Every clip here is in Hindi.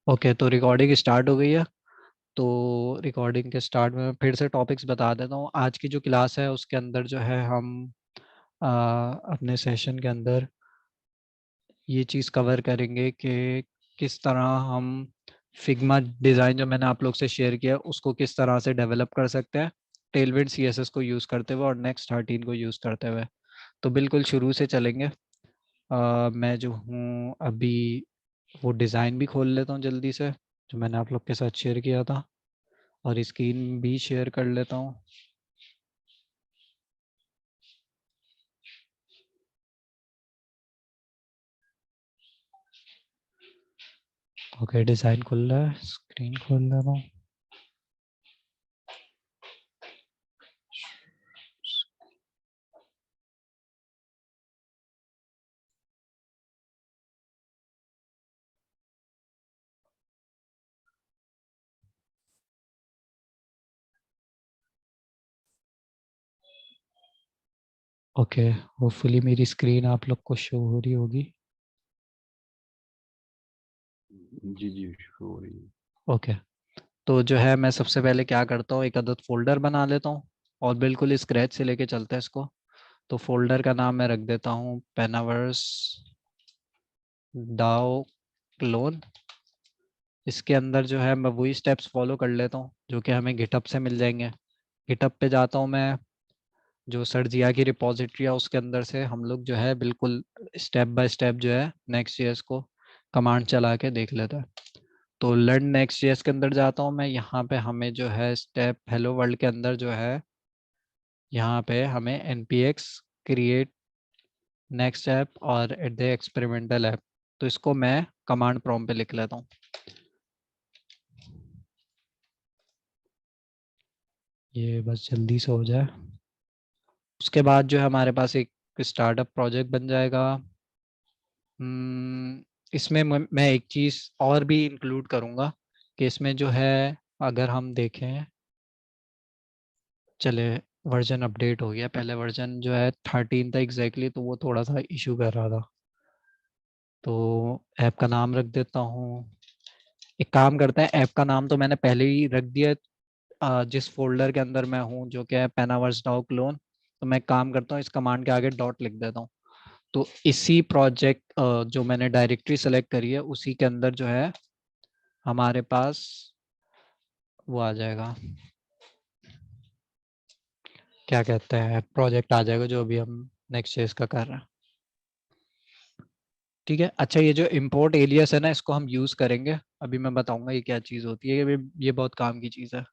ओके, तो रिकॉर्डिंग स्टार्ट हो गई है। तो रिकॉर्डिंग के स्टार्ट में मैं फिर से टॉपिक्स बता देता हूँ। आज की जो क्लास है उसके अंदर जो है हम अपने सेशन के अंदर ये चीज़ कवर करेंगे कि किस तरह हम फिग्मा डिज़ाइन जो मैंने आप लोग से शेयर किया उसको किस तरह से डेवलप कर सकते हैं टेलविंड सीएसएस को यूज़ करते हुए और नेक्स्ट 13 को यूज़ करते हुए। तो बिल्कुल शुरू से चलेंगे। मैं जो हूँ अभी वो डिज़ाइन भी खोल लेता हूँ जल्दी से, जो मैंने आप लोग के साथ शेयर किया था, और स्क्रीन भी शेयर कर लेता हूँ। ओके, डिज़ाइन खुल रहा है, स्क्रीन खोल लेता हूँ। ओके, होपफुली मेरी स्क्रीन आप लोग को शो हो रही होगी। जी जी हो रही है। ओके, तो जो है मैं सबसे पहले क्या करता हूँ, एक अदद फोल्डर बना लेता हूँ और बिल्कुल स्क्रैच से लेके चलते हैं इसको। तो फोल्डर का नाम मैं रख देता हूँ पेनावर्स डाओ क्लोन। इसके अंदर जो है मैं वही स्टेप्स फॉलो कर लेता हूँ जो कि हमें गिटहब से मिल जाएंगे। गिटहब पे जाता हूँ मैं, जो सर्जिया की रिपॉजिटरी है उसके अंदर से हम लोग जो है बिल्कुल स्टेप बाय स्टेप जो है नेक्स्ट जेएस को कमांड चला के देख लेते हैं। तो लर्न नेक्स्ट जेएस के अंदर जाता हूँ मैं। यहाँ पे हमें जो है स्टेप हेलो वर्ल्ड के अंदर जो है यहाँ पे हमें npx क्रिएट नेक्स्ट ऐप और एट द एक्सपेरिमेंटल ऐप, तो इसको मैं कमांड प्रॉम्प्ट पे लिख लेता हूँ। ये बस जल्दी से हो जाए। उसके बाद जो है हमारे पास एक स्टार्टअप प्रोजेक्ट बन जाएगा। इसमें मैं एक चीज़ और भी इंक्लूड करूँगा कि इसमें जो है अगर हम देखें, चले वर्जन अपडेट हो गया, पहले वर्जन जो है 13 था एग्जैक्टली, तो वो थोड़ा सा इशू कर रहा था। तो ऐप का नाम रख देता हूँ। एक काम करते हैं, ऐप का नाम तो मैंने पहले ही रख दिया जिस फोल्डर के अंदर मैं हूँ जो कि है पेनावर्स डाउ क्लोन। तो मैं काम करता हूँ इस कमांड के आगे डॉट लिख देता हूँ। तो इसी प्रोजेक्ट जो मैंने डायरेक्टरी सेलेक्ट करी है उसी के अंदर जो है हमारे पास वो आ जाएगा, क्या कहते हैं, प्रोजेक्ट आ जाएगा जो अभी हम नेक्स्ट फेज का कर रहे हैं। ठीक है। अच्छा, ये जो इम्पोर्ट एलियस है ना, इसको हम यूज़ करेंगे। अभी मैं बताऊंगा ये क्या चीज़ होती है, ये बहुत काम की चीज़ है।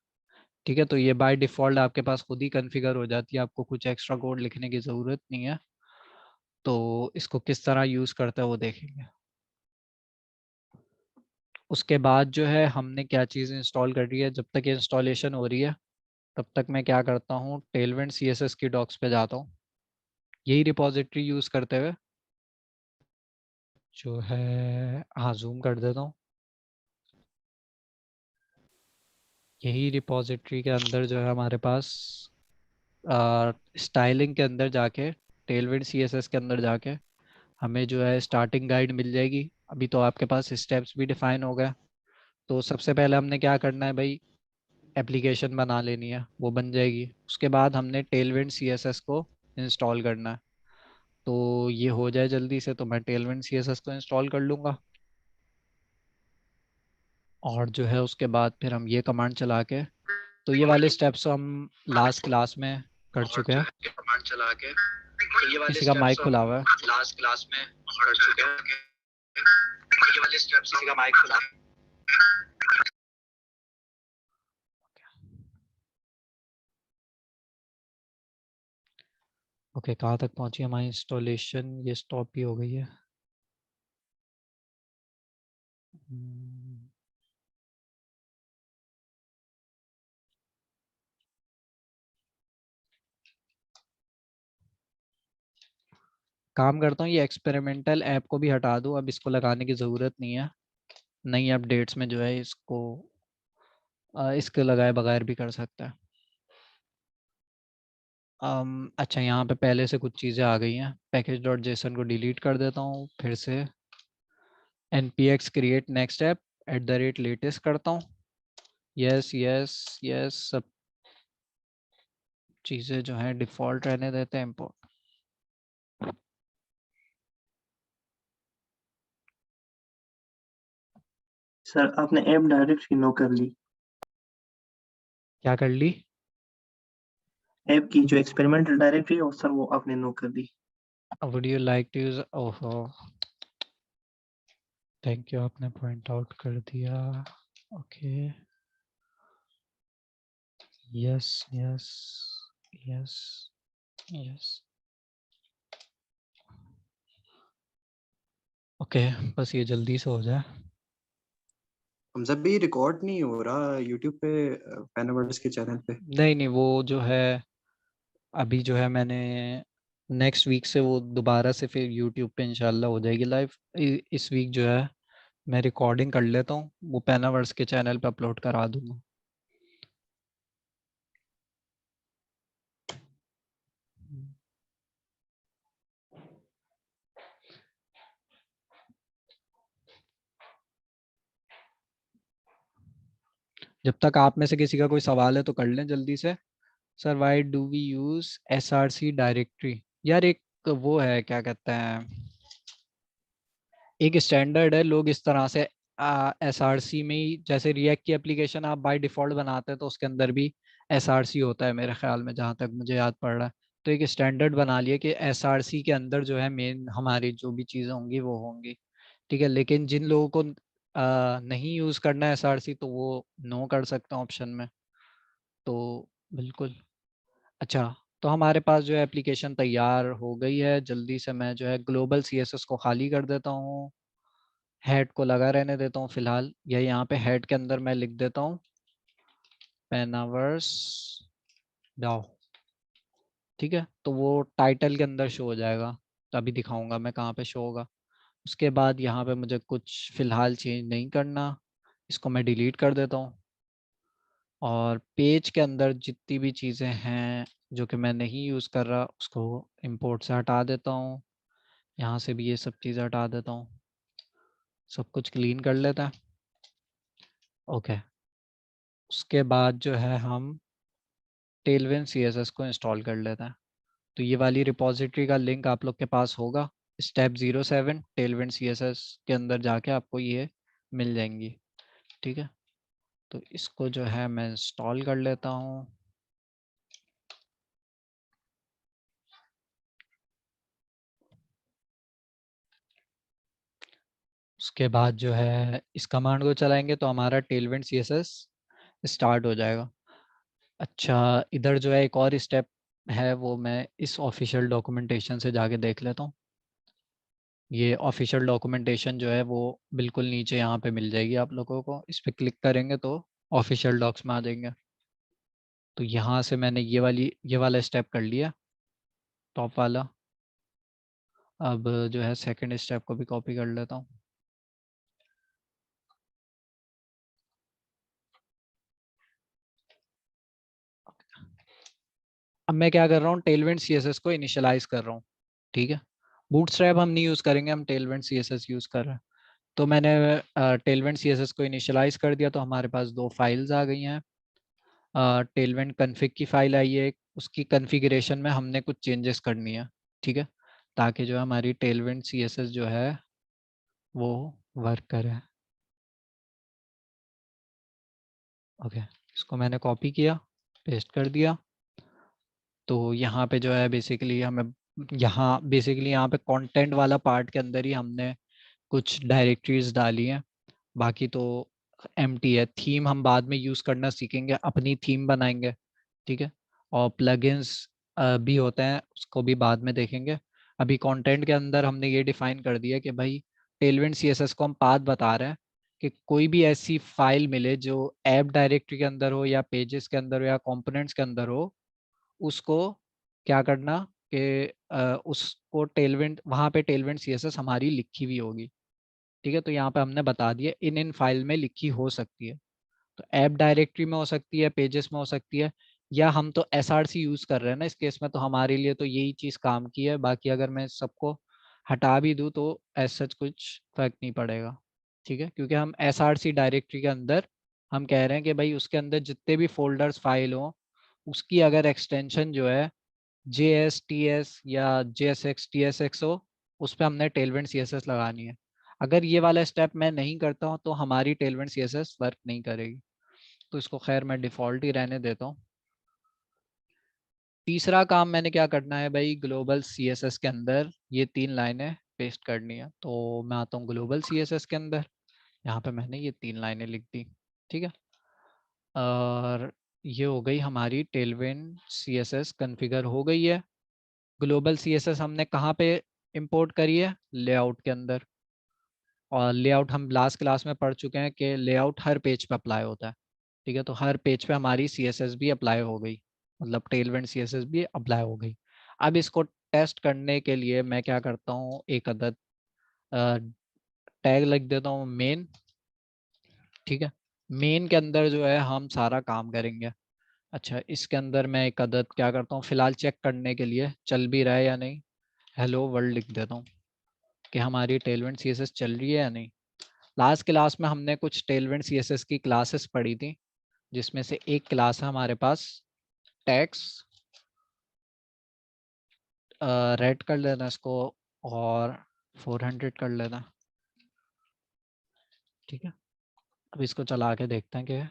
ठीक है, तो ये बाय डिफ़ॉल्ट आपके पास खुद ही कॉन्फ़िगर हो जाती है, आपको कुछ एक्स्ट्रा कोड लिखने की ज़रूरत नहीं है। तो इसको किस तरह यूज़ करता है वो देखेंगे। उसके बाद जो है हमने क्या चीज़ इंस्टॉल कर रही है, जब तक ये इंस्टॉलेशन हो रही है तब तक मैं क्या करता हूँ, टेलविंड सीएसएस की डॉक्स पे जाता हूँ। यही रिपॉजिटरी यूज़ करते हुए जो है, हाँ जूम कर देता हूँ। यही रिपॉजिटरी के अंदर जो है हमारे पास स्टाइलिंग के अंदर जाके, टेलविंड सीएसएस के अंदर जाके हमें जो है स्टार्टिंग गाइड मिल जाएगी। अभी तो आपके पास स्टेप्स भी डिफाइन हो गए। तो सबसे पहले हमने क्या करना है भाई, एप्लीकेशन बना लेनी है, वो बन जाएगी। उसके बाद हमने टेलविंड सीएसएस को इंस्टॉल करना है। तो ये हो जाए जल्दी से तो मैं टेलविंड सीएसएस को इंस्टॉल कर लूँगा। और जो है उसके बाद फिर हम ये कमांड चला के, तो ये वाले स्टेप्स हम लास्ट क्लास में कर और चुके जो हैं। है कमांड चला के, तो ये वाले किसी का स्टेप्स माइक खुला हम हुआ है। लास्ट क्लास में कर चुके हैं। ये वाले स्टेप्स का माइक खुला। ओके, कहाँ तक पहुँची हमारी इंस्टॉलेशन, ये स्टॉप ही हो गई है। हम्म, काम करता हूँ, ये एक्सपेरिमेंटल ऐप को भी हटा दूँ, अब इसको लगाने की ज़रूरत नहीं है। नई अपडेट्स में जो है इसको इसके लगाए बगैर भी कर सकता है। अच्छा, यहाँ पे पहले से कुछ चीज़ें आ गई हैं। पैकेज डॉट जेसन को डिलीट कर देता हूँ फिर से। npx create next app @latest करता हूँ। यस यस यस, सब चीज़ें जो हैं डिफ़ॉल्ट रहने देते हैं। इम्पोर्ट सर आपने ऐप डायरेक्टरी नो कर ली। क्या कर ली? ऐप की जो एक्सपेरिमेंटल डायरेक्टरी है सर वो आपने नो कर दी। Would you like to use? ओहो, थैंक यू, आपने पॉइंट आउट कर दिया। Okay, yes yes yes yes. Okay, बस ये जल्दी से हो जाए। हम जब भी रिकॉर्ड नहीं हो रहा यूट्यूब पे पैनावर्ड्स के चैनल पे। नहीं नहीं, वो जो है अभी जो है मैंने नेक्स्ट वीक से वो दोबारा से फिर यूट्यूब पे इंशाल्लाह हो जाएगी लाइव। इस वीक जो है मैं रिकॉर्डिंग कर लेता हूँ, वो पैनावर्ड्स के चैनल पे अपलोड करा दूंगा। जब तक आप में से किसी का कोई सवाल है तो कर लें जल्दी से। Sir why do we use SRC directory? यार एक वो है, क्या कहते हैं, एक स्टैंडर्ड है, लोग इस तरह से SRC में ही, जैसे रिएक्ट की एप्लीकेशन आप बाय डिफॉल्ट बनाते हैं तो उसके अंदर भी SRC होता है मेरे ख्याल में, जहाँ तक मुझे याद पड़ रहा है। तो एक स्टैंडर्ड बना लिया कि SRC के अंदर जो है मेन हमारी जो भी चीज़ें होंगी वो होंगी। ठीक है, लेकिन जिन लोगों को नहीं यूज़ करना है SRC तो वो नो कर सकते हैं ऑप्शन में। तो बिल्कुल। अच्छा, तो हमारे पास जो है एप्लीकेशन तैयार हो गई है। जल्दी से मैं जो है ग्लोबल CSS को खाली कर देता हूँ, हेड को लगा रहने देता हूँ फिलहाल, या यहाँ पे हेड के अंदर मैं लिख देता हूँ पेनावर्स डाउ। ठीक है, तो वो टाइटल के अंदर शो हो जाएगा, तो अभी दिखाऊंगा मैं कहाँ पे शो होगा। उसके बाद यहाँ पे मुझे कुछ फिलहाल चेंज नहीं करना, इसको मैं डिलीट कर देता हूँ। और पेज के अंदर जितनी भी चीज़ें हैं जो कि मैं नहीं यूज़ कर रहा उसको इंपोर्ट से हटा देता हूँ। यहाँ से भी ये सब चीज़ें हटा देता हूँ, सब कुछ क्लीन कर लेता है। ओके, उसके बाद जो है हम टेलविन CSS को इंस्टॉल कर लेते हैं। तो ये वाली रिपॉजिटरी का लिंक आप लोग के पास होगा, स्टेप 07 टेलविन CSS के अंदर जाके आपको ये मिल जाएंगी। ठीक है, तो इसको जो है मैं इंस्टॉल कर लेता हूँ। उसके बाद जो है इस कमांड को चलाएंगे तो हमारा टेलविन CSS स्टार्ट हो जाएगा। अच्छा, इधर जो है एक और स्टेप है, वो मैं इस ऑफिशियल डॉक्यूमेंटेशन से जाके देख लेता हूँ। ये ऑफिशियल डॉक्यूमेंटेशन जो है वो बिल्कुल नीचे यहाँ पे मिल जाएगी आप लोगों को, इस पर क्लिक करेंगे तो ऑफिशियल डॉक्स में आ जाएंगे। तो यहाँ से मैंने ये वाला स्टेप कर लिया, टॉप वाला। अब जो है सेकंड स्टेप को भी कॉपी कर लेता हूँ। अब मैं क्या कर रहा हूँ, टेलविंड CSS को इनिशियलाइज कर रहा हूँ। ठीक है, बूटस्ट्रैप हम नहीं यूज़ करेंगे, हम टेलविंड CSS यूज़ कर रहे हैं। तो मैंने टेलविंड CSS को इनिशियलाइज कर दिया, तो हमारे पास दो फाइल्स आ गई हैं। टेलविंड कन्फिग की फाइल आई है, उसकी कन्फिग्रेशन में हमने कुछ चेंजेस करनी है। ठीक है, ताकि जो है हमारी टेलविंड CSS जो है वो वर्क करे। ओके, इसको मैंने कॉपी किया, पेस्ट कर दिया। तो यहाँ पे जो है बेसिकली हमें यहाँ पे कंटेंट वाला पार्ट के अंदर ही हमने कुछ डायरेक्टरीज डाली हैं, बाकी तो एम्प्टी है। थीम हम बाद में यूज़ करना सीखेंगे, अपनी थीम बनाएंगे। ठीक है, और प्लगइन्स भी होते हैं, उसको भी बाद में देखेंगे। अभी कंटेंट के अंदर हमने ये डिफाइन कर दिया कि भाई टेलविंड CSS को हम पाथ बता रहे हैं कि कोई भी ऐसी फाइल मिले जो ऐप डायरेक्टरी के अंदर हो या पेजेस के अंदर हो या कंपोनेंट्स के अंदर हो, उसको क्या करना कि उसको टेलविंड, वहाँ पे टेलविंड CSS हमारी लिखी हुई होगी। ठीक है, तो यहाँ पे हमने बता दिया इन फाइल में लिखी हो सकती है। तो ऐप डायरेक्टरी में हो सकती है, पेजेस में हो सकती है, या हम तो SRC यूज़ कर रहे हैं ना इस केस में, तो हमारे लिए तो यही चीज़ काम की है। बाकी अगर मैं सबको हटा भी दूँ तो ऐसा कुछ फर्क नहीं पड़ेगा। ठीक है, क्योंकि हम src डायरेक्टरी के अंदर हम कह रहे हैं कि भाई उसके अंदर जितने भी फोल्डर्स फाइल हो उसकी अगर एक्सटेंशन जो है JSTS या JSX हो उस पर हमने टेलविंड CSS लगानी है। अगर ये वाला स्टेप मैं नहीं करता हूँ तो हमारी टेलविंड CSS वर्क नहीं करेगी। तो इसको खैर मैं डिफ़ॉल्ट ही रहने देता हूँ। तीसरा काम मैंने क्या करना है भाई, ग्लोबल CSS के अंदर ये 3 लाइनें पेस्ट करनी है। तो मैं आता हूँ ग्लोबल CSS के अंदर, यहाँ पे मैंने ये 3 लाइनें लिख दी। ठीक है, और ये हो गई हमारी टेलविंड CSS कॉन्फ़िगर हो गई है। ग्लोबल CSS हमने कहाँ पे इंपोर्ट करी है, लेआउट के अंदर। और लेआउट हम लास्ट क्लास में पढ़ चुके हैं कि लेआउट हर पेज पे अप्लाई होता है। ठीक है, तो हर पेज पे हमारी CSS भी अप्लाई हो गई, मतलब टेलविंड CSS भी अप्लाई हो गई। अब इसको टेस्ट करने के लिए मैं क्या करता हूँ, एक अदद टैग लिख देता हूँ मेन। ठीक है, मेन के अंदर जो है हम सारा काम करेंगे। अच्छा, इसके अंदर मैं एक अदद क्या करता हूँ, फिलहाल चेक करने के लिए चल भी रहा है या नहीं, हेलो वर्ल्ड लिख देता हूँ कि हमारी टेलविंड CSS चल रही है या नहीं। लास्ट क्लास में हमने कुछ टेलविंड CSS की क्लासेस पढ़ी थी, जिसमें से एक क्लास है हमारे पास टैग्स। रेड कर लेना इसको और 400 कर लेना। ठीक है, अब इसको चला के देखते हैं कि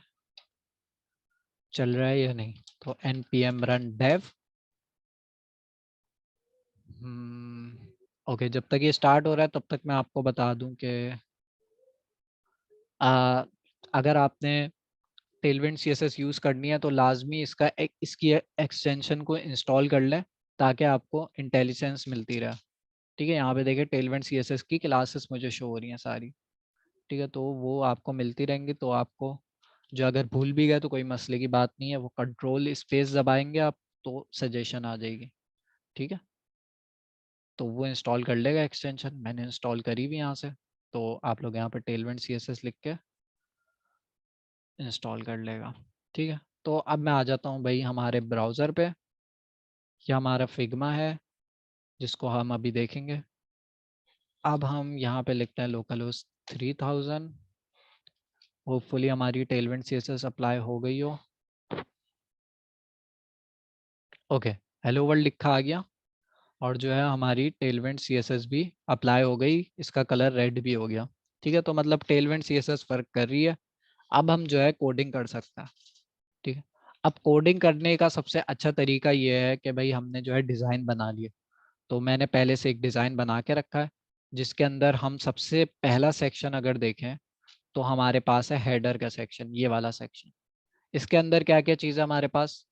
चल रहा है या नहीं। तो npm run dev। ओके, जब तक ये स्टार्ट हो रहा है तब तक मैं आपको बता दूं कि अगर आपने टेलविंड CSS यूज़ करनी है तो लाजमी इसकी एक्सटेंशन को इंस्टॉल कर लें ताकि आपको इंटेलिजेंस मिलती रहे। ठीक है, यहाँ पे देखिए टेलविंड CSS की क्लासेस मुझे शो हो रही हैं सारी। ठीक है, तो वो आपको मिलती रहेंगी। तो आपको जो अगर भूल भी गए तो कोई मसले की बात नहीं है, वो कंट्रोल स्पेस दबाएंगे आप तो सजेशन आ जाएगी। ठीक है, तो वो इंस्टॉल कर लेगा एक्सटेंशन, मैंने इंस्टॉल करी भी यहाँ से। तो आप लोग यहाँ पर टेलविंड CSS लिख के इंस्टॉल कर लेगा। ठीक है, तो अब मैं आ जाता हूँ भाई हमारे ब्राउज़र पे। ये हमारा फिग्मा है जिसको हम अभी देखेंगे। अब हम यहाँ पे लिखते हैं लोकल होस्ट 3000। होपफुली हमारी टेलविंड CSS अप्लाई हो गई हो। ओके, हेलो वर्ल्ड लिखा आ गया और जो है हमारी टेलविंड CSS भी अप्लाई हो गई, इसका कलर रेड भी हो गया। ठीक है, तो मतलब टेलविंड CSS वर्क कर रही है। अब हम जो है कोडिंग कर सकते हैं। ठीक है, अब कोडिंग करने का सबसे अच्छा तरीका ये है कि भाई हमने जो है डिज़ाइन बना लिए। तो मैंने पहले से एक डिज़ाइन बना के रखा है जिसके अंदर हम सबसे पहला सेक्शन अगर देखें तो हमारे पास है हेडर का सेक्शन, ये वाला सेक्शन। इसके अंदर क्या क्या चीज़ है हमारे पास,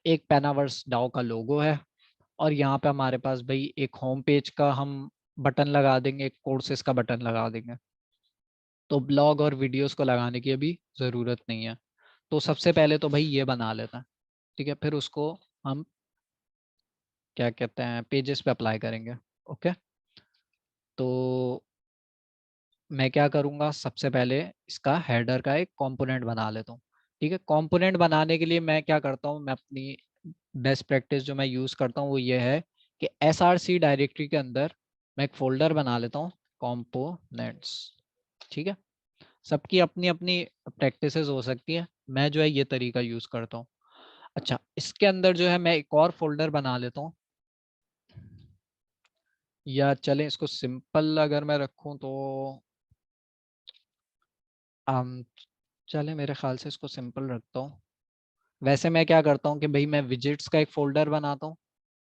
एक पेनावर्स डाओ का लोगो है और यहाँ पे हमारे पास भाई एक होम पेज का हम बटन लगा देंगे, एक कोर्सेज का बटन लगा देंगे। तो ब्लॉग और वीडियोस को लगाने की अभी ज़रूरत नहीं है। तो सबसे पहले तो भाई ये बना लेता है। ठीक है, फिर उसको हम क्या कहते हैं पेजेस पे अप्लाई करेंगे। ओके, तो मैं क्या करूँगा, सबसे पहले इसका हेडर का एक कंपोनेंट बना लेता हूँ। ठीक है, कंपोनेंट बनाने के लिए मैं क्या करता हूँ, मैं अपनी बेस्ट प्रैक्टिस जो मैं यूज़ करता हूँ वो ये है कि src डायरेक्टरी के अंदर मैं एक फोल्डर बना लेता हूँ कंपोनेंट्स। ठीक है, सबकी अपनी अपनी प्रैक्टिसेस हो सकती है, मैं जो है ये तरीका यूज़ करता हूँ। अच्छा, इसके अंदर जो है मैं एक और फोल्डर बना लेता हूँ, या चलें इसको सिंपल अगर मैं रखूँ तो um, चले मेरे ख्याल से इसको सिंपल रखता हूँ। वैसे मैं क्या करता हूँ कि भाई मैं विजिट्स का एक फोल्डर बनाता हूँ।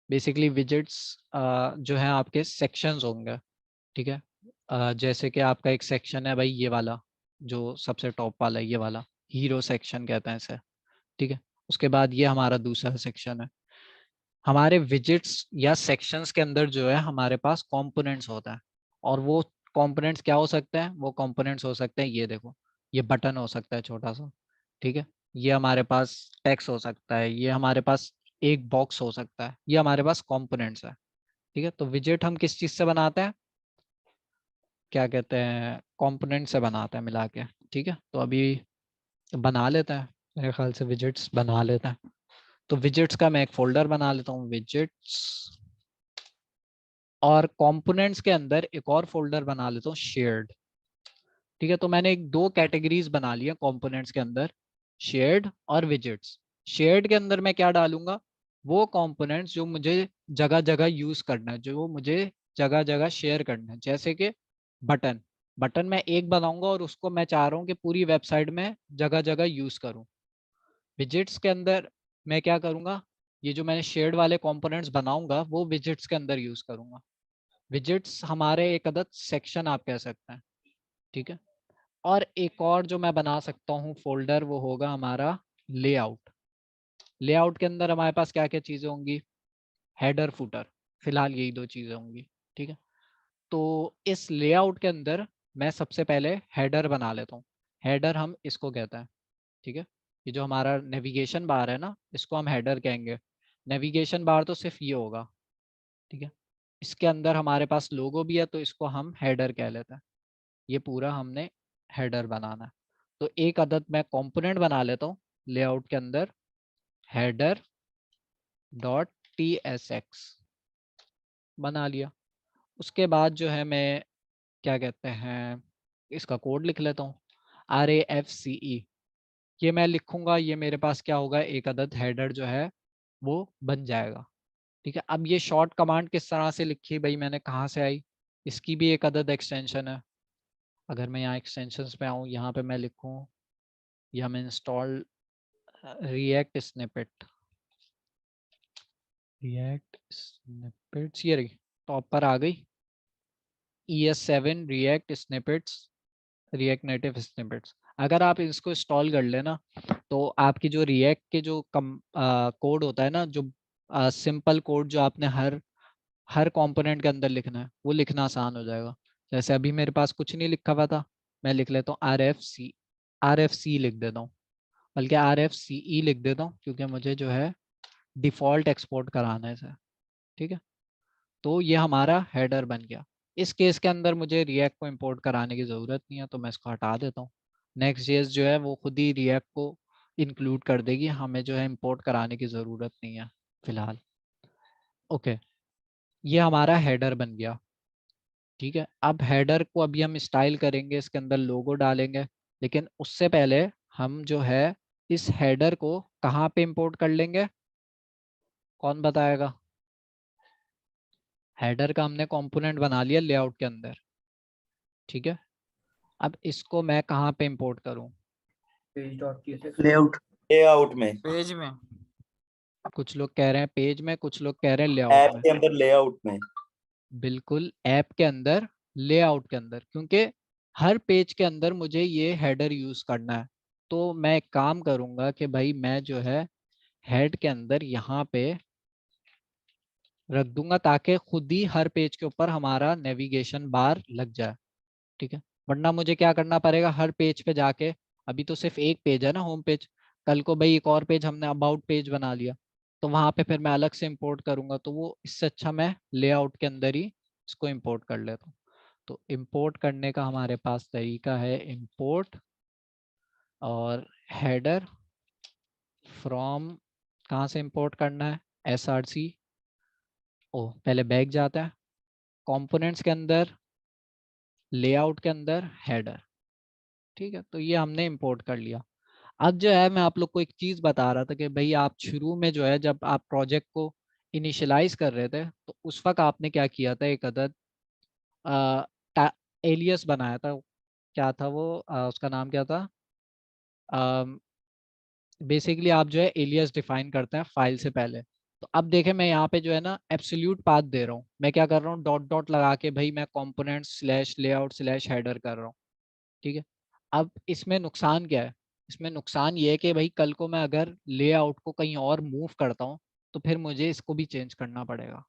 बेसिकली विजिट्स जो है आपके सेक्शंस होंगे। ठीक है, जैसे कि आपका एक सेक्शन है भाई ये वाला, जो सबसे टॉप वाला है, ये वाला हीरो सेक्शन कहते हैं इसे। ठीक है, उसके बाद ये हमारा दूसरा सेक्शन है। हमारे विजिट्स या सेक्शंस के अंदर जो है हमारे पास कंपोनेंट्स होता है, और वो कंपोनेंट्स क्या हो सकते हैं, वो कंपोनेंट्स हो सकते हैं, ये देखो ये बटन हो सकता है छोटा सा। ठीक है, ये हमारे पास टेक्स्ट हो सकता है, ये हमारे पास एक बॉक्स हो सकता है, ये हमारे पास कंपोनेंट्स है। ठीक है, तो विजेट हम किस चीज़ से बनाते हैं, क्या कहते हैं, कंपोनेंट से बनाते हैं मिला के। ठीक है, तो अभी बना लेते हैं, मेरे ख्याल से विजिट्स बना लेते हैं। तो विजिट्स का मैं एक फोल्डर बना लेता हूँ विजिट्स, और कंपोनेंट्स के अंदर एक और फोल्डर बना लेता हूँ शेयर्ड। ठीक है, तो मैंने एक 2 कैटेगरीज बना लिया कंपोनेंट्स के अंदर, शेयर्ड और विजेट्स। शेयर्ड के अंदर मैं क्या डालूंगा, वो कंपोनेंट्स जो मुझे जगह जगह यूज करना है, जो मुझे जगह जगह शेयर करना है। जैसे कि बटन, बटन मैं एक बनाऊंगा और उसको मैं चाह रहा हूँ कि पूरी वेबसाइट में जगह जगह यूज करूँ। विजेट्स के अंदर मैं क्या करूँगा, ये जो मैंने शेयर्ड वाले कंपोनेंट्स बनाऊंगा वो विजेट्स के अंदर यूज करूँगा। विजेट्स हमारे एक अदद सेक्शन आप कह सकते हैं। ठीक है, और एक और जो मैं बना सकता हूँ फोल्डर, वो होगा हमारा लेआउट। लेआउट के अंदर हमारे पास क्या क्या चीज़ें होंगी, हेडर फुटर, फिलहाल यही 2 चीज़ें होंगी। ठीक है, तो इस लेआउट के अंदर मैं सबसे पहले हेडर बना लेता हूँ। हेडर हम इसको कहते हैं। ठीक है, ये जो हमारा नेविगेशन बार है ना, इसको हम हेडर कहेंगे। नेविगेशन बार तो सिर्फ ये होगा। ठीक है, इसके अंदर हमारे पास लोगो भी है, तो इसको हम हेडर कह लेते हैं। ये पूरा हमने हेडर बनाना है। तो एक अदद मैं कंपोनेंट बना लेता हूँ लेआउट के अंदर, हेडर डॉट tsx बना लिया। उसके बाद जो है मैं क्या कहते हैं, इसका कोड लिख लेता हूँ, RAFCE। ये मैं लिखूंगा, ये मेरे पास क्या होगा, एक अदद हेडर जो है वो बन जाएगा। ठीक है, अब ये शॉर्ट कमांड किस तरह से लिखी भाई, मैंने कहाँ से आई, इसकी भी एक अदद एक्सटेंशन है। अगर मैं यहाँ एक्सटेंशंस पे आऊँ, यहाँ पे मैं लिखूँ, ये हम install react snippet, react snippets, ये रही टॉप पर आ गई, ES7 react snippets, react native snippets. अगर आप इसको इंस्टॉल कर लेना, तो आपकी जो रिएक्ट के जो कोड होता है ना, जो सिंपल कोड जो आपने हर हर कंपोनेंट के अंदर लिखना है, वो लिखना आसान हो जाएगा। जैसे अभी मेरे पास कुछ नहीं लिखा हुआ था, मैं लिख लेता हूँ RFC लिख देता हूँ, बल्कि RFCE लिख देता हूँ, क्योंकि मुझे जो है डिफॉल्ट एक्सपोर्ट कराना है इसे। ठीक है, तो ये हमारा हेडर बन गया। इस केस के अंदर मुझे रिएक्ट को इंपोर्ट कराने की ज़रूरत नहीं है, तो मैं इसको हटा देता हूँ। नेक्स्ट जेएस जो है वो खुद ही रिएक्ट को इंक्लूड कर देगी, हमें जो है इंपोर्ट कराने की ज़रूरत नहीं है फिलहाल। ओके, ये हमारा हेडर बन गया। ठीक है, अब हेडर को अभी हम स्टाइल करेंगे, इसके अंदर लोगो डालेंगे, लेकिन उससे पहले हम जो है इस हेडर को कहाँ पे इंपोर्ट कर लेंगे, कौन बताएगा। हेडर का हमने कंपोनेंट बना लिया लेआउट के अंदर। ठीक है, अब इसको मैं कहाँ पे इंपोर्ट करूँ, लेआउट लेआउट में, पेज में, कुछ लोग कह रहे हैं पेज में, कुछ लोग कह रहे हैं लेआउट ऐप में। के अंदर लेआउट में। बिल्कुल ऐप के अंदर, लेआउट के अंदर, क्योंकि हर पेज के अंदर मुझे ये हेडर यूज करना है। तो मैं एक काम करूंगा कि भाई मैं जो है हेड के अंदर यहाँ पे रख दूंगा, ताकि खुद ही हर पेज के ऊपर हमारा नेविगेशन बार लग जाए। ठीक है, वरना मुझे क्या करना पड़ेगा, हर पेज पे जाके, अभी तो सिर्फ एक पेज है ना होम पेज, कल को भाई एक और पेज हमने अबाउट पेज बना लिया, तो वहां पे फिर मैं अलग से इंपोर्ट करूंगा, तो वो इससे अच्छा मैं लेआउट के अंदर ही इसको इंपोर्ट कर लेता हूँ। तो इंपोर्ट करने का हमारे पास तरीका है, इंपोर्ट और हेडर फ्रॉम, कहाँ से इंपोर्ट करना है, SRC, ओ पहले बैक जाता है, कंपोनेंट्स के अंदर, लेआउट के अंदर हेडर। ठीक है, तो ये हमने इंपोर्ट कर लिया। अब जो है मैं आप लोग को एक चीज़ बता रहा था कि भाई आप शुरू में जो है जब आप प्रोजेक्ट को इनिशियलाइज कर रहे थे, तो उस वक्त आपने क्या किया था, एक अदद एलियस बनाया था। क्या था वो, उसका नाम क्या था, बेसिकली आप जो है एलियस डिफाइन करते हैं फाइल से पहले। तो अब देखें मैं यहाँ पे जो है ना एब्सोल्यूट पाथ दे रहा हूँ, मैं क्या कर रहा हूँ, डॉट डॉट लगा के भाई मैं component slash layout slash header कर रहा हूँ। ठीक है, अब इसमें नुकसान क्या है, इसमें नुकसान ये है कि भाई कल को मैं अगर लेआउट को कहीं और मूव करता हूँ, तो फिर मुझे इसको भी चेंज करना पड़ेगा।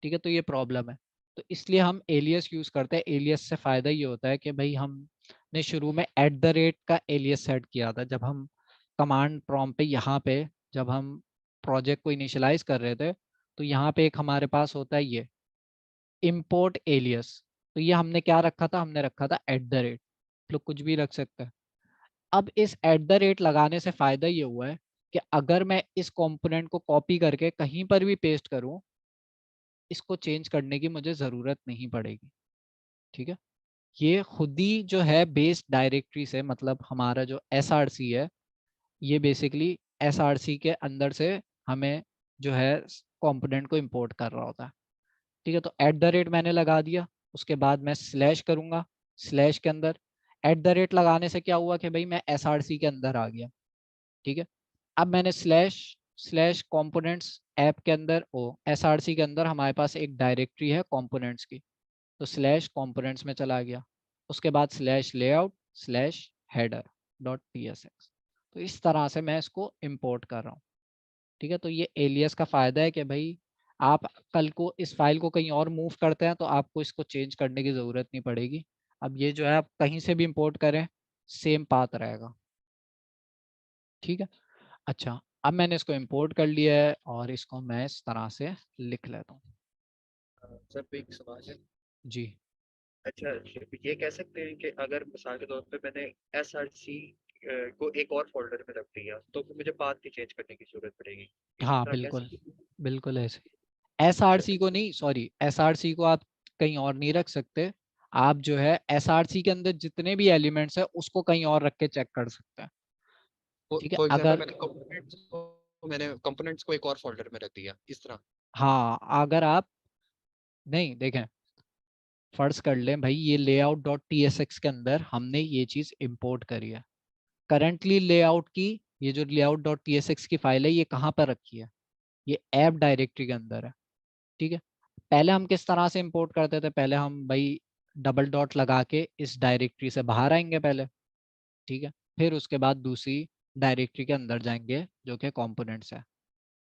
ठीक है, तो ये प्रॉब्लम है। तो इसलिए हम एलियस यूज़ करते हैं। एलियस से फ़ायदा ये होता है कि भाई हमने शुरू में @ का एलियस सेट किया था, जब हम कमांड प्रॉम्प्ट पे यहाँ पे जब हम प्रोजेक्ट को इनिशियलाइज कर रहे थे, तो यहाँ पे एक हमारे पास होता है ये इम्पोर्ट एलियस। तो ये हमने क्या रखा था, हमने रखा था @ लोग कुछ भी रख सकते हैं। अब इस @ लगाने से फ़ायदा ये हुआ है कि अगर मैं इस कंपोनेंट को कॉपी करके कहीं पर भी पेस्ट करूँ, इसको चेंज करने की मुझे ज़रूरत नहीं पड़ेगी। ठीक है, ये खुद ही जो है बेस डायरेक्टरी से, मतलब हमारा जो SRC है ये बेसिकली SRC के अंदर से हमें जो है कंपोनेंट को इंपोर्ट कर रहा होता है। ठीक है, तो @ मैंने लगा दिया, उसके बाद मैं स्लैश करूंगा, स्लैश के अंदर @ लगाने से क्या हुआ कि भाई मैं SRC के अंदर आ गया। ठीक है, अब मैंने स्लैश स्लैश कंपोनेंट्स ऐप के अंदर SRC के अंदर हमारे पास एक डायरेक्टरी है कंपोनेंट्स की, तो स्लैश कंपोनेंट्स में चला गया, उसके बाद slash layout slash header dot tsx। तो इस तरह से मैं इसको इंपोर्ट कर रहा हूँ। ठीक है, तो ये एलियस का फ़ायदा है कि भाई आप कल को इस फाइल को कहीं और मूव करते हैं तो आपको इसको चेंज करने की ज़रूरत नहीं पड़ेगी। अब ये जो है आप कहीं से भी इंपोर्ट करें सेम पाथ रहेगा। ठीक है, अच्छा अब मैंने इसको इंपोर्ट कर लिया है और इसको मैं इस तरह से लिख लेता हूँ। सर एक सवाल है। जी अच्छा, ये कह सकते हैं कि अगर मिसाल के तौर पे मैंने SRC को एक और फोल्डर में रख दिया तो फिर मुझे पाथ की चेंज करने की जरूरत पड़ेगी, इसी हाँ तरह कह बिल्कुल, सकते हैं? बिल्कुल ऐसे। SRC को नहीं, सॉरी SRC को आप कहीं और नहीं रख सकते। आप जो है SRC के अंदर जितने भी एलिमेंट्स है उसको कहीं और रख के चेक कर सकते हैं। ठीक है, फॉर एग्जांपल अगर मैंने कंपोनेंट्स को एक और फोल्डर में रख दिया इस तरह। हाँ अगर आप नहीं देखें, फर्ज कर लें भाई ये लेआउट डॉट tsx के अंदर हमने ये चीज़ इंपोर्ट करी है। करंटली लेआउट की ये जो लेआउट डॉट tsx की फाइल है ये कहाँ पर रखी है, ये ऐप डायरेक्टरी के अंदर है। ठीक है, पहले हम किस तरह से इंपोर्ट करते थे, पहले हम भाई डबल डॉट लगा के इस डायरेक्टरी से बाहर आएंगे पहले। ठीक है, फिर उसके बाद दूसरी डायरेक्टरी के अंदर जाएंगे जो कि कंपोनेंट्स है।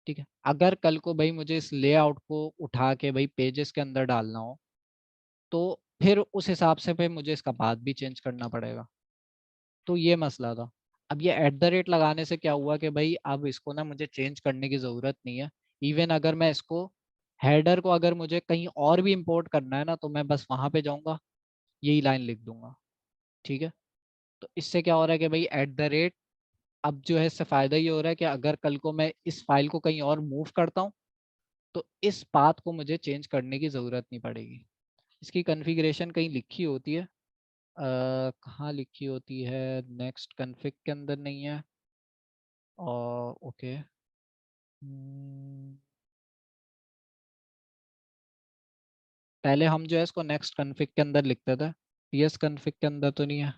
ठीक है, अगर कल को भाई मुझे इस लेआउट को उठा के भाई पेजेस के अंदर डालना हो तो फिर उस हिसाब से फिर मुझे इसका पाथ भी चेंज करना पड़ेगा। तो ये मसला था। अब ये @ लगाने से क्या हुआ कि भाई अब इसको ना मुझे चेंज करने की ज़रूरत नहीं है। इवन अगर मैं इसको हेडर को अगर मुझे कहीं और भी इंपोर्ट करना है ना तो मैं बस वहाँ पे जाऊँगा, यही लाइन लिख दूंगा। ठीक है, तो इससे क्या हो रहा है कि भाई अब जो है इससे फ़ायदा ये हो रहा है कि अगर कल को मैं इस फाइल को कहीं और मूव करता हूँ तो इस पाथ को मुझे चेंज करने की ज़रूरत नहीं पड़ेगी। इसकी कॉन्फ़िगरेशन कहीं लिखी होती है, कहाँ लिखी होती है, नेक्स्ट कॉन्फ़िग के अंदर नहीं है। और ओके, पहले हम जो है इसको नेक्स्ट कॉन्फ़िग के अंदर लिखते थे, ps कॉन्फ़िग के अंदर तो नहीं है।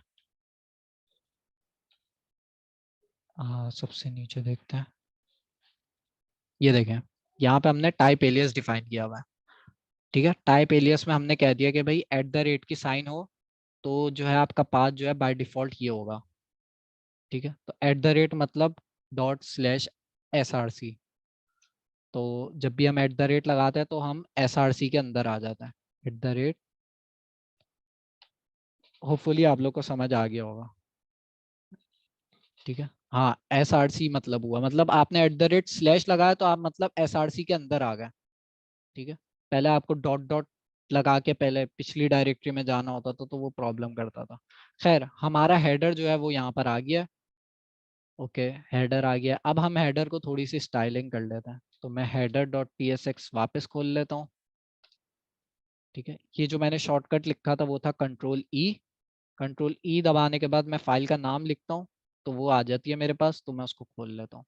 सबसे नीचे देखते हैं, ये देखें यहाँ पे हमने टाइप एलियस डिफाइन किया हुआ है। ठीक है, टाइप एलियस में हमने कह दिया कि भाई @ की साइन हो तो जो है आपका पाथ जो है बाय डिफ़ॉल्ट ये होगा। ठीक है, तो मतलब ./src, तो जब भी हम लगाते हैं तो हम SRC के अंदर आ जाता है। होपफुली आप लोग को समझ आ गया होगा। ठीक है, हाँ SRC मतलब हुआ, मतलब आपने @ लगाया तो आप मतलब SRC के अंदर आ गए। ठीक है, पहले आपको डॉट डॉट लगा के पहले पिछली डायरेक्टरी में जाना होता था तो वो प्रॉब्लम करता था। खैर हमारा हेडर जो है वो यहाँ पर आ गया। ओके, हेडर आ गया। अब हम हेडर को थोड़ी सी स्टाइलिंग कर लेते हैं, तो मैं हेडर डॉट tsx वापस खोल लेता हूँ। ठीक है, ये जो मैंने शॉर्टकट लिखा था वो था कंट्रोल ई दबाने के बाद मैं फाइल का नाम लिखता हूँ तो वो आ जाती है मेरे पास, तो मैं उसको खोल लेता हूँ।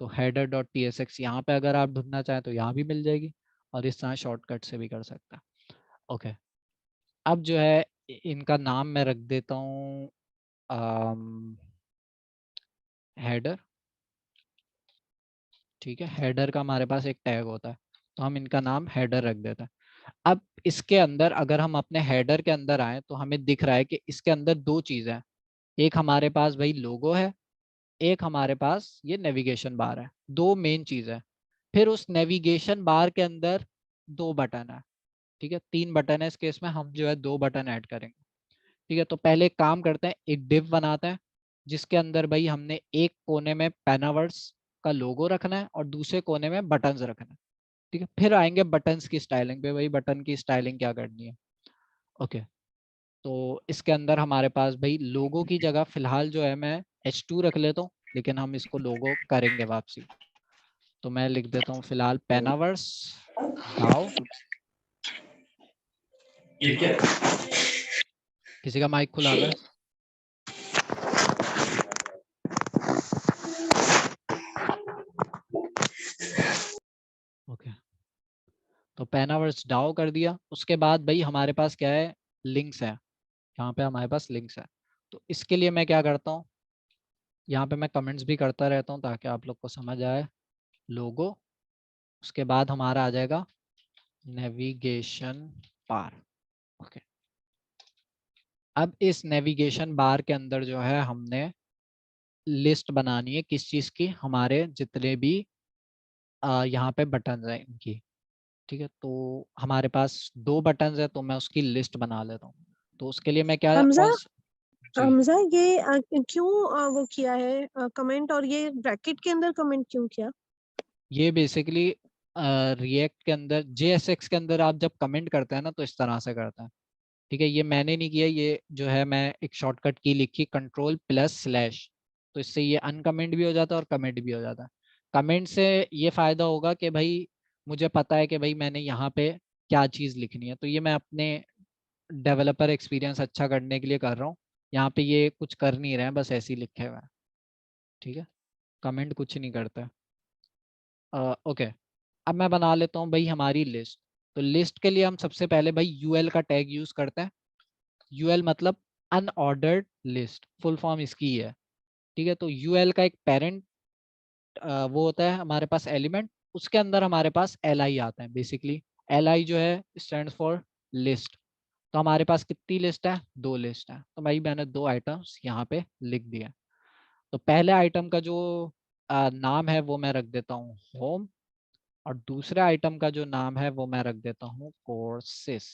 तो हेडर डॉट tsx यहाँ पे अगर आप ढूंढना चाहें तो यहाँ भी मिल जाएगी और इस तरह शॉर्टकट से भी कर सकता है। ओके, अब जो है इनका नाम मैं रख देता हूँ हेडर। ठीक है, हेडर का हमारे पास एक टैग होता है तो हम इनका नाम हेडर रख देते हैं। अब इसके अंदर अगर हम अपने हेडर के अंदर आए तो हमें दिख रहा है कि इसके अंदर दो चीज़ें हैं। एक हमारे पास भाई लोगो है, एक हमारे पास ये नेविगेशन बार है, दो मेन चीज़ है। फिर उस नेविगेशन बार के अंदर दो बटन है। ठीक है, तीन बटन है, इस केस में हम जो है दो बटन ऐड करेंगे। ठीक है, तो पहले एक काम करते हैं, एक डिव बनाते हैं जिसके अंदर भाई हमने एक कोने में पेनावर्स का लोगो रखना है और दूसरे कोने में बटन्स रखना है। ठीक है, फिर आएंगे बटन्स की स्टाइलिंग पे, भाई बटन की स्टाइलिंग क्या करनी है। ओके, तो इसके अंदर हमारे पास भाई लोगो की जगह फिलहाल जो है मैं H2 रख लेता हूँ, लेकिन हम इसको लोगो करेंगे वापसी। तो मैं लिख देता हूँ फिलहाल पेनावर्स डाउ। ठीक है, किसी का माइक खुला हुआ है? ओके, तो पेनावर्स डाउ कर दिया। उसके बाद भाई हमारे पास क्या है, लिंक्स है। यहाँ पे हमारे पास लिंक्स है। तो इसके लिए मैं क्या करता हूँ, यहाँ पे मैं कमेंट्स भी करता रहता हूँ ताकि आप लोग को समझ आए। लोगो, उसके बाद हमारा आ जाएगा नेविगेशन बार। ओके, अब इस नेविगेशन बार के अंदर जो है हमने लिस्ट बनानी है किस चीज़ की, हमारे जितने भी यहाँ पे बटन है इनकी। ठीक है, तो हमारे पास 2 बटन है, तो मैं उसकी लिस्ट बना लेता हूँ। तो उसके लिए मैं क्या हमजा, जी, हमजा ये क्यों वो किया है कमेंट, और ये ब्रैकेट के अंदर कमेंट क्यों किया? ये बेसिकली रिएक्ट के अंदर, JSX के अंदर आप जब कमेंट करते हैं ना तो इस तरह से करते हैं। ठीक है, ये मैंने नहीं किया, ये जो है मैं एक शॉर्टकट की लिखी Ctrl+/। तो इससे ये अनकमेंट भी हो जाता है और कमेंट भी हो जाता है। कमेंट से ये फ़ायदा होगा कि भाई मुझे पता है कि भाई मैंने यहाँ पे क्या चीज़ लिखनी है। तो ये मैं अपने डेवलपर एक्सपीरियंस अच्छा करने के लिए कर रहा हूँ। यहाँ पे ये कुछ कर नहीं रहे हैं, बस ऐसे ही लिखे हुए हैं। ठीक है, कमेंट कुछ नहीं करता। ओके, अब मैं बना लेता हूँ भाई हमारी लिस्ट। तो लिस्ट के लिए हम सबसे पहले भाई यूएल का टैग यूज़ करते हैं। यूएल मतलब अनऑर्डर्ड लिस्ट, फुल फॉर्म इसकी ही है। ठीक है, तो यूएल का एक पेरेंट वो होता है हमारे पास एलिमेंट, उसके अंदर हमारे पास एल आता है। बेसिकली एल जो है स्टैंड फॉर लिस्ट। तो हमारे पास कितनी लिस्ट है, 2 लिस्ट है। तो भाई मैंने 2 आइटम्स यहाँ पे लिख दिया। तो पहले आइटम का जो नाम है वो मैं रख देता हूँ होम, और दूसरे आइटम का जो नाम है वो मैं रख देता हूँ कोर्सेस।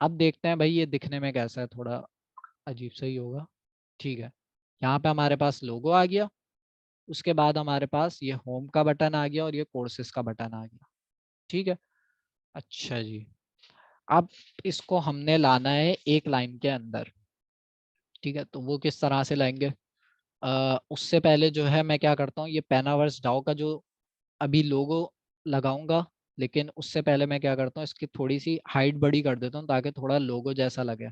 अब देखते हैं भाई ये दिखने में कैसा है, थोड़ा अजीब सा ही होगा। ठीक है, यहाँ पे हमारे पास लोगो आ गया। उसके बाद हमारे पास ये होम का बटन आ गया और ये कोर्सेज का बटन आ गया। ठीक है, अच्छा जी, अब इसको हमने लाना है एक लाइन के अंदर। ठीक है, तो वो किस तरह से लाएंगे, उससे पहले जो है मैं क्या करता हूँ, ये पेनावर्स डाउ का जो अभी लोगो लगाऊंगा, लेकिन उससे पहले मैं क्या करता हूँ, इसकी थोड़ी सी हाइट बड़ी कर देता हूँ ताकि थोड़ा लोगो जैसा लगे।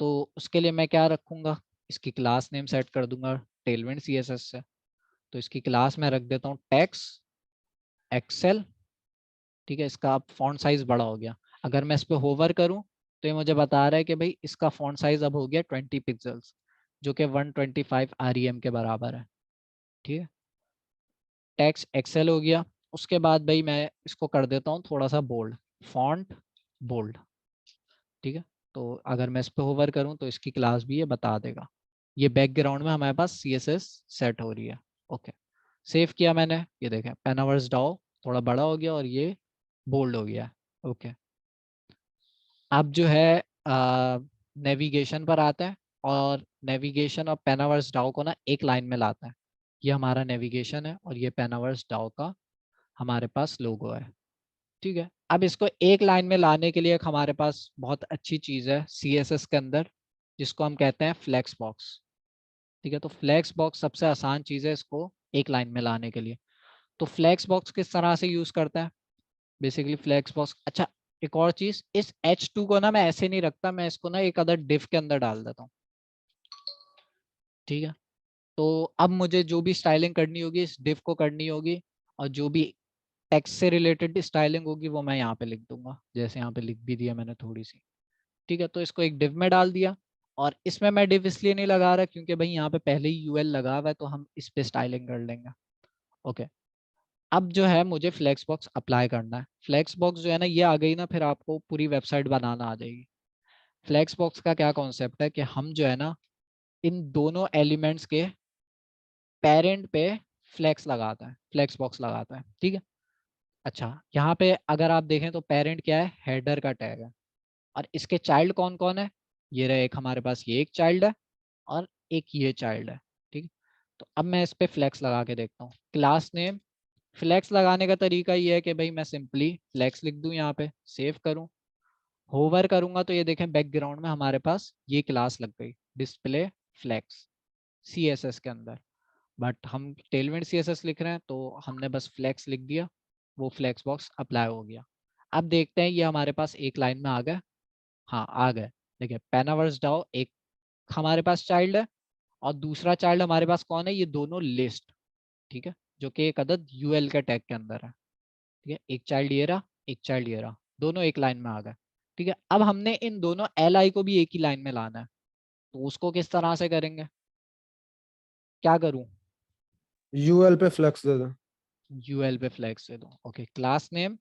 तो उसके लिए मैं क्या रखूँगा, इसकी क्लास नेम सेट कर दूंगा टेलविंड CSS से। तो इसकी क्लास में रख देता हूँ टेक्स्ट एक्सेल। ठीक है, इसका अब फॉन्ट साइज बड़ा हो गया। अगर मैं इस पर होवर करूँ तो ये मुझे बता रहा है कि भाई इसका फॉन्ट साइज अब हो गया 20 पिक्सल्स, जो कि 125 REM के बराबर है। ठीक है, टेक्स्ट एक्सेल हो गया। उसके बाद भाई मैं इसको कर देता हूँ थोड़ा सा बोल्ड, फॉन्ट बोल्ड। ठीक है, तो अगर मैं इस पर होवर करूँ तो इसकी क्लास भी ये बता देगा। ये बैकग्राउंड में हमारे पास CSS सेट हो रही है। ओके, सेव किया मैंने, ये देखें पेनावर्स डाउ थोड़ा बड़ा हो गया और ये बोल्ड हो गया। ओके, अब जो है नेविगेशन पर आता है, और नेविगेशन और पेनावर्स डाउ को ना एक लाइन में लाता है। ये हमारा नेविगेशन है और ये पेनावर्स डाउ का हमारे पास लोगो है। ठीक है, अब इसको एक लाइन में लाने के लिए एक हमारे पास बहुत अच्छी चीज़ है CSS के अंदर, जिसको हम कहते हैं फ्लेक्स बॉक्स। ठीक है, तो फ्लेक्स बॉक्स सबसे आसान चीज़ है इसको एक लाइन में लाने के लिए। तो फ्लेक्स बॉक्स किस तरह से यूज़ करता है, बेसिकली फ्लेक्स बॉक्स, अच्छा एक और चीज़, इस H2 को ना मैं ऐसे नहीं रखता, मैं इसको ना एक अदर डिव के अंदर डाल देता हूँ। ठीक है, तो अब मुझे जो भी स्टाइलिंग करनी होगी इस डिव को करनी होगी, और जो भी टेक्स्ट से रिलेटेड स्टाइलिंग होगी वो मैं यहाँ पे लिख दूंगा, जैसे यहाँ पे लिख भी दिया मैंने थोड़ी सी। ठीक है, तो इसको एक डिव में डाल दिया, और इसमें मैं डिव इसलिए नहीं लगा रहा क्योंकि भाई यहाँ पे पहले ही UL लगा हुआ है, तो हम इस पे स्टाइलिंग कर लेंगे। ओके, अब जो है मुझे फ्लेक्स बॉक्स अप्लाई करना है। फ्लेक्स बॉक्स जो है ना ये आ गई ना, फिर आपको पूरी वेबसाइट बनाना आ जाएगी। फ्लेक्स बॉक्स का क्या कॉन्सेप्ट है कि हम जो है ना इन दोनों एलिमेंट्स के पेरेंट पे फ्लेक्स लगाता है, फ्लेक्स बॉक्स लगाता है। ठीक है, अच्छा यहाँ पे अगर आप देखें तो पेरेंट क्या है, हेडर का टैग है, और इसके चाइल्ड कौन कौन है, ये रहे, एक हमारे पास ये एक चाइल्ड है और एक ये चाइल्ड है। ठीक है, तो अब मैं इस पे फ्लेक्स लगा के देखता हूँ। क्लास नेम, फ्लेक्स लगाने का तरीका ये है कि भाई मैं सिंपली फ्लेक्स लिख दूं, यहाँ पे सेव करूं, होवर करूंगा तो ये देखें बैकग्राउंड में हमारे पास ये क्लास लग गई, डिस्प्ले फ्लेक्स CSS के अंदर। बट हम टेलविंड CSS लिख रहे हैं तो हमने बस फ्लेक्स लिख दिया, वो फ्लेक्स बॉक्स अप्लाई हो गया। अब देखते हैं ये हमारे पास एक लाइन में आ गया, हाँ आ गए। देखिए पेनावर्स डाओ एक हमारे पास चाइल्ड है और दूसरा चाइल्ड हमारे पास कौन है, ये दोनों लिस्ट, ठीक है, जो कि एक अदद यूएल के टैग के अंदर है, ठीक है। एक चाइल्ड ये रहा, एक चाइल्ड ये रहा, दोनों एक लाइन में आ गए, ठीक है। अब हमने इन दोनों एल आई को भी एक ही लाइन में लाना है, तो उसको किस तरह से करेंगे, क्या करूं, यूएल पे फ्लेक्स दे दो। यूएल पे फ्लेक्स दे दो, ओके, क्लास नेम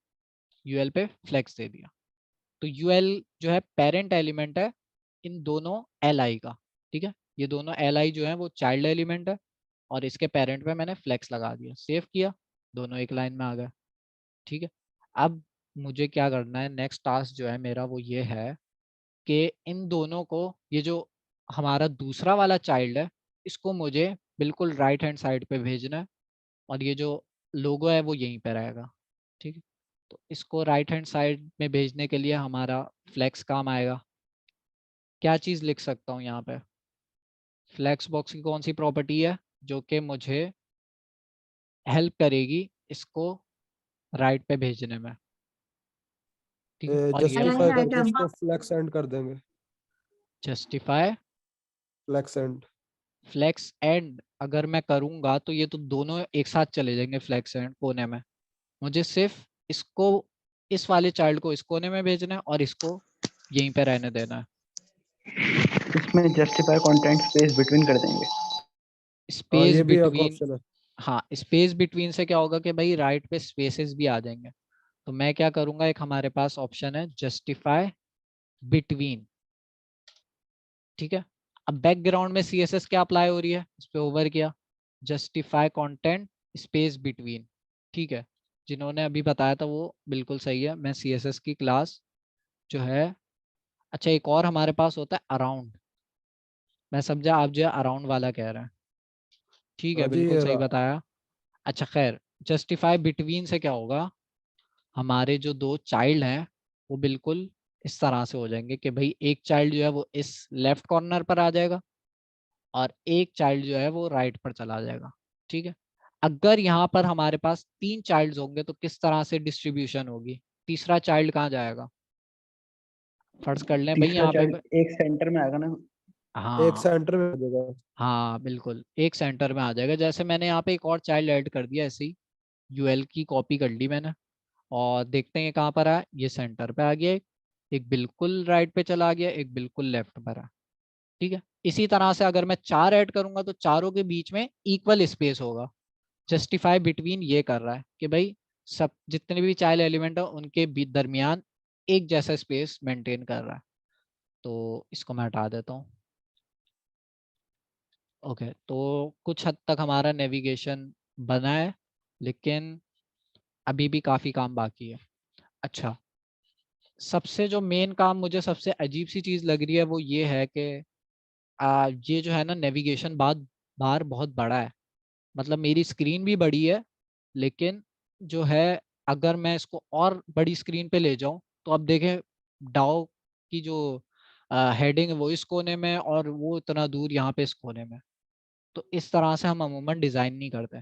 यूएल पे फ्लेक्स दे दिया। तो यूएल जो है पेरेंट एलिमेंट है इन दोनों एल आई का, ठीक है। ये दोनों एल आई जो है वो चाइल्ड एलिमेंट है और इसके पेरेंट पे मैंने फ्लेक्स लगा दिया, सेव किया, दोनों एक लाइन में आ गए, ठीक है। अब मुझे क्या करना है, नेक्स्ट टास्क जो है मेरा वो ये है कि इन दोनों को, ये जो हमारा दूसरा वाला चाइल्ड है इसको मुझे बिल्कुल राइट हैंड साइड पे भेजना है और ये जो लोगो है वो यहीं पे रहेगा, ठीक है। तो इसको राइट हैंड साइड में भेजने के लिए हमारा फ्लेक्स काम आएगा। क्या चीज़ लिख सकता हूँ यहाँ पे, फ्लेक्स बॉक्स की कौन सी प्रॉपर्टी है जो कि मुझे हेल्प करेगी इसको राइट पे भेजने में, ठीक है। और ये जस्टिफाई करके इसको फ्लेक्स एंड कर देंगे। Justify flex end. Flex end अगर मैं करूंगा तो ये तो दोनों एक साथ चले जाएंगे फ्लेक्स एंड कोने में, मुझे सिर्फ इसको, इस वाले चाइल्ड को इस कोने में भेजना है और इसको यहीं पे रहने देना है। इसमें जस्टिफाई कंटेंट स्पेस बिटवीन कर देंगे। हाँ स्पेस ये भी एक बिटवीन, ऑप्शन है। हाँ स्पेस बिटवीन से क्या होगा कि भाई राइट पे स्पेसेस भी आ जाएंगे, तो मैं क्या करूंगा, एक हमारे पास ऑप्शन है जस्टिफाई बिटवीन, ठीक है। अब बैकग्राउंड में सीएसएस क्या अप्लाई हो रही है, इस पे ओवर किया, जस्टिफाई कंटेंट स्पेस बिटवीन, ठीक है। जिन्होंने अभी बताया था वो बिल्कुल सही है, मैं सीएसएस की क्लास जो है, अच्छा एक और हमारे पास होता है अराउंड, मैं समझा आप जो है अराउंड वाला कह रहे हैं, ठीक है हाँ जी बिल्कुल ये सही रहा। बताया। अच्छा खैर, जस्टिफाई बिटवीन से क्या होगा, हमारे जो दो चाइल्ड हैं वो बिल्कुल इस तरह से हो जाएंगे कि भाई एक चाइल्ड जो है वो इस लेफ्ट कॉर्नर पर आ जाएगा और एक चाइल्ड जो है वो राइट पर चला जाएगा, ठीक है। अगर यहाँ पर हमारे पास तीन चाइल्ड्स होंगे तो किस तरह से डिस्ट्रीब्यूशन होगी, तीसरा चाइल्ड कहाँ जाएगा, फर्ज कर लें भाई तीसरा यहाँ पे, चाइल्ड एक सेंटर में आएगा ना। एक हाँ सेंटर में हो जाएगा। हाँ बिल्कुल एक सेंटर में आ जाएगा। जैसे मैंने यहाँ पे एक और चाइल्ड ऐड कर दिया, ऐसे ही यूएल की कॉपी कर ली मैंने और देखते हैं ये कहाँ पर है, ये सेंटर पे आ गया, एक बिल्कुल राइट पे चला गया, एक बिल्कुल लेफ्ट पर है, ठीक है। इसी तरह से अगर मैं चार ऐड करूंगा तो चारों के बीच में इक्वल स्पेस होगा, जस्टिफाई बिटवीन ये कर रहा है कि भाई सब जितने भी चाइल्ड एलिमेंट है उनके दरमियान एक जैसा स्पेस मेंटेन कर रहा है। तो इसको मैं हटा देता हूँ, ओके। तो कुछ हद तक हमारा नेविगेशन बना है लेकिन अभी भी काफ़ी काम बाकी है। अच्छा, सबसे जो मेन काम मुझे सबसे अजीब सी चीज़ लग रही है वो ये है कि ये जो है ना नेविगेशन बार बहुत बड़ा है, मतलब मेरी स्क्रीन भी बड़ी है लेकिन जो है अगर मैं इसको और बड़ी स्क्रीन पे ले जाऊं तो अब देखें डाओ की जो हेडिंग है वो इस कोने में और वो इतना दूर यहाँ पे इस कोने में, तो इस तरह से हम अमूमन डिज़ाइन नहीं करते।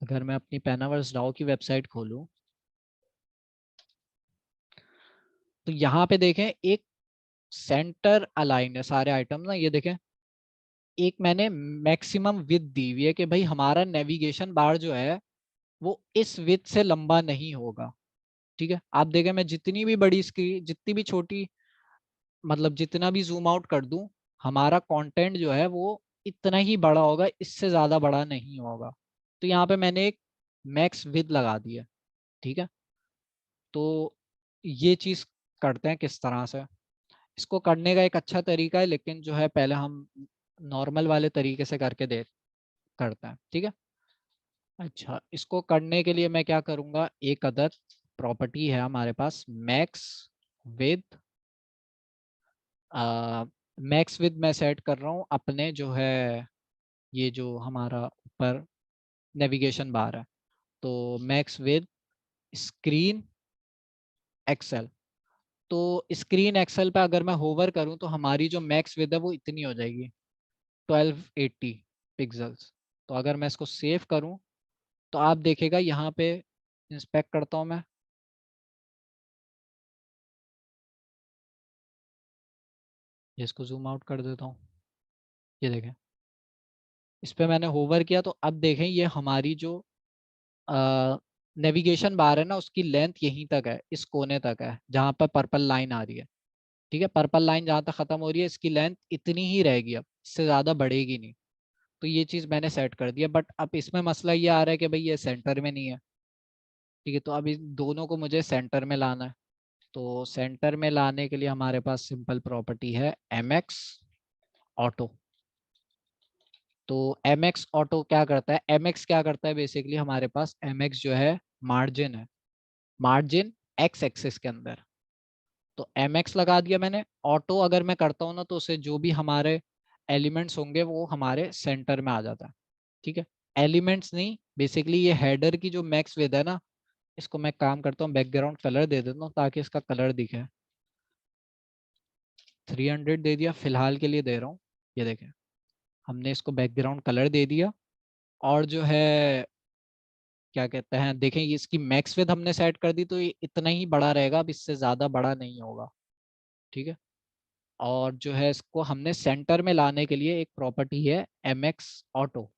अगर मैं अपनी पेनावर्स डाओ की वेबसाइट खोलूँ तो यहाँ पे देखें एक सेंटर अलाइन है सारे आइटम ना, ये देखें एक मैंने मैक्सिमम विड्थ दी हुई है कि भाई हमारा नेविगेशन बार जो है वो इस विड्थ से लंबा नहीं होगा, ठीक है। आप देखें मैं जितनी भी बड़ी स्क्रीन, जितनी भी छोटी, मतलब जितना भी जूम आउट कर दूं हमारा कंटेंट जो है वो इतना ही बड़ा होगा, इससे ज़्यादा बड़ा नहीं होगा। तो यहाँ पे मैंने एक मैक्स विड्थ लगा दी है, ठीक है। तो ये चीज़ करते हैं किस तरह से, इसको करने का एक अच्छा तरीका है लेकिन जो है पहले हम नॉर्मल वाले तरीके से करके दे करते हैं, ठीक है। अच्छा, इसको करने के लिए मैं क्या करूँगा, एक अदर प्रॉपर्टी है हमारे पास मैक्स विद, मैक्स विद मैं सेट कर रहा हूँ अपने जो है ये जो हमारा ऊपर नेविगेशन बार है, तो मैक्स विद स्क्रीन एक्सेल, तो स्क्रीन एक्सेल पे अगर मैं होवर करूँ तो हमारी जो मैक्स विद है वो इतनी हो जाएगी 1280 पिक्सल्स। तो अगर मैं इसको सेव करूँ तो आप देखेगा यहाँ पे, इंस्पेक्ट करता हूँ मैं, इसको जूम आउट कर देता हूँ, ये देखें इस पे मैंने होवर किया तो अब देखें ये हमारी जो नेविगेशन बार है ना उसकी लेंथ यहीं तक है, इस कोने तक है जहाँ पर पर्पल लाइन आ रही है। ठीक है, पर्पल लाइन जहाँ तक खत्म हो रही है इसकी लेंथ इतनी ही रहेगी, अब इससे ज़्यादा बढ़ेगी नहीं। तो ये चीज़ मैंने सेट कर दिया, बट अब इसमें मसला ये आ रहा है कि भाई ये सेंटर में नहीं है। ठीक है, तो अब इन दोनों को मुझे सेंटर में लाना है। तो सेंटर में लाने के लिए हमारे पास सिंपल प्रॉपर्टी है mx ऑटो। तो mx ऑटो क्या करता है, mx क्या करता है बेसिकली, हमारे पास mx जो है मार्जिन है, मार्जिन x एक्सिस के अंदर। तो mx लगा दिया मैंने। ऑटो अगर मैं करता हूँ ना तो उसे जो भी हमारे एलिमेंट्स होंगे वो हमारे सेंटर में आ जाता है। ठीक है, एलिमेंट्स नहीं, बेसिकली ये हेडर की जो मैक्स विड्थ है ना, इसको मैं काम करता हूँ बैकग्राउंड कलर दे देता हूँ ताकि इसका कलर दिखे। 300 दे दिया, फिलहाल के लिए दे रहा हूँ। ये देखें हमने इसको बैकग्राउंड कलर दे दिया। और जो है क्या कहते हैं, देखें ये इसकी मैक्स विड्थ हमने सेट कर दी, तो ये इतना ही बड़ा रहेगा, अब इससे ज़्यादा बड़ा नहीं होगा। ठीक है, और जो है इसको हमने सेंटर में लाने के लिए एक प्रॉपर्टी है mx ऑटो,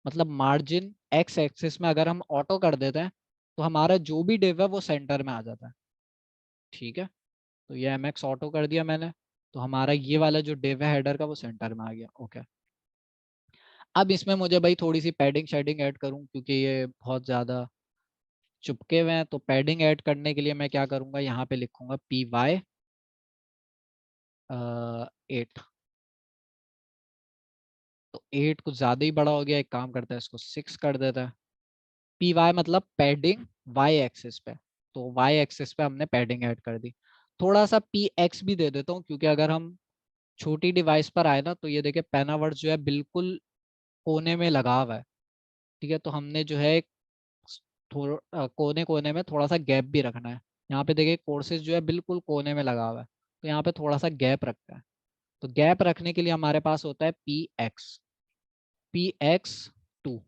मतलब मार्जिन x एक्सिस में अगर हम ऑटो कर देते हैं तो हमारा जो भी डिव है वो सेंटर में आ जाता है। ठीक है, तो ये mx ऑटो कर दिया मैंने, तो हमारा ये वाला जो डिव है हेडर का वो सेंटर में आ गया। ओके, अब इसमें मुझे भाई थोड़ी सी पैडिंग शेडिंग ऐड करूं क्योंकि ये बहुत ज़्यादा चुपके हुए हैं। तो पैडिंग ऐड करने के लिए मैं क्या करूंगा, यहाँ पे लिखूंगा py 8। तो 8 कुछ ज़्यादा ही बड़ा हो गया, एक काम करता है इसको 6 कर देता है। पी वाई मतलब पैडिंग वाई एक्सिस पे, तो वाई एक्सिस पे हमने पैडिंग ऐड कर दी। थोड़ा सा पी एक्स भी दे देता हूँ क्योंकि अगर हम छोटी डिवाइस पर आए ना तो ये देखिए पेनावर्ड्स जो है बिल्कुल कोने में लगा हुआ है। ठीक है, तो हमने जो है कोने कोने में थोड़ा सा गैप भी रखना है। यहाँ पे देखिए कोर्सेज जो है बिल्कुल कोने में लगा हुआ है, तो यहाँ पे थोड़ा सा गैप रखता है। तो गैप रखने के लिए हमारे पास होता है px 2।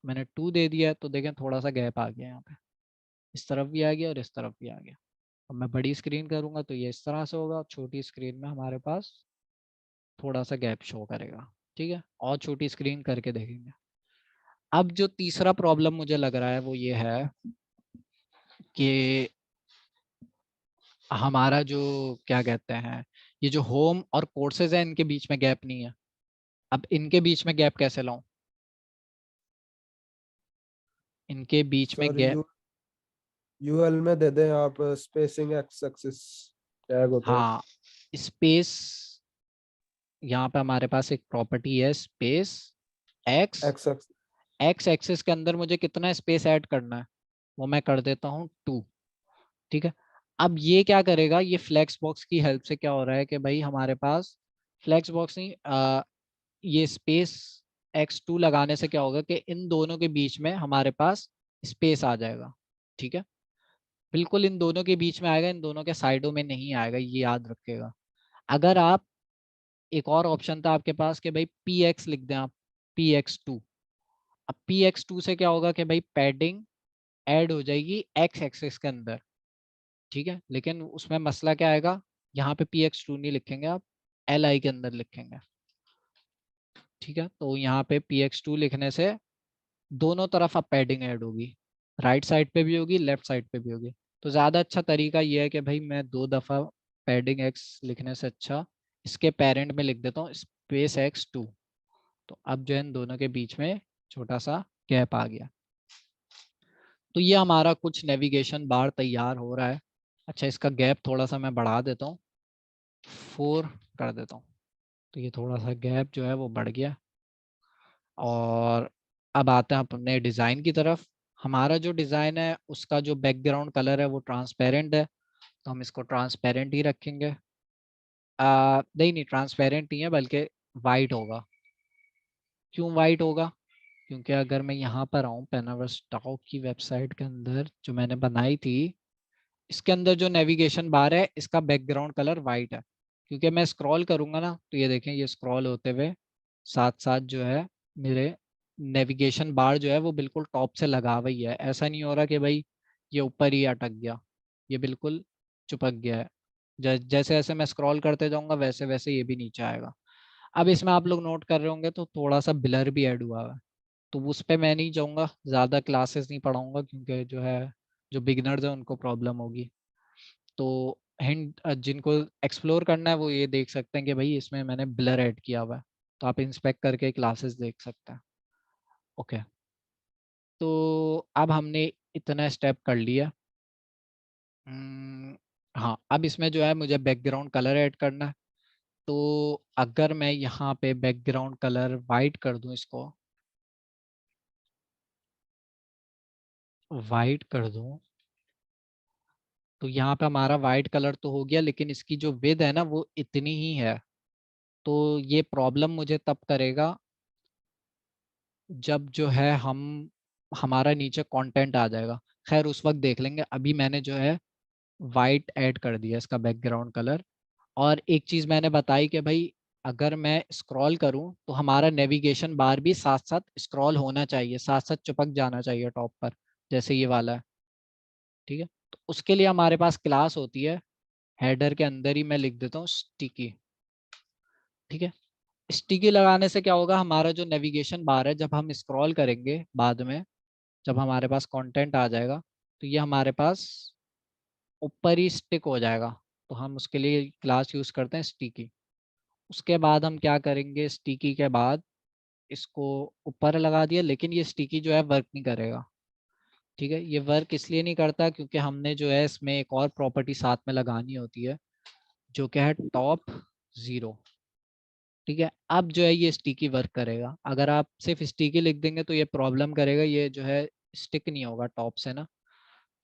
मैंने 2 दे दिया है तो देखें थोड़ा सा गैप आ गया, यहाँ पे इस तरफ भी आ गया और इस तरफ भी आ गया। अब मैं बड़ी स्क्रीन करूंगा तो ये इस तरह से होगा, छोटी स्क्रीन में हमारे पास थोड़ा सा गैप शो करेगा। ठीक है, और छोटी स्क्रीन करके देखेंगे। अब जो तीसरा प्रॉब्लम मुझे लग रहा है वो ये है कि हमारा जो क्या कहते हैं, ये जो होम और कोर्सेज है इनके बीच में गैप नहीं है। अब इनके बीच में गैप कैसे लाऊं, इनके बीच में सर गैप। यूएल में दे दें आप स्पेसिंग एक्स एक्सिस टैग होता है। हाँ, स्पेस, यहाँ पे हमारे पास एक प्रॉपर्टी है space x. X x x axis के अंदर मुझे कितना स्पेस ऐड करना है, वो मैं कर देता हूँ 2। ठीक है, अब ये क्या करेगा, ये फ्लेक्स बॉक्स की हेल्प से क्या हो रहा है कि भाई हमारे पास फ्लेक्स बॉक्स नहीं, ये स्पेस x2 लगाने से क्या होगा कि इन दोनों के बीच में हमारे पास स्पेस आ जाएगा। ठीक है, बिल्कुल इन दोनों के बीच में आएगा, इन दोनों के साइडों में नहीं आएगा, ये याद रखिएगा। अगर आप, एक और ऑप्शन था आपके पास कि भाई px लिख दें आप, px2। अब px2 से क्या होगा कि भाई पैडिंग ऐड हो जाएगी x एक्सिस के अंदर। ठीक है, लेकिन उसमें मसला क्या आएगा, यहाँ पे px2 नहीं लिखेंगे आप, li के अंदर लिखेंगे। ठीक है, तो यहाँ पे px2 लिखने से दोनों तरफ अब पैडिंग ऐड होगी, राइट साइड पे भी होगी, लेफ्ट साइड पे भी होगी। तो ज़्यादा अच्छा तरीका ये है कि भाई मैं 2 दफ़ा पैडिंग x लिखने से अच्छा इसके पेरेंट में लिख देता हूँ स्पेस x2। तो अब जो है इन दोनों के बीच में छोटा सा गैप आ गया। तो ये हमारा कुछ नेविगेशन बार तैयार हो रहा है। अच्छा, इसका गैप थोड़ा सा मैं बढ़ा देता हूँ, 4 कर देता हूँ, तो ये थोड़ा सा गैप जो है वो बढ़ गया। और अब आते हैं अपने डिज़ाइन की तरफ। हमारा जो डिज़ाइन है उसका जो बैकग्राउंड कलर है वो ट्रांसपेरेंट है, तो हम इसको ट्रांसपेरेंट ही रखेंगे। नहीं नहीं, ट्रांसपेरेंट नहीं है बल्कि वाइट होगा। क्यों वाइट होगा, क्योंकि अगर मैं यहाँ पर आऊँ पेनावर्स टॉक की वेबसाइट के अंदर जो मैंने बनाई थी, इसके अंदर जो नेविगेशन बार है इसका बैकग्राउंड कलर वाइट है। क्योंकि मैं स्क्रॉल करूंगा ना तो ये देखें ये स्क्रॉल होते हुए साथ साथ जो है मेरे नेविगेशन बार जो है वो बिल्कुल टॉप से लगा हुआ ही है। ऐसा नहीं हो रहा कि भाई ये ऊपर ही अटक गया, ये बिल्कुल चिपक गया है। जैसे जैसे मैं स्क्रॉल करते जाऊंगा वैसे वैसे ये भी नीचे आएगा। अब इसमें आप लोग नोट कर रहे होंगे तो थोड़ा सा ब्लर भी ऐड हुआ है, तो उस पे मैं नहीं जाऊंगा, ज़्यादा क्लासेस नहीं पढ़ाऊंगा क्योंकि जो है जो बिगनर्स हैं उनको प्रॉब्लम होगी। तो हिंट जिनको एक्सप्लोर करना है वो ये देख सकते हैं कि भाई इसमें मैंने ब्लर ऐड किया हुआ है, तो आप इंस्पेक्ट करके क्लासेस देख सकते हैं। ओके, तो अब हमने इतना स्टेप कर लिया। हाँ, अब इसमें जो है मुझे बैकग्राउंड कलर ऐड करना है। तो अगर मैं यहाँ पे बैकग्राउंड कलर वाइट कर दूं, इसको वाइट कर दूं, तो यहाँ पे हमारा वाइट कलर तो हो गया, लेकिन इसकी जो विड्थ है ना वो इतनी ही है। तो ये प्रॉब्लम मुझे तब करेगा जब जो है हमारा नीचे कंटेंट आ जाएगा। खैर उस वक्त देख लेंगे, अभी मैंने जो है वाइट ऐड कर दिया इसका बैकग्राउंड कलर। और एक चीज़ मैंने बताई कि भाई अगर मैं स्क्रॉल करूं तो हमारा नेविगेशन बार भी साथ साथ स्क्रॉल होना चाहिए, साथ साथ चिपक जाना चाहिए टॉप पर, जैसे ये वाला है। ठीक है, तो उसके लिए हमारे पास क्लास होती है, हेडर के अंदर ही मैं लिख देता हूँ स्टिकी। ठीक है, स्टिकी लगाने से क्या होगा, हमारा जो नेविगेशन बार है जब हम स्क्रॉल करेंगे बाद में, जब हमारे पास कंटेंट आ जाएगा तो ये हमारे पास ऊपर ही स्टिक हो जाएगा। तो हम उसके लिए क्लास यूज़ करते हैं स्टिकी। उसके बाद हम क्या करेंगे, स्टिकी के बाद इसको ऊपर लगा दिया, लेकिन ये स्टिकी जो है वर्क नहीं करेगा। ठीक है, ये वर्क इसलिए नहीं करता क्योंकि हमने जो है इसमें एक और प्रॉपर्टी साथ में लगानी होती है जो क्या है टॉप 0। ठीक है, अब जो है ये स्टिकी वर्क करेगा। अगर आप सिर्फ स्टिकी लिख देंगे तो ये प्रॉब्लम करेगा, ये जो है स्टिक नहीं होगा टॉप से ना।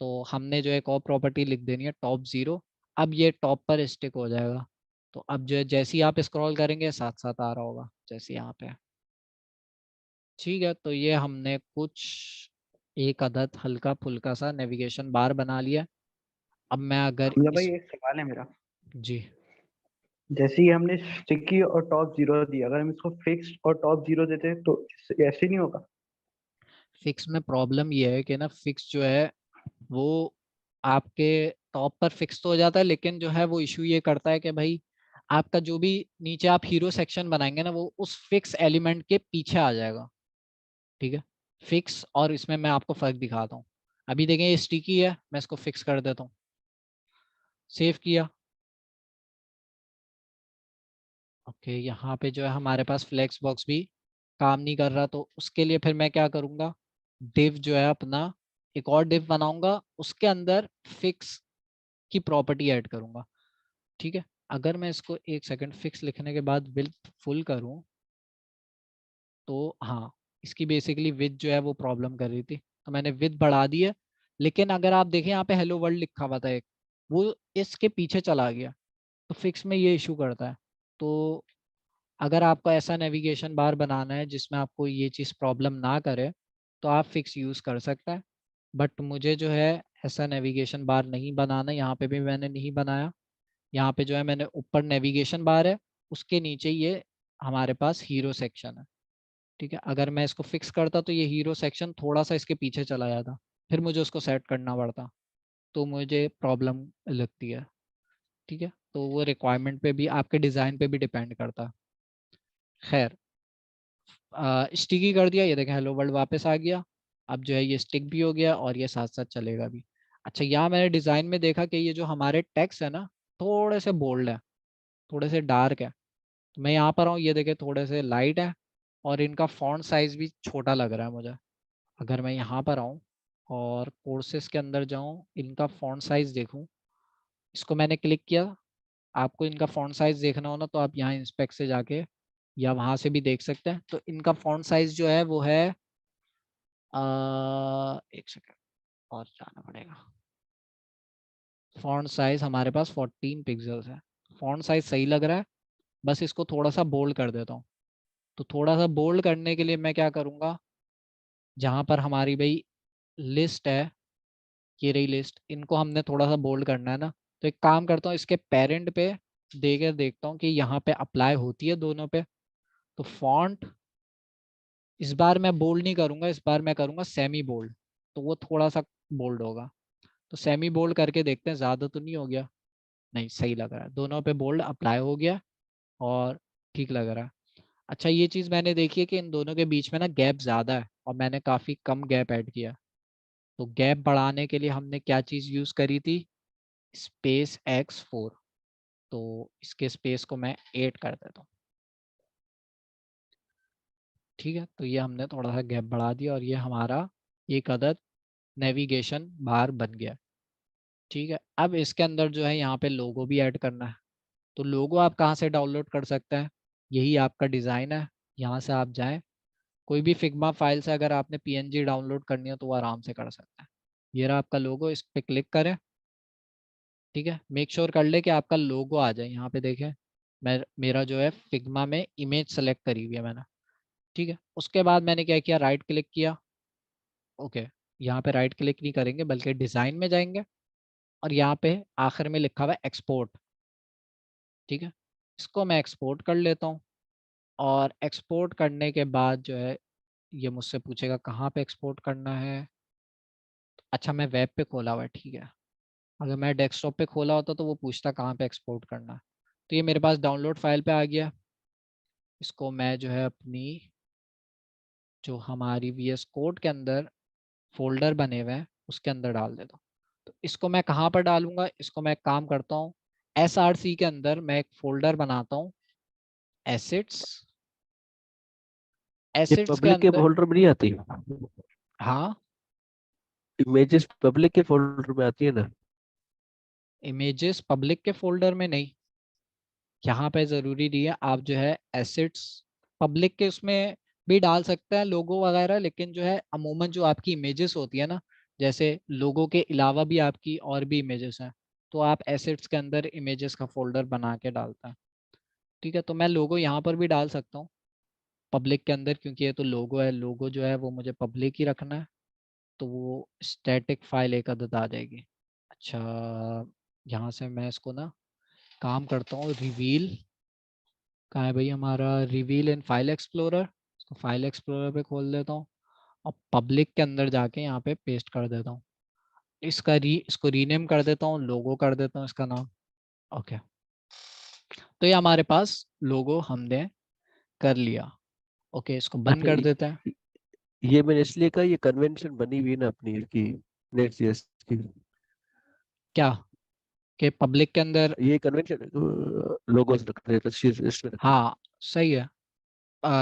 तो हमने जो एक और प्रॉपर्टी लिख देनी है टॉप 0। अब ये टॉप पर स्टिक हो जाएगा। तो अब जो है जैसे ही आप स्क्रॉल करेंगे साथ साथ आ रहा होगा, जैसे यहाँ पे। ठीक है, तो ये हमने कुछ एक अदद हल्का फुल्का सा नेविगेशन बार बना लिया। अब मैं अगर हमजा भाई इस एक सवाल है मेरा। जी जैसे ही हमने स्टिकी और टॉप जीरो दिया, अगर हम इसको फिक्स और टॉप जीरो देते तो ऐसे नहीं होगा? फिक्स में प्रॉब्लम ये है कि ना फिक्स जो है वो आपके टॉप पर फिक्स तो हो जाता है, लेकिन जो है वो इशू ये करता है कि भाई आपका जो भी नीचे आप हीरो सेक्शन बनाएंगे ना वो उस फिक्स एलिमेंट के पीछे आ जाएगा। ठीक है, फिक्स और इसमें मैं आपको फर्क दिखाता हूँ। अभी देखें ये स्टिकी है, मैं इसको फिक्स कर देता हूँ, सेव किया। ओके, यहाँ पे जो है हमारे पास फ्लेक्स बॉक्स भी काम नहीं कर रहा, तो उसके लिए फिर मैं क्या करूँगा, डिव जो है अपना एक और डिव बनाऊंगा, उसके अंदर फिक्स की प्रॉपर्टी ऐड करूंगा। ठीक है, अगर मैं इसको एक सेकंड फिक्स लिखने के बाद विड्थ फुल करूं तो हाँ, इसकी बेसिकली विड्थ जो है वो प्रॉब्लम कर रही थी, तो मैंने विड्थ बढ़ा दी है। लेकिन अगर आप देखें यहाँ पे हेलो वर्ल्ड लिखा हुआ था एक, वो इसके पीछे चला गया, तो फिक्स में ये इशू करता है। तो अगर आपको ऐसा नेविगेशन बार बनाना है जिसमें आपको ये चीज़ प्रॉब्लम ना करे तो आप फिक्स यूज़ कर सकते हैं। बट मुझे जो है ऐसा नेविगेशन बार नहीं बनाना, यहाँ पे भी मैंने नहीं बनाया। यहाँ पे जो है मैंने ऊपर नेविगेशन बार है, उसके नीचे ये हमारे पास हीरो सेक्शन है। ठीक है, अगर मैं इसको फिक्स करता तो ये हीरो सेक्शन थोड़ा सा इसके पीछे चला जाता, फिर मुझे उसको सेट करना पड़ता, तो मुझे प्रॉब्लम लगती है। ठीक है, तो वो रिक्वायरमेंट पे भी आपके डिज़ाइन पे भी डिपेंड करता है। खैर, स्टिकी कर दिया, ये देखें हेलो वर्ल्ड वापस आ गया। अब जो है ये स्टिक भी हो गया और ये साथ साथ चलेगा भी। अच्छा, यहाँ मैंने डिज़ाइन में देखा कि ये जो हमारे टेक्स्ट है ना थोड़े से बोल्ड है, थोड़े से डार्क है। तो मैं यहाँ पर आऊँ, ये देखें थोड़े से लाइट है और इनका फॉन्ट साइज भी छोटा लग रहा है मुझे। अगर मैं यहाँ पर आऊँ और कोर्सेस के अंदर जाऊँ, इनका फॉन्ट साइज देखूँ, इसको मैंने क्लिक किया। आपको इनका फॉन्ट साइज देखना हो ना तो आप यहाँ इंस्पेक्ट से जाके या वहाँ से भी देख सकते हैं। तो इनका फॉन्ट साइज जो है वो है एक सेकेंड और जाना पड़ेगा। फॉन्ट साइज हमारे पास 14 पिक्सल्स है। फॉन्ट साइज सही लग रहा है, बस इसको थोड़ा सा बोल्ड कर देता हूँ। तो थोड़ा सा बोल्ड करने के लिए मैं क्या करूँगा, जहाँ पर हमारी भाई लिस्ट है, ये रही लिस्ट, इनको हमने थोड़ा सा बोल्ड करना है ना, तो एक काम करता हूँ इसके पेरेंट पे देकर देखता हूँ कि यहाँ पे अप्लाई होती है दोनों पे। तो फॉन्ट इस बार मैं बोल्ड नहीं करूँगा, इस बार मैं करूँगा सेमी बोल्ड, तो वो थोड़ा सा बोल्ड होगा। तो सेमी बोल्ड करके देखते हैं, ज़्यादा तो नहीं हो गया। नहीं, सही लग रहा है, दोनों पे बोल्ड अप्लाई हो गया और ठीक लग रहा है। अच्छा, ये चीज़ मैंने देखी है कि इन दोनों के बीच में ना गैप ज़्यादा है और मैंने काफ़ी कम गैप ऐड किया। तो गैप बढ़ाने के लिए हमने क्या चीज़ यूज़ करी थी, स्पेस X4। तो इसके स्पेस को मैं 8 कर देता हूँ। ठीक है, तो ये हमने थोड़ा सा गैप बढ़ा दिया और ये हमारा एक अदद नेविगेशन बार बन गया। ठीक है, अब इसके अंदर जो है यहाँ पे लोगो भी ऐड करना है। तो लोगो आप कहाँ से डाउनलोड कर सकते हैं, यही आपका डिज़ाइन है। यहाँ से आप जाएं, कोई भी फिग्मा फाइल से अगर आपने PNG डाउनलोड करनी हो तो वो आराम से कर सकते हैं। ये रहा आपका लोगो, इस पर क्लिक करें। ठीक है, मेक श्योर कर ले कि आपका लोगो आ जाए। यहाँ पे देखें, मेरा जो है फिग्मा में इमेज सेलेक्ट करी हुई है मैंने। ठीक है, उसके बाद मैंने क्या किया, राइट क्लिक किया। ओके, यहाँ पे राइट क्लिक नहीं करेंगे बल्कि डिज़ाइन में जाएंगे और यहाँ पे आखिर में लिखा हुआ है एक्सपोर्ट। ठीक है, इसको मैं एक्सपोर्ट कर लेता हूँ और एक्सपोर्ट करने के बाद जो है ये मुझसे पूछेगा कहाँ पे एक्सपोर्ट करना है। अच्छा, मैं वेब पे खोला हुआ है, ठीक है। अगर मैं डेस्कटॉप पे खोला होता तो वो पूछता कहाँ पे एक्सपोर्ट करना है। तो ये मेरे पास डाउनलोड फाइल पे आ गया। इसको मैं जो है अपनी जो हमारी VS कोड के अंदर फोल्डर बने हुए हैं उसके अंदर डाल देता हूँ। तो इसको मैं कहाँ पर डालूंगा, इसको मैं एक काम करता हूँ, SRC के अंदर मैं एक फोल्डर बनाता हूँ, एसेट्स। ये एसेट्स के पब्लिक के अंदर, फोल्डर में नहीं आती, हाँ, इमेजेस पब्लिक के फोल्डर में आती है ना। इमेजेस पब्लिक के फोल्डर में नहीं, यहाँ पे ज़रूरी नहीं है। आप जो है एसेट्स पब्लिक के उसमें भी डाल सकते हैं लोगो वगैरह, लेकिन जो है अमूमन जो आपकी इमेजेस होती है ना, जैसे लोगो के अलावा भी आपकी और भी इमेजेस हैं, तो आप एसेट्स के अंदर इमेजेस का फोल्डर बना के डालते हैं। ठीक है, तो मैं लोगो यहाँ पर भी डाल सकता हूँ पब्लिक के अंदर, क्योंकि ये तो लोगो है, लोगो जो है वो मुझे पब्लिक ही रखना है। तो वो स्टैटिक फाइल एक अदद आ जाएगी। अच्छा, यहाँ से मैं इसको ना काम करता हूँ, रिवील कहाँ है भाई हमारा, रिवील इन फाइल एक्सप्लोरर। इसको फाइल एक्सप्लोरर पे खोल देता हूँ और पब्लिक के अंदर जाके यहाँ पे पेस्ट कर देता हूँ। इसको रीनेम कर देता हूँ, लोगो कर देता हूँ इसका नाम। ओके, तो ये हमारे पास लोगो हमने कर लिया। ओके, इसको बंद अच्छा, कर देते हैं। ये मैंने इसलिए कहा, ये कन्वेंशन बनी हुई है ना अपनी इसकी, नेटजेएस की। क्या कि पब्लिक के अंदर, ये कन्वेंशन लोगोस रखते हैं तो इसमें रखते हैं। हाँ सही है,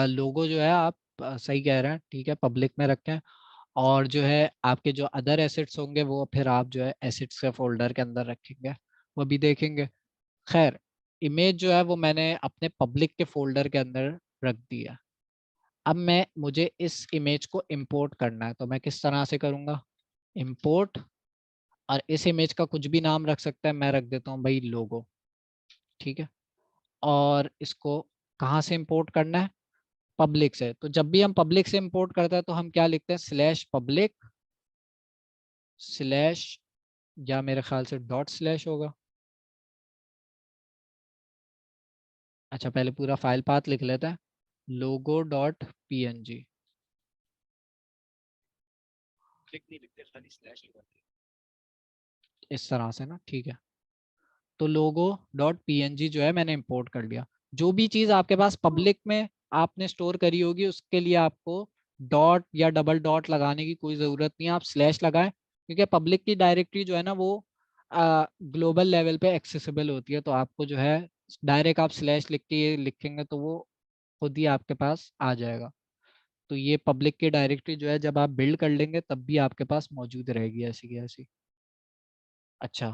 लोगो जो है आप सही कह रहे हैं, ठीक है, पब्लिक में रखें। और जो है आपके जो अदर एसेट्स होंगे वो फिर आप जो है एसेट्स के फोल्डर के अंदर रखेंगे, वो भी देखेंगे। खैर, इमेज जो है वो मैंने अपने पब्लिक के फोल्डर के अंदर रख दिया। अब मुझे इस इमेज को इंपोर्ट करना है, तो मैं किस तरह से करूँगा, इंपोर्ट, और इस इमेज का कुछ भी नाम रख सकता है, मैं रख देता हूँ भाई लोगो। ठीक है, और इसको कहाँ से इंपोर्ट करना है, पब्लिक से। तो जब भी हम पब्लिक से इंपोर्ट करते हैं तो हम क्या लिखते हैं, स्लैश पब्लिक स्लैश, या मेरे ख्याल से डॉट स्लैश होगा। अच्छा, पहले पूरा फाइल पाथ लिख लेता है, logo.png। नहीं लिखते, खाली स्लैश लगाते इस तरह से ना, ठीक है। तो logo.png जो है मैंने इंपोर्ट कर लिया। जो भी चीज़ आपके पास पब्लिक में आपने स्टोर करी होगी उसके लिए आपको डॉट या डबल डॉट लगाने की कोई ज़रूरत नहीं है, आप स्लैश लगाएं, क्योंकि पब्लिक की डायरेक्टरी जो है ना वो ग्लोबल लेवल पे एक्सेसिबल होती है। तो आपको जो है डायरेक्ट आप स्लैश लिख के ये लिखेंगे तो वो खुद ही आपके पास आ जाएगा। तो ये पब्लिक की डायरेक्टरी जो है जब आप बिल्ड कर लेंगे तब भी आपके पास मौजूद रहेगी ऐसी की ऐसी। अच्छा,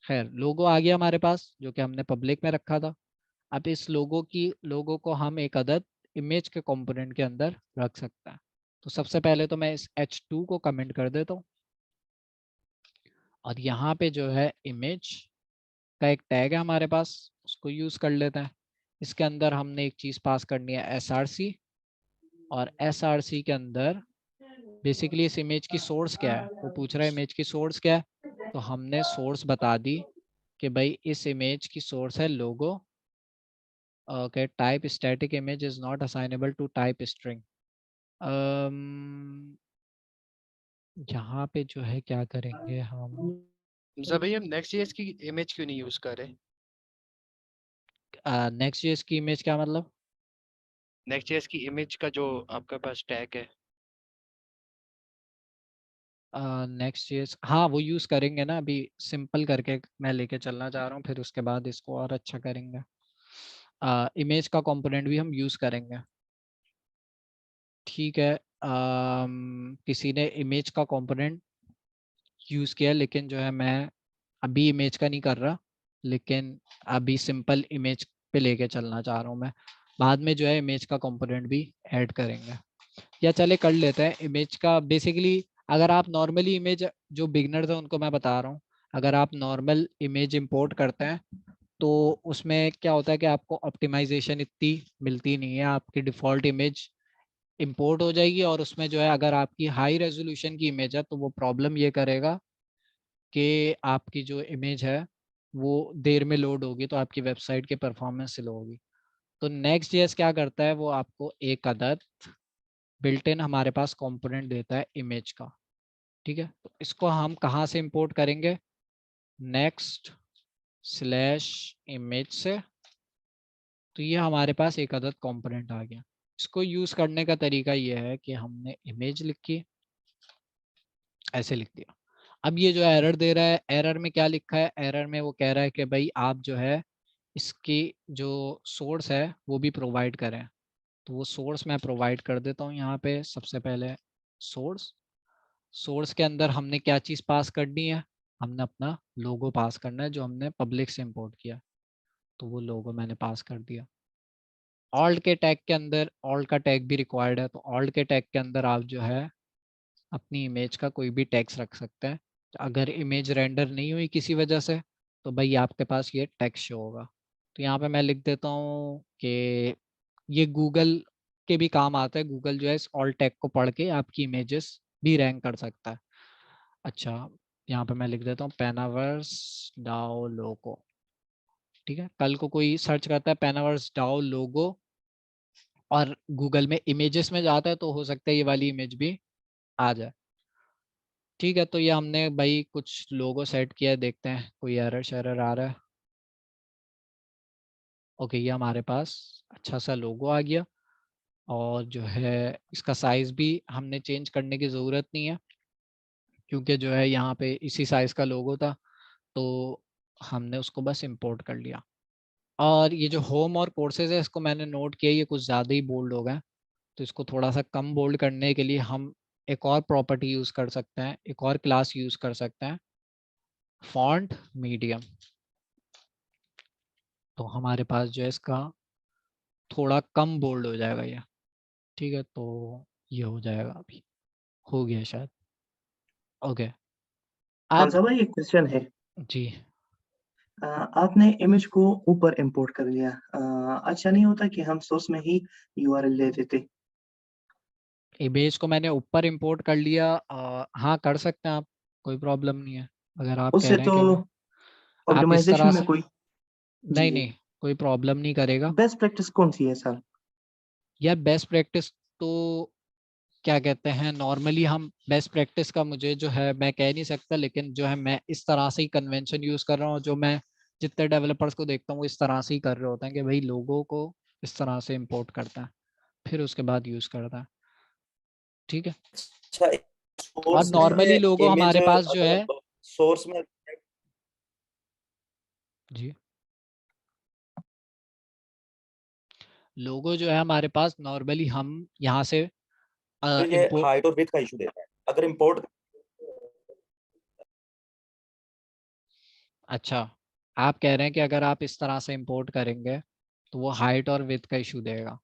खैर, लोगो आ गया हमारे पास जो कि हमने पब्लिक में रखा था। अब इस लोगो को हम एक अदद इमेज के कंपोनेंट के अंदर रख सकते हैं। तो सबसे पहले तो मैं इस H2 को कमेंट कर देता हूँ और यहाँ पे जो है इमेज का एक टैग है हमारे पास, उसको यूज़ कर लेते हैं। इसके अंदर हमने एक चीज़ पास करनी है SRC, और SRC के अंदर बेसिकली इस इमेज की सोर्स क्या है, वो पूछ रहा है इमेज की सोर्स क्या है। तो हमने सोर्स बता दी कि भाई इस इमेज की सोर्स है logo. Okay, type static image is not assignable to type string. यहाँ पे जो है क्या करेंगे हम, मतलब भाई हम नेक्स्ट जेएस की इमेज क्यों नहीं यूज कर रहे? नेक्स्ट जेएस की इमेज क्या मतलब? नेक्स्ट जेएस की इमेज का जो आपके पास टैग है, नेक्स्ट जेएस, हाँ वो यूज करेंगे ना, अभी सिंपल करके मैं लेके चलना चाह रहा हूँ, फिर उसके बाद इसको और अच्छा करेंगे। इमेज का कंपोनेंट भी हम यूज करेंगे, ठीक है। किसी ने इमेज का कंपोनेंट यूज किया, लेकिन जो है मैं अभी इमेज का नहीं कर रहा, लेकिन अभी सिंपल इमेज पे लेके चलना चाह रहा हूँ मैं। बाद में जो है इमेज का कंपोनेंट भी ऐड करेंगे, या चले कर लेते हैं इमेज का। बेसिकली अगर आप नॉर्मली इमेज, जो बिगनर्स हैं उनको मैं बता रहा हूँ, अगर आप नॉर्मल इमेज इंपोर्ट करते हैं तो उसमें क्या होता है कि आपको ऑप्टिमाइजेशन इतनी मिलती नहीं है, आपकी डिफ़ॉल्ट इमेज इंपोर्ट हो जाएगी, और उसमें जो है अगर आपकी हाई रेजोल्यूशन की इमेज है तो वो प्रॉब्लम ये करेगा कि आपकी जो इमेज है वो देर में लोड होगी, तो आपकी वेबसाइट की परफॉर्मेंस स्लो होगी। तो नेक्स्ट जेएस क्या करता है, वो आपको एक अदद बिल्ट इन हमारे पास कंपोनेंट देता है इमेज का, ठीक है। तो इसको हम कहाँ से इंपोर्ट करेंगे, नेक्स्ट स्लैश इमेज से। तो ये हमारे पास एक अदद कंपोनेंट आ गया। इसको यूज करने का तरीका ये है कि हमने इमेज लिखी, ऐसे लिख दिया। अब ये जो एरर दे रहा है, एरर में क्या लिखा है, एरर में वो कह रहा है कि भाई आप जो है इसकी जो सोर्स है वो भी प्रोवाइड करें। तो वो सोर्स मैं प्रोवाइड कर देता हूँ यहाँ पे। सबसे पहले सोर्स, सोर्स के अंदर हमने क्या चीज़ पास करनी है, हमने अपना लोगो पास करना है जो हमने पब्लिक से इंपोर्ट किया। तो वो लोगो मैंने पास कर दिया। ऑल्ट के टैग के अंदर, ऑल्ट का टैग भी रिक्वायर्ड है, तो ऑल्ट के टैग के अंदर आप जो है अपनी इमेज का कोई भी टैग्स रख सकते हैं। अगर इमेज रेंडर नहीं हुई किसी वजह से तो भाई आपके पास ये टैग शो होगा। तो यहाँ पे मैं लिख देता हूँ कि ये गूगल के भी काम आता है, गूगल जो है इस ऑल टैग को पढ़ के आपकी इमेजेस भी रैंक कर सकता है। अच्छा, यहाँ पे मैं लिख देता हूँ पेनावर्स डाओ लोगो, ठीक है। कल को कोई सर्च करता है पेनावर्स डाओ लोगो और गूगल में इमेजेस में जाता है तो हो सकता है ये वाली इमेज भी आ जाए, ठीक है। तो ये हमने भाई कुछ लोगो सेट किया है, देखते हैं कोई एरर शेरर आ रहा है। ओके, ये हमारे पास अच्छा सा लोगो आ गया, और जो है इसका साइज़ भी हमने चेंज करने की ज़रूरत नहीं है, क्योंकि जो है यहाँ पे इसी साइज़ का लोगो था, तो हमने उसको बस इंपोर्ट कर लिया। और ये जो होम और कोर्सेज है इसको मैंने नोट किया, ये कुछ ज़्यादा ही बोल्ड हो गए, तो इसको थोड़ा सा कम बोल्ड करने के लिए हम एक और प्रॉपर्टी यूज़ कर सकते हैं, एक और क्लास यूज़ कर सकते हैं, फॉन्ट मीडियम। तो हमारे पास जो है इसका थोड़ा कम बोल्ड हो जाएगा ये, ठीक है। तो ये हो जाएगा, अभी हो गया शायद। ओके, अब हमजा भाई एक क्वेश्चन है। जी, आपने इमेज को ऊपर इंपोर्ट कर लिया, अच्छा नहीं होता कि हम सोर्स में ही यूआरएल ले देते? इमेज को मैंने ऊपर इंपोर्ट कर लिया, हाँ कर सकते हैं आप, कोई प्रॉब्लम नहीं है। अगर आप कह उससे रहे हैं तो कि वो आप इस ऑप्टिमाइजेशन तरह में से, कोई नहीं जी नहीं कोई प्रॉब्लम नहीं करेगा। बेस्ट प्रैक्टिस कौन सी है सर? यार बेस्ट प्रैक्टिस तो क्या कहते हैं, नॉर्मली हम बेस्ट प्रैक्टिस का मुझे जो है मैं कह नहीं सकता, लेकिन जो है मैं इस तरह से ही कन्वेंशन यूज कर रहा हूँ। जो मैं जितने डेवलपर्स को देखता हूँ वो इस तरह से ही कर रहे होते हैं कि भाई लोगों को इस तरह से इंपोर्ट करता है फिर उसके बाद यूज करता है, ठीक है। अच्छा, और सोर्स नॉर्मली में लोगो इमेज हमारे पास जो अगर है, सोर्स में जी लोगो जो है हमारे पास नॉर्मली हम यहाँ से तो ये इंपोर्ट, हाइट और विड्थ का इशू देता है अगर इंपोर्ट। अच्छा आप कह रहे हैं कि अगर आप इस तरह से इंपोर्ट करेंगे तो वो हाइट और विड्थ का इशू देगा।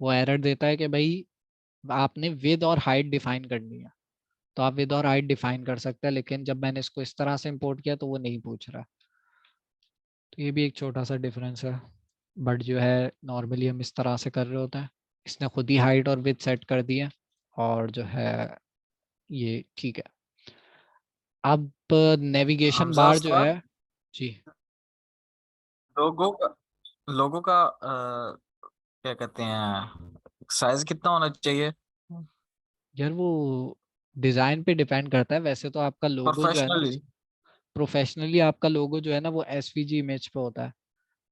वो एरर देता है कि भाई आपने विद और हाइट डिफाइन करनी है, तो आप विद और हाइट डिफाइन कर सकते हैं, लेकिन जब मैंने इसको इस तरह से इंपोर्ट किया तो वो नहीं पूछ रहा। तो ये भी एक छोटा सा डिफरेंस है, बट जो है नॉर्मली हम इस तरह से कर रहे होते हैं। इसने खुद ही हाइट और विड्थ सेट कर दी है, और जो है ये ठीक है। अब नेविगेशन हमजा बार जो है, उस्ताद, जी लोगों का लोगों का क्या कहते हैं, साइज कितना होना चाहिए? यार वो डिजाइन पे डिपेंड करता है। वैसे तो आपका लोगो जो है ना, प्रोफेशनली प्रोफेशनली आपका लोगो जो है ना वो एसवीजी इमेज पे होता है।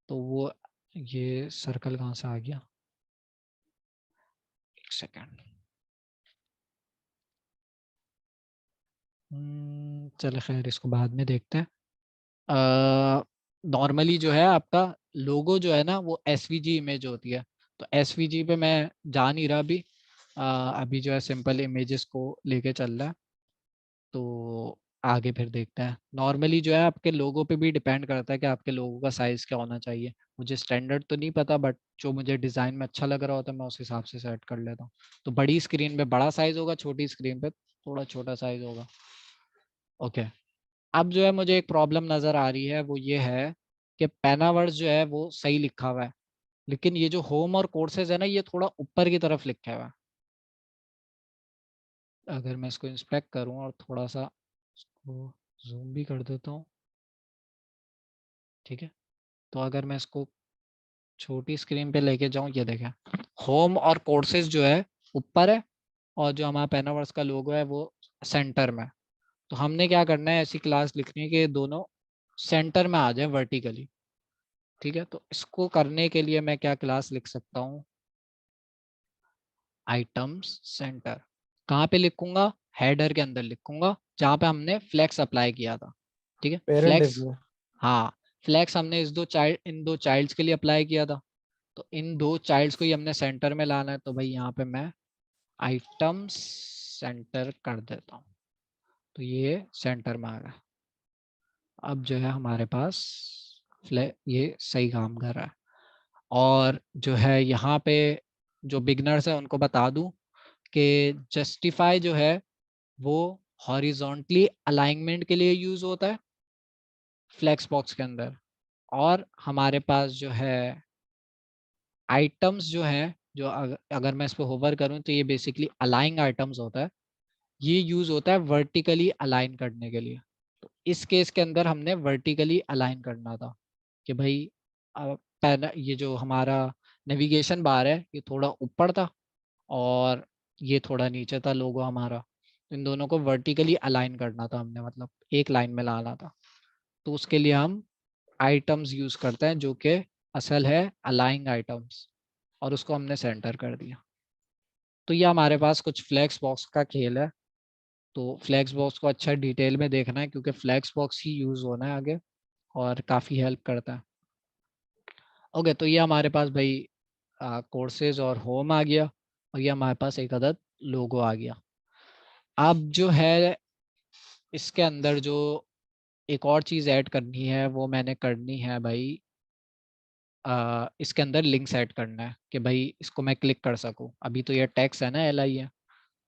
तो वो, ये सर्कल कहाँ से आ गया, एक सेकेंड। चलो खैर, इसको बाद में देखते हैं। नॉर्मली जो है आपका लोगो जो है ना वो एसवीजी इमेज होती है। तो एसवीजी पे मैं जा नहीं रहा अभी। अभी जो है सिंपल इमेजेस को लेके चल रहा है। तो आगे फिर देखते हैं। नॉर्मली जो है आपके लोगो पे भी डिपेंड करता है कि आपके लोगो का साइज़ क्या होना चाहिए। मुझे स्टैंडर्ड तो नहीं पता, बट जो मुझे डिज़ाइन में अच्छा लग रहा होता है मैं उस हिसाब से सेट कर लेता हूँ। तो बड़ी स्क्रीन पे बड़ा साइज़ होगा, छोटी स्क्रीन पे थोड़ा छोटा साइज़ होगा। ओके, अब जो है मुझे एक प्रॉब्लम नज़र आ रही है, वो ये है कि पेनावर्स जो है वो सही लिखा हुआ है, लेकिन ये जो होम और कोर्सेज है ना ये थोड़ा ऊपर की तरफ लिखा हुआ है। अगर मैं इसको इंस्पेक्ट करूं और थोड़ा सा इसको जूम भी कर देता हूँ, ठीक है। तो अगर मैं इसको छोटी स्क्रीन पे लेके जाऊं, ये देखें, होम और कोर्सेज जो है ऊपर है और जो हमारा पेनावर्स का लोगो है वो सेंटर में। तो हमने क्या करना है, ऐसी क्लास लिखनी है कि ये दोनों सेंटर में आ जाए वर्टिकली, ठीक है। तो इसको करने के लिए मैं क्या क्लास लिख सकता हूँ, आइटम्स सेंटर। कहाँ पे लिखूंगा, हेडर के अंदर लिखूंगा जहाँ पे हमने फ्लेक्स अप्लाई किया था, ठीक है। पेरेंट फ्लेक्स, डिव में। हाँ, फ्लेक्स हमने इन दो चाइल्ड्स के लिए अप्लाई किया था। तो इन दो चाइल्ड्स को ही हमने सेंटर में लाना है। तो भाई यहाँ पे मैं आइटम्स सेंटर कर देता हूँ। तो ये सेंटर में आ गया। अब जो है हमारे पास ये सही काम कर रहा है। और जो है यहाँ पे जो बिगनर्स है उनको बता दूं कि जस्टिफाई जो है वो हॉरिजॉन्टली अलाइनमेंट के लिए यूज होता है फ्लेक्स बॉक्स के अंदर। और हमारे पास जो है आइटम्स जो है, जो अगर मैं इस पर होवर करूं तो ये बेसिकली अलाइंग आइटम्स होता है। ये यूज होता है वर्टिकली अलाइन करने के लिए। तो इस केस के अंदर हमने वर्टिकली अलाइन करना था कि भाई ये जो हमारा नेविगेशन बार है ये थोड़ा ऊपर था और ये थोड़ा नीचे था लोगो हमारा। इन दोनों को वर्टिकली अलाइन करना था हमने, मतलब एक लाइन में लाना था। तो उसके लिए हम आइटम्स यूज करते हैं जो कि असल है अलाइंग आइटम्स, और उसको हमने सेंटर कर दिया। तो ये हमारे पास कुछ फ्लैक्स बॉक्स का खेल है। तो फ्लैक्स बॉक्स को अच्छा डिटेल में देखना है क्योंकि फ्लैक्स बॉक्स ही यूज होना है आगे और काफ़ी हेल्प करता है। ओके, तो ये हमारे पास भाई कोर्सेज और होम आ गया, और ये हमारे पास एक अदद लोगो आ गया। अब जो है इसके अंदर जो एक और चीज़ ऐड करनी है वो मैंने करनी है भाई, इसके अंदर लिंक्स ऐड करना है कि भाई इसको मैं क्लिक कर सकूं। अभी तो ये टैक्स है ना, LI है,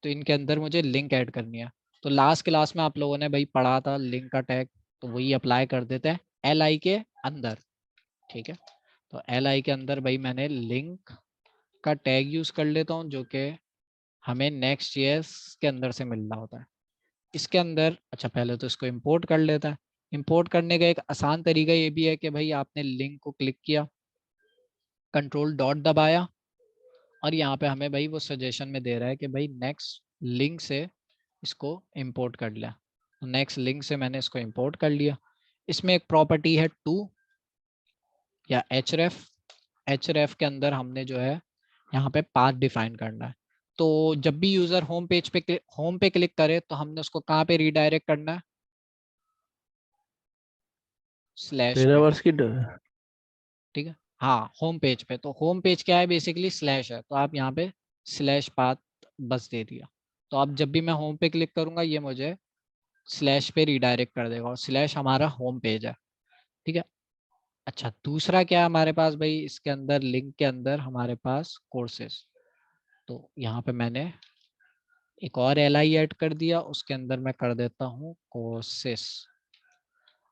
तो इनके अंदर मुझे लिंक ऐड करनी है। तो लास्ट क्लास में आप लोगों ने भाई पढ़ा था लिंक का टैग, तो वही अप्लाई कर देते हैं LI के अंदर, ठीक है। तो LI के अंदर भाई मैंने लिंक का टैग यूज कर लेता हूँ जो कि हमें Next.js के अंदर से मिल रहा होता है। इसके अंदर अच्छा पहले तो इसको इंपोर्ट कर लेता है। इंपोर्ट करने का एक आसान तरीका ये भी है कि भाई आपने लिंक को क्लिक किया, कंट्रोल डॉट दबाया, और यहाँ पे हमें भाई वो सजेशन में दे रहा है कि भाई नेक्स्ट लिंक से इसको इंपोर्ट कर लिया। नेक्स्ट लिंक से मैंने इसको इंपोर्ट कर लिया। इसमें एक प्रॉपर्टी है टू या href के अंदर हमने जो है यहाँ पे पाथ डिफाइन करना है। तो जब भी यूजर होम पे क्लिक करे तो हमने उसको कहाँ पे रीडायरेक्ट करना है, स्लैश पे, पेनावर्स की ठीक है। हाँ, होम पेज पे। तो होम पेज क्या है, बेसिकली स्लैश है, तो आप यहाँ पे स्लैश पाथ बस दे दिया। तो अब जब भी मैं होम पे क्लिक करूंगा ये मुझे स्लैश पे रीडायरेक्ट कर देगा, और स्लैश हमारा होम पेज है, ठीक है। अच्छा, दूसरा क्या है हमारे पास भाई, इसके अंदर लिंक के अंदर हमारे पास कोर्सेज। तो यहाँ पे मैंने एक और LI ऐड कर दिया, उसके अंदर मैं कर देता हूँ कोर्सेस।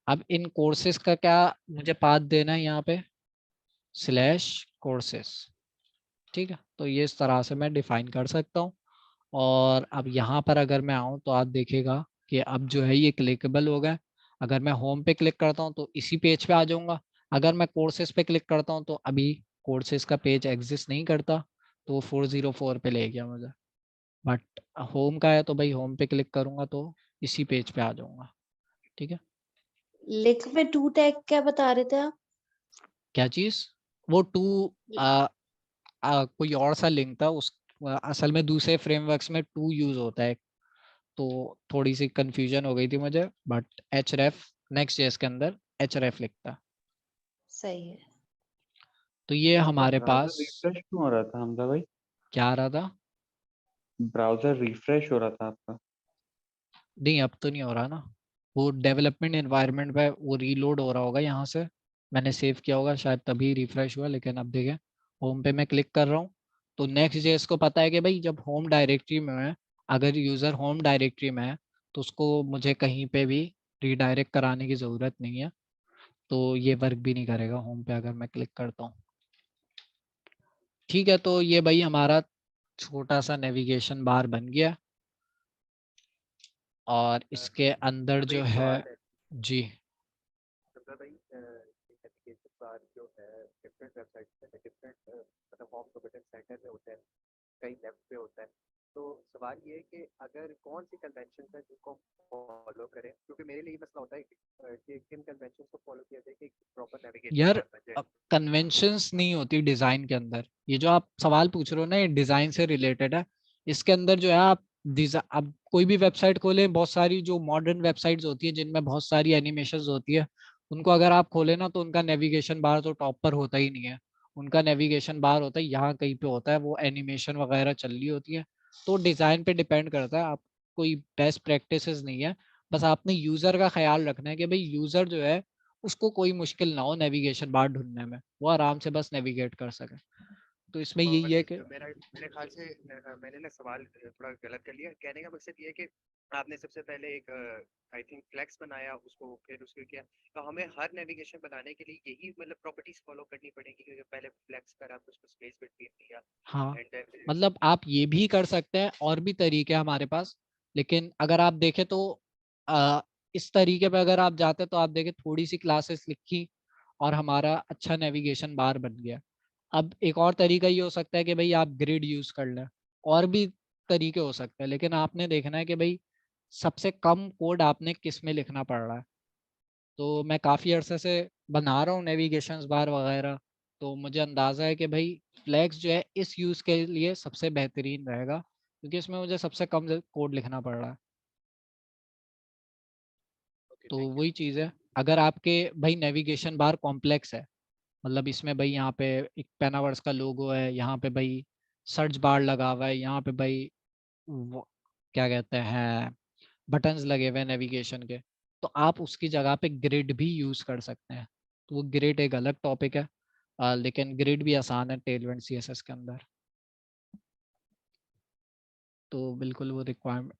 अब इन कोर्सेज का क्या मुझे पाथ देना है, यहाँ पे स्लैश कोर्सेस, ठीक है। तो ये इस तरह से मैं डिफाइन कर सकता हूँ। और अब यहाँ पर अगर मैं आऊँ तो आप देखेगा कि अब जो है ये क्लिकेबल हो गया। अगर मैं होम पे क्लिक करता हूँ तो इसी पेज पे आ जाऊंगा। अगर मैं कोर्सेज पे क्लिक करता हूँ तो अभी कोर्सेज का पेज एग्जिस्ट नहीं करता, तो वो 404 पे ले गया मुझे। बट होम का है तो भाई होम पे क्लिक करूंगा तो इसी पेज पे आ जाऊंगा। ठीक है, लिंक में 2 टैग क्या बता रहे थे आप? क्या चीज? वो कोई और सा लिंक था उस, असल में दूसरे फ्रेमवर्क्स में टू यूज होता है, तो थोड़ी सी कंफ्यूजन हो गई थी मुझे, बट href नेक्स्ट जेएस के अंदर href लिखता है। सही है। तो ये हमारे पास रिफ्रेश क्यों हो रहा था हमजा भाई? क्या आ रहा था? ब्राउजर रिफ्रेश हो रहा था आपका? नहीं, अब तो नहीं हो रहा ना, वो डेवलपमेंट एनवायरनमेंट पे वो रीलोड हो रहा होगा, यहाँ से मैंने सेव किया होगा शायद तभी रिफ्रेश हुआ। लेकिन अब देखें, होम पे मैं क्लिक कर रहा हूँ तो नेक्स्ट जेएस को पता है कि भाई जब होम डायरेक्टरी में है, अगर यूज़र होम डायरेक्टरी में है तो उसको मुझे कहीं पे भी रीडायरेक्ट कराने की ज़रूरत नहीं है, तो ये वर्क भी नहीं करेगा होम पे अगर मैं क्लिक करता हूँ। ठीक है, तो ये भाई हमारा छोटा सा नेविगेशन बार बन गया, और इसके अंदर जो है जी समझा भाई, नोटिफिकेशन बार जो है डिफरेंट वेबसाइट पे डिफरेंट मतलब होम को बटन सेंटर में होता है, कई लेफ्ट पे होता है। तो सवाल ये है कि अगर कौन सी कन्वेंशन है जिसको फॉलो करें, क्योंकि मेरे लिए मसला होता है कि किन कन्वेंशन को फॉलो किया जाए कि प्रॉपर नेविगेशन यार, बार बन जाए। कन्वेंशंस नहीं होती डिजाइन के अंदर। ये जो आप सवाल पूछ रहे हो ना, ये डिजाइन से रिलेटेड है। इसके अंदर जो है अब कोई भी वेबसाइट खोलें, बहुत सारी जो मॉडर्न वेबसाइट्स होती है जिनमें बहुत सारी एनिमेशंस होती है, उनको अगर आप खोलें ना तो उनका नेविगेशन बार तो टॉप पर होता ही नहीं है। उनका नेविगेशन बार होता है यहाँ कहीं पे होता है, वो एनिमेशन वगैरह चल रही होती है। तो डिजाइन पे डिपेंड करता है, आप कोई बेस्ट प्रैक्टिसेस नहीं है। बस आपने यूजर का ख्याल रखना है कि भाई यूजर जो है उसको कोई मुश्किल ना हो नेविगेशन बार ढूंढने में, वो आराम से बस नेविगेट कर सके। तो इसमें यही है कि मेरा मेरे ख्याल से मैंने ना सवाल थोड़ा गलत कर लिया। कहने का मकसद ये है कि आपने सबसे पहले एक आई थिंक फ्लेक्स बनाया, उसको फिर उसको किया, तो हमें हर नेविगेशन बनाने के लिए यही मतलब प्रॉपर्टीज फॉलो करनी पड़ेगी कि पहले फ्लेक्स करा फिर उसको स्पेस बिटवीन दिया हाँ, एंड देन मतलब आप ये भी कर सकते हैं, और भी तरीके हैं हमारे पास। लेकिन अगर आप देखें तो आ, इस तरीके पे अगर आप जाते तो आप देखें थोड़ी सी क्लासेस लिखी और हमारा अच्छा नेविगेशन बार बन गया। अब एक और तरीका ये हो सकता है कि भाई आप ग्रिड यूज कर लें, और भी तरीके हो सकते हैं, लेकिन आपने देखना है कि भाई सबसे कम कोड आपने किस में लिखना पड़ रहा है। तो मैं काफ़ी अरसे से बना रहा हूँ नेविगेशन बार वगैरह, तो मुझे अंदाज़ा है कि भाई फ्लैक्स जो है इस यूज़ के लिए सबसे बेहतरीन रहेगा, क्योंकि इसमें मुझे सबसे कम कोड लिखना पड़ रहा है। तो वही चीज़ है, अगर आपके भाई नेविगेशन बार कॉम्प्लेक्स है, मतलब इसमें भाई यहाँ पे एक पेनावर्स का लोगो है, यहाँ पे भाई सर्च बार लगा हुआ है, यहाँ पे भाई क्या कहते हैं बटन्स लगे हुए हैं नेविगेशन के, तो आप उसकी जगह पे ग्रिड भी यूज कर सकते हैं। तो वो ग्रिड एक अलग टॉपिक है, लेकिन ग्रिड भी आसान है टेलविंड सीएसएस के अंदर। तो बिल्कुल वो रिक्वायरमेंट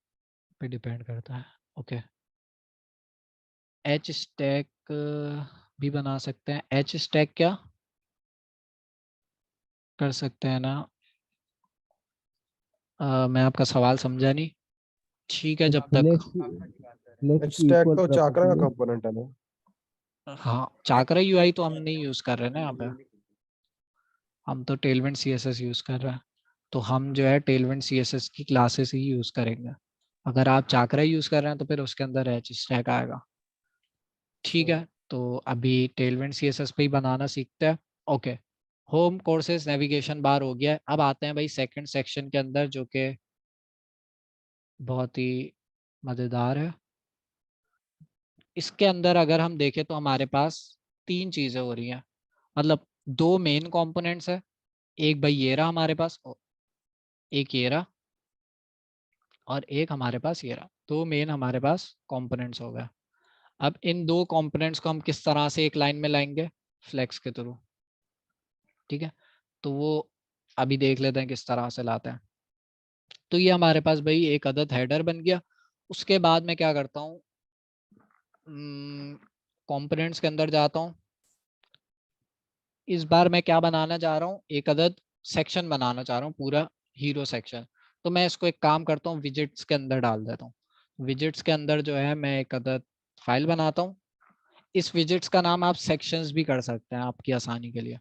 पे डिपेंड करता है। ओके, एच स्टैक भी बना सकते हैं। एच स्टैक क्या कर सकते हैं ना, मैं आपका सवाल समझा नहीं। ठीक है, जब तक स्टैक तो चाकरा का कंपोनेंट है ना? हाँ, चाकरा यूआई तो हम नहीं यूज कर रहे ना यहाँ पे, हम तो टेलविंड सीएसएस यूज कर रहे हैं। तो हम जो है टेलविंड सीएसएस की क्लासेस ही यूज करेंगे। अगर आप चाकरा यूज कर रहे हैं तो फिर उसके अंदर एच स्टैक आएगा। ठीक है, तो अभी टेलविंड सीएसएस पे ही बनाना सीखते हैं। Okay, home courses navigation bar हो गया है। अब आते हैं भाई सेकंड सेक्शन के अंदर, जो कि बहुत ही मज़ेदार है। इसके अंदर अगर हम देखें तो हमारे पास तीन चीज़ें हो रही हैं, मतलब दो मेन कंपोनेंट्स है। एक भाई ये रहा हमारे पास, एक ये रहा, और एक हमारे पास ये रहा। दो मेन हमारे पास कंपोनेंट्स हो गए। अब इन दो कंपोनेंट्स को हम किस तरह से एक लाइन में लाएंगे? फ्लेक्स के थ्रू। ठीक है, तो वो अभी देख लेते हैं किस तरह से लाते हैं। तो ये हमारे पास भाई एक अदद हेडर बन गया। उसके बाद मैं क्या करता हूँ, कंपोनेंट्स के अंदर जाता हूँ। इस बार मैं क्या बनाना चाह रहा हूँ, एक अदद सेक्शन बनाना चाह रहा हूँ, पूरा हीरो सेक्शन। तो मैं इसको एक काम करता हूँ, विजिट्स के अंदर डाल देता हूँ। विजिट्स के अंदर जो है मैं एक अदद फाइल बनाता हूँ। इस विजिट्स का नाम आप सेक्शंस भी कर सकते हैं आपकी आसानी के लिए।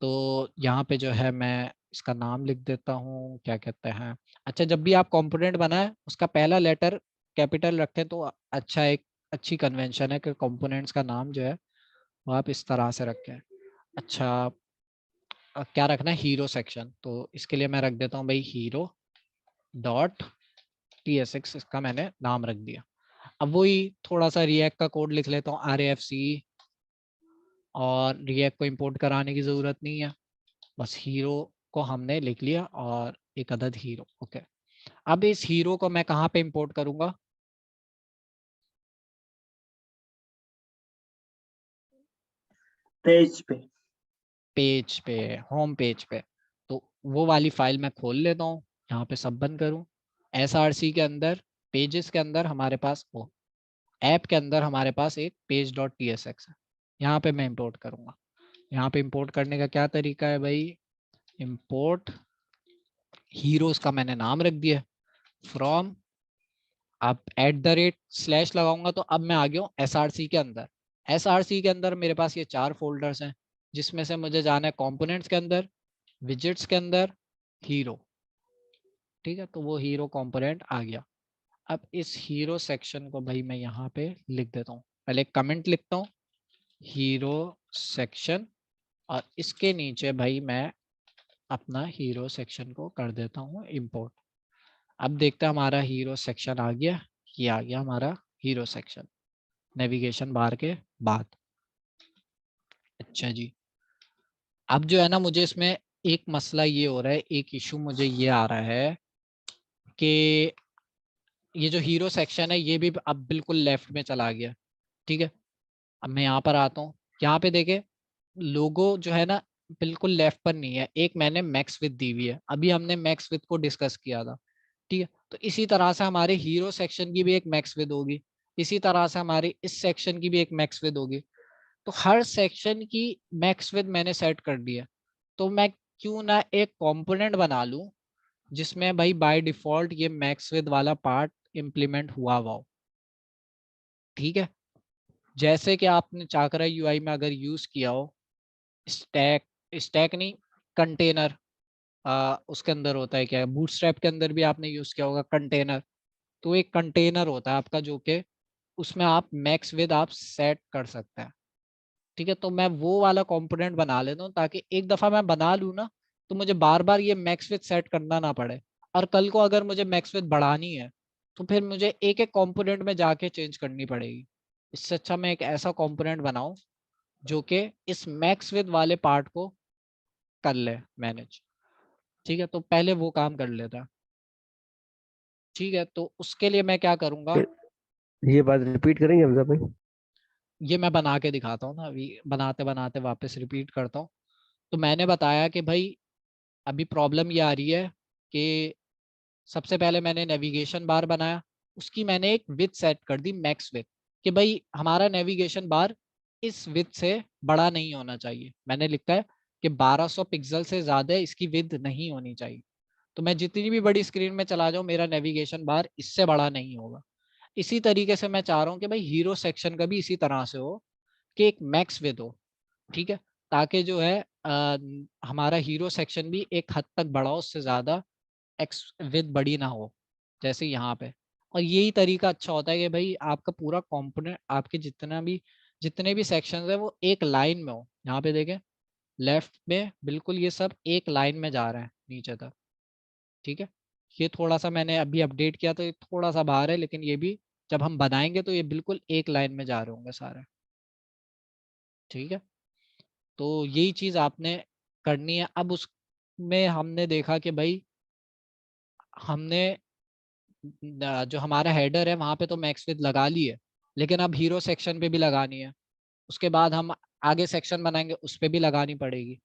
तो यहाँ पे जो है मैं इसका नाम लिख देता हूँ, क्या कहते हैं। अच्छा, जब भी आप कंपोनेंट बनाए उसका पहला लेटर कैपिटल रखें तो अच्छा, एक अच्छी कन्वेंशन है कि कंपोनेंट्स का नाम जो है वो आप इस तरह से रखें। अच्छा, क्या रखना है, हीरो सेक्शन, तो इसके लिए मैं रख देता हूँ भाई हीरो डॉट TSX, इसका मैंने नाम रख दिया। अब वही थोड़ा सा रिएक्ट का कोड लिख लेता हूँ RAFC, और रिएक्ट को इंपोर्ट कराने की जरूरत नहीं है, बस हीरो को हमने लिख लिया और एक अदद हीरो। ओके, अब इस हीरो को मैं कहाँ पे इंपोर्ट करूंगा, पेज पे। पेज पे, होम पेज पे। तो वो वाली फाइल मैं खोल लेता हूँ, यहाँ पे सब बंद करूँ। SRC के अंदर, पेजेस के अंदर हमारे पास, वो ऐप के अंदर हमारे पास एक पेज डॉट TSX है, यहाँ पे मैं इंपोर्ट करूंगा। यहाँ पे इंपोर्ट करने का क्या तरीका है भाई, इंपोर्ट हीरोज का मैंने नाम रख दिया, फ्रॉम, आप @ लगाऊंगा तो अब मैं आ गया हूँ SRC के अंदर। SRC के अंदर मेरे पास ये 4 फोल्डर्स हैं, जिसमें से मुझे जाना है कंपोनेंट्स के अंदर, विजेट्स के अंदर, हीरो। ठीक है, तो वो हीरो कंपोनेंट आ गया। अब इस हीरो सेक्शन को भाई मैं यहाँ पे लिख देता हूँ, पहले कमेंट लिखता हूँ हीरो सेक्शन, और इसके नीचे भाई मैं अपना हीरो सेक्शन को कर देता हूँ इंपोर्ट। अब देखते हैं हमारा हीरो सेक्शन आ गया, ये आ गया हमारा हीरो सेक्शन नेविगेशन बार के बाद। अच्छा जी, अब जो है ना, मुझे इसमें एक मसला ये हो रहा है, एक इशू मुझे ये आ रहा है कि ये जो हीरो सेक्शन है ये भी अब बिल्कुल लेफ्ट में चला गया। ठीक है, अब मैं यहाँ पर आता हूँ, यहाँ पे देखे लोगो जो है ना बिल्कुल लेफ्ट पर नहीं है, एक मैंने मैक्स विथ दी हुई है, अभी हमने मैक्स विथ को डिस्कस किया था। ठीक है, तो इसी तरह से हमारे हीरो सेक्शन की भी एक मैक्स विथ होगी, इसी तरह से हमारी इस सेक्शन की भी एक मैक्स विथ होगी। तो हर सेक्शन की मैक्स विथ मैंने सेट कर दिया, तो मैं क्यों ना एक कंपोनेंट बना लूं जिसमें भाई बाय डिफॉल्ट ये मैक्स विथ वाला पार्ट इम्प्लीमेंट हुआ हुआ हो। ठीक है, जैसे कि आपने चाकरा UI में अगर यूज किया हो, स्टैक, स्टैक नहीं, कंटेनर, उसके अंदर होता है क्या, बूटस्ट्रैप के अंदर भी आपने यूज किया होगा कंटेनर। तो एक कंटेनर होता है आपका जो कि उसमें आप मैक्स विद आप सेट कर सकते हैं। ठीक है, तो मैं वो वाला कंपोनेंट बना लेता हूँ ताकि एक दफा मैं बना लूँ ना तो मुझे बार बार ये मैक्स विद सेट करना ना पड़े, और कल को अगर मुझे मैक्स विद बढ़ानी है तो फिर मुझे एक एक कंपोनेंट में जाके चेंज करनी पड़ेगी। इससे अच्छा मैं एक ऐसा कंपोनेंट बनाऊं जो कि इस मैक्स विद वाले पार्ट को कर ले मैनेज। ठीक है, तो पहले वो काम कर लेता। ठीक है, तो उसके लिए मैं क्या करूंगा, ये बात रिपीट करेंगे हमजा भाई? ये मैं बना के दिखाता हूँ ना, अभी बनाते बनाते वापस रिपीट करता हूँ। तो मैंने बताया कि भाई अभी प्रॉब्लम ये आ रही है कि सबसे पहले मैंने नेविगेशन बार बनाया, उसकी मैंने एक विथ सेट कर दी मैक्स विथ, कि भाई हमारा नेविगेशन बार इस विथ से बड़ा नहीं होना चाहिए। मैंने लिखा है कि 1200 पिक्सल से ज्यादा इसकी विथ नहीं होनी चाहिए। तो मैं जितनी भी बड़ी स्क्रीन में चला जाऊं मेरा नेविगेशन बार इससे बड़ा नहीं होगा। इसी तरीके से मैं चाह रहा हूँ कि भाई हीरो सेक्शन का भी इसी तरह से हो कि एक मैक्स विथ हो। ठीक है, ताकि जो है हमारा हीरो सेक्शन भी एक हद तक बड़ा हो, उससे ज्यादा एक्स विद बड़ी ना हो, जैसे यहाँ पे। और यही तरीका अच्छा होता है कि भाई आपका पूरा कंपोनेंट, आपके जितने भी सेक्शंस है वो एक लाइन में हो। यहाँ पे देखें लेफ्ट में बिल्कुल ये सब एक लाइन में जा रहा है नीचे तक। ठीक है, ये थोड़ा सा मैंने अभी अपडेट किया तो ये थोड़ा सा बाहर है, लेकिन ये भी जब हम बनाएंगे तो ये बिल्कुल एक लाइन में जा रहे होंगे सारे। ठीक है, तो यही चीज आपने करनी है। अब उसमें हमने देखा कि भाई हमने जो हमारा हेडर है वहां पे तो मैक्स विथ लगा ली है, लेकिन अब हीरो सेक्शन पे भी लगानी है। उसके बाद हम आगे सेक्शन बनाएंगे उस पे भी लगानी पड़ेगी।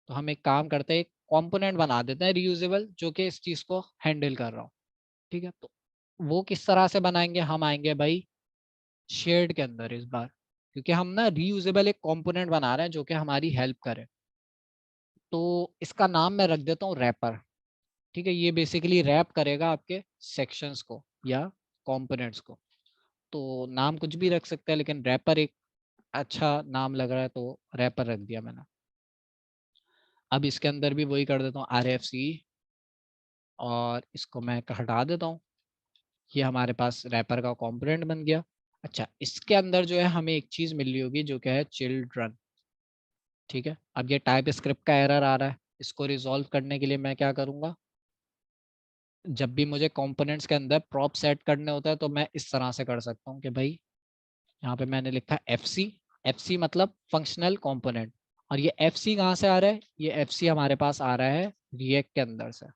तो हम एक काम करते हैं, एक कंपोनेंट बना देते हैं रीयूजेबल जो कि इस चीज को हैंडल कर रहा हो। ठीक है, तो वो किस तरह से बनाएंगे, हम आएंगे भाई शेयर्ड के अंदर इस बार, क्योंकि हम ना रीयूजेबल एक कंपोनेंट बना रहे हैं जो कि हमारी हेल्प करे। तो इसका नाम मैं रख देता हूँ रैपर। ठीक है, ये बेसिकली रैप करेगा आपके सेक्शंस को या कंपोनेंट्स को। तो नाम कुछ भी रख सकते हैं, लेकिन रैपर एक अच्छा नाम लग रहा है तो रैपर रख दिया मैंने। अब इसके अंदर भी वही कर देता हूँ RFC और इसको मैं हटा देता हूँ। ये हमारे पास रैपर का कंपोनेंट बन गया। अच्छा, इसके अंदर जो है हमें एक चीज मिल रही होगी जो क्या है, चिल्ड्रन। ठीक है, अब ये टाइप स्क्रिप्ट का एरर आ रहा है, इसको रिजॉल्व करने के लिए मैं क्या करूंगा, जब भी मुझे कंपोनेंट्स के अंदर प्रॉप सेट करने होता है तो मैं इस तरह से कर सकता हूँ कि भाई यहाँ पे मैंने लिखा FC। FC मतलब फंक्शनल कंपोनेंट, और ये FC कहाँ से आ रहा है, ये FC हमारे पास आ रहा है रिएक्ट के अंदर से।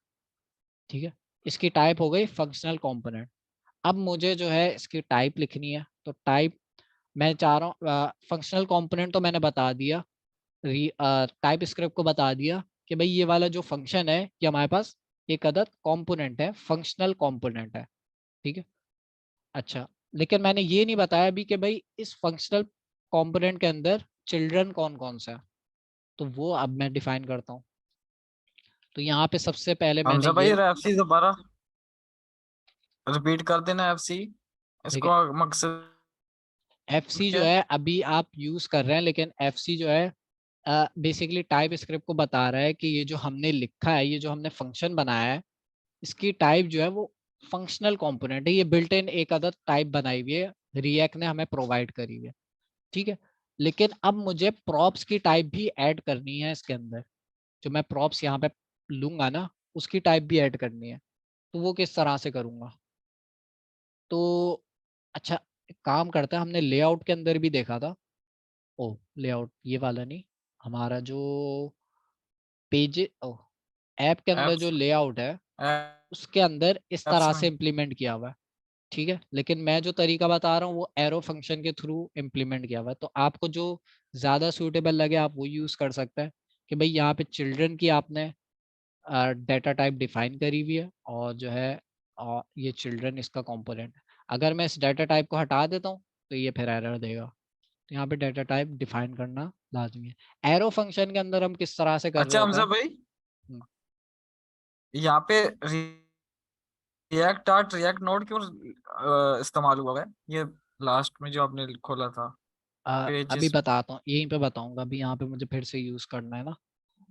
ठीक है, इसकी टाइप हो गई फंक्शनल कंपोनेंट। अब मुझे जो है इसकी टाइप लिखनी है, तो टाइप मैं चाह रहा हूँ, फंक्शनल कंपोनेंट तो मैंने बता दिया, टाइप स्क्रिप्ट को बता दिया कि भाई ये वाला जो फंक्शन है ये हमारे पास एक अदद कंपोनेंट है, फंक्शनल कंपोनेंट है। ठीक है, अच्छा, लेकिन मैंने ये नहीं बताया अभी कि भाई इस फंक्शनल कंपोनेंट के अंदर चिल्ड्रन कौन कौन सा है, तो वो अब मैं डिफाइन करता हूँ। तो यहाँ पे सबसे पहले मैंने हमजा भाई ये एफसी दोबारा रिपीट कर देना एफसी, देखिए, इसको मकसद FC क्या जो है? है अभी आप यूज कर रहे हैं, लेकिन FC जो है बेसिकली टाइप स्क्रिप्ट को बता रहा है कि ये जो हमने लिखा है, ये जो हमने फंक्शन बनाया है, इसकी टाइप जो है वो फंक्शनल कंपोनेंट है। ये बिल्ट इन एक अदर टाइप बनाई हुई है, रिएक्ट ने हमें प्रोवाइड करी हुई है। ठीक है, लेकिन अब मुझे प्रॉप्स की टाइप भी ऐड करनी है इसके अंदर। जो मैं प्रॉप्स यहाँ पे लूंगा ना, उसकी टाइप भी ऐड करनी है। तो वो किस तरह से करूंगा, तो अच्छा, एक काम करता है, हमने लेआउट के अंदर भी देखा था। ओ, लेआउट ये वाला नहीं, हमारा जो पेज ऐप के अंदर जो एप्स लेआउट है उसके अंदर इस एप्स तरह में से इम्प्लीमेंट किया हुआ है। ठीक है, लेकिन मैं जो तरीका बता रहा हूँ वो एरो फंक्शन के थ्रू इम्प्लीमेंट किया हुआ है। तो आपको जो ज़्यादा सूटेबल लगे आप वो यूज़ कर सकते हैं कि भाई यहाँ पे चिल्ड्रन की आपने डाटा टाइप डिफाइन करी हुई है, और जो है ये चिल्ड्रन इसका कंपोनेंट है। अगर मैं इस डाटा टाइप को हटा देता हूँ तो ये फिर एरर देगा। तो यहाँ पे डाटा टाइप डिफाइन करना लाजमी है। एरो फंक्शन के अंदर हम किस तरह से कर रहे अच्छा होते हमजा हैं। भाई, हम्म, यहाँ पे रिएक्ट आर्ट रिएक्ट नोड क्यों इस्तेमाल हुआ है? ये लास्ट में जो आपने खोला था अभी पेजेस। बताता हूँ, यहीं पे बताऊंगा, अभी यहाँ पे मुझे फिर से यूज करना है ना।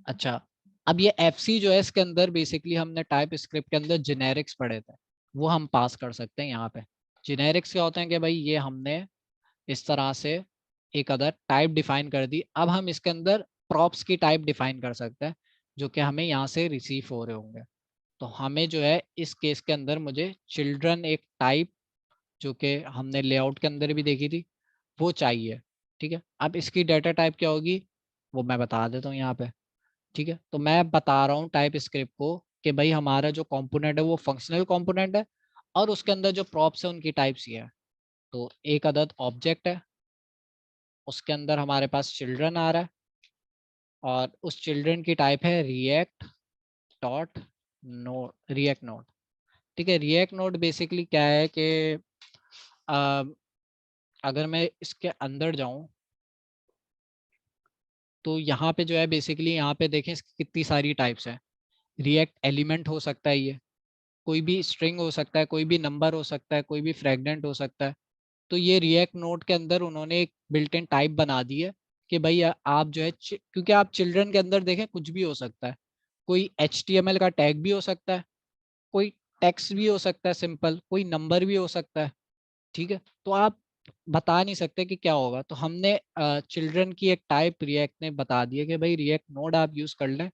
अच्छा, अब ये FC जो है इसके अंदर बेसिकली हमने टाइप स्क्रिप्ट के अंदर जेनेरिक्स पढ़े थे, वो हम पास कर सकते हैं यहाँ पे। जेनेरिक्स क्या होते हैं कि भाई ये हमने इस तरह से एक अदर टाइप डिफाइन कर दी, अब हम इसके अंदर प्रॉप्स की टाइप डिफाइन कर सकते हैं जो कि हमें यहाँ से रिसीव हो रहे होंगे। तो हमें जो है इस केस के अंदर मुझे चिल्ड्रन एक टाइप जो कि हमने लेआउट के अंदर भी देखी थी वो चाहिए। ठीक है, अब इसकी डाटा टाइप क्या होगी वो मैं बता देता हूँ यहाँ पे। ठीक है, तो मैं बता रहा हूँ टाइप स्क्रिप्ट को कि भाई हमारा जो कंपोनेंट है वो फंक्शनल कंपोनेंट है, और उसके अंदर जो प्रॉप्स है उनकी टाइप्स ये है। तो एक अदद ऑब्जेक्ट है, उसके अंदर हमारे पास चिल्ड्रन आ रहा है, और उस चिल्ड्रन की टाइप है react dot node, react node. ठीक है, रिएक्ट नोड बेसिकली क्या है कि अ, अगर मैं इसके अंदर जाऊं तो यहाँ पे जो है बेसिकली यहाँ पे देखें इसकी कितनी सारी टाइप्स हैं। रिएक्ट एलिमेंट हो सकता है, ये कोई भी स्ट्रिंग हो सकता है, कोई भी नंबर हो सकता है, कोई भी फ्रेगमेंट हो सकता है। तो ये रिएक्ट नोड के अंदर उन्होंने एक बिल्ट इन टाइप बना दी है कि भाई आप जो है क्योंकि आप चिल्ड्रन के अंदर देखें कुछ भी हो सकता है, कोई HTML का टैग भी हो सकता है, कोई टेक्स्ट भी हो सकता है सिंपल, कोई नंबर भी हो सकता है। ठीक है, तो आप बता नहीं सकते कि क्या होगा। तो हमने चिल्ड्रन की एक टाइप रिएक्ट ने बता दी है कि भाई रिएक्ट नोड आप यूज कर लें,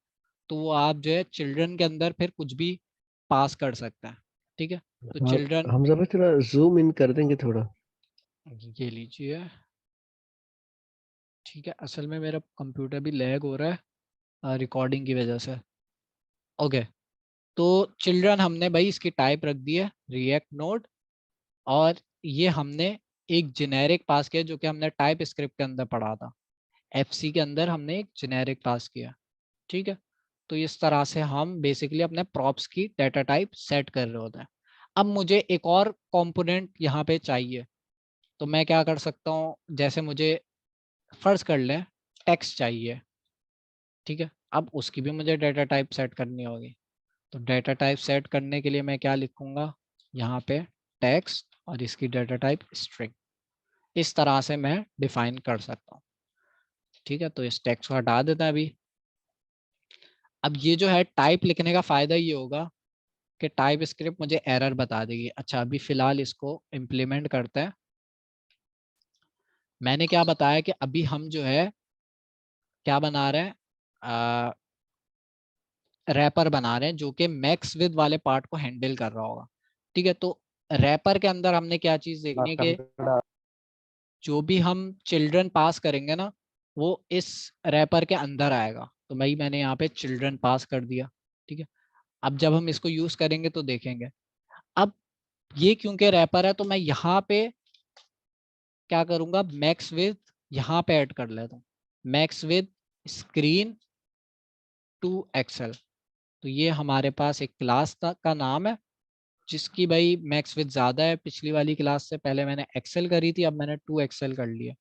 तो वो आप जो है चिल्ड्रन के अंदर फिर कुछ भी पास कर सकते हैं। ठीक है, तो हाँ, चिल्ड्रन हमजा भाई थोड़ा जूम इन कर देंगे थोड़ा। ये लीजिए। ठीक है, असल में मेरा कंप्यूटर भी लैग हो रहा है रिकॉर्डिंग की वजह से। ओके, तो चिल्ड्रन हमने भाई इसकी टाइप रख दी है रिएक्ट नोड, और ये हमने एक जेनेरिक पास किया जो कि हमने टाइप स्क्रिप्ट के अंदर पढ़ा था। FC के अंदर हमने एक जेनेरिक पास किया। ठीक है, तो इस तरह से हम बेसिकली अपने प्रॉप्स की डाटा टाइप सेट कर रहे होते हैं। अब मुझे एक और कंपोनेंट यहाँ पे चाहिए, तो मैं क्या कर सकता हूँ, जैसे मुझे फर्ज कर लें टेक्स्ट चाहिए। ठीक है, अब उसकी भी मुझे डाटा टाइप सेट करनी होगी। तो डाटा टाइप सेट करने के लिए मैं क्या लिखूंगा यहाँ पे, टेक्स्ट, और इसकी डाटा टाइप स्ट्रिंग। इस तरह से मैं डिफाइन कर सकता हूँ। ठीक है, तो इस टेक्स्ट को हटा देता है अभी। अब ये जो है टाइप लिखने का फायदा ये होगा कि टाइप स्क्रिप्ट मुझे एरर बता देगी। अच्छा अभी फिलहाल इसको इम्प्लीमेंट करते हैं। मैंने क्या बताया कि अभी हम जो है क्या बना रहे हैं, रैपर बना रहे हैं जो कि मैक्स विद वाले पार्ट को हैंडल कर रहा होगा। ठीक है, तो रैपर के अंदर हमने क्या चीज देखनी है कि जो भी हम चिल्ड्रन पास करेंगे ना वो इस रैपर के अंदर आएगा। तो मैंने यहाँ पे चिल्ड्रन पास कर दिया। ठीक है, अब जब हम इसको यूज करेंगे तो देखेंगे। अब ये क्योंकि रैपर है तो मैं यहाँ पे क्या करूंगा, मैक्स विद यहाँ पे ऐड कर लेता हूँ, max width screen to excel. तो ये हमारे पास एक क्लास का नाम है जिसकी भाई मैक्स विद ज्यादा है। पिछली वाली क्लास से पहले मैंने एक्सेल करी थी, अब मैंने 2 एक्सेल कर लिया।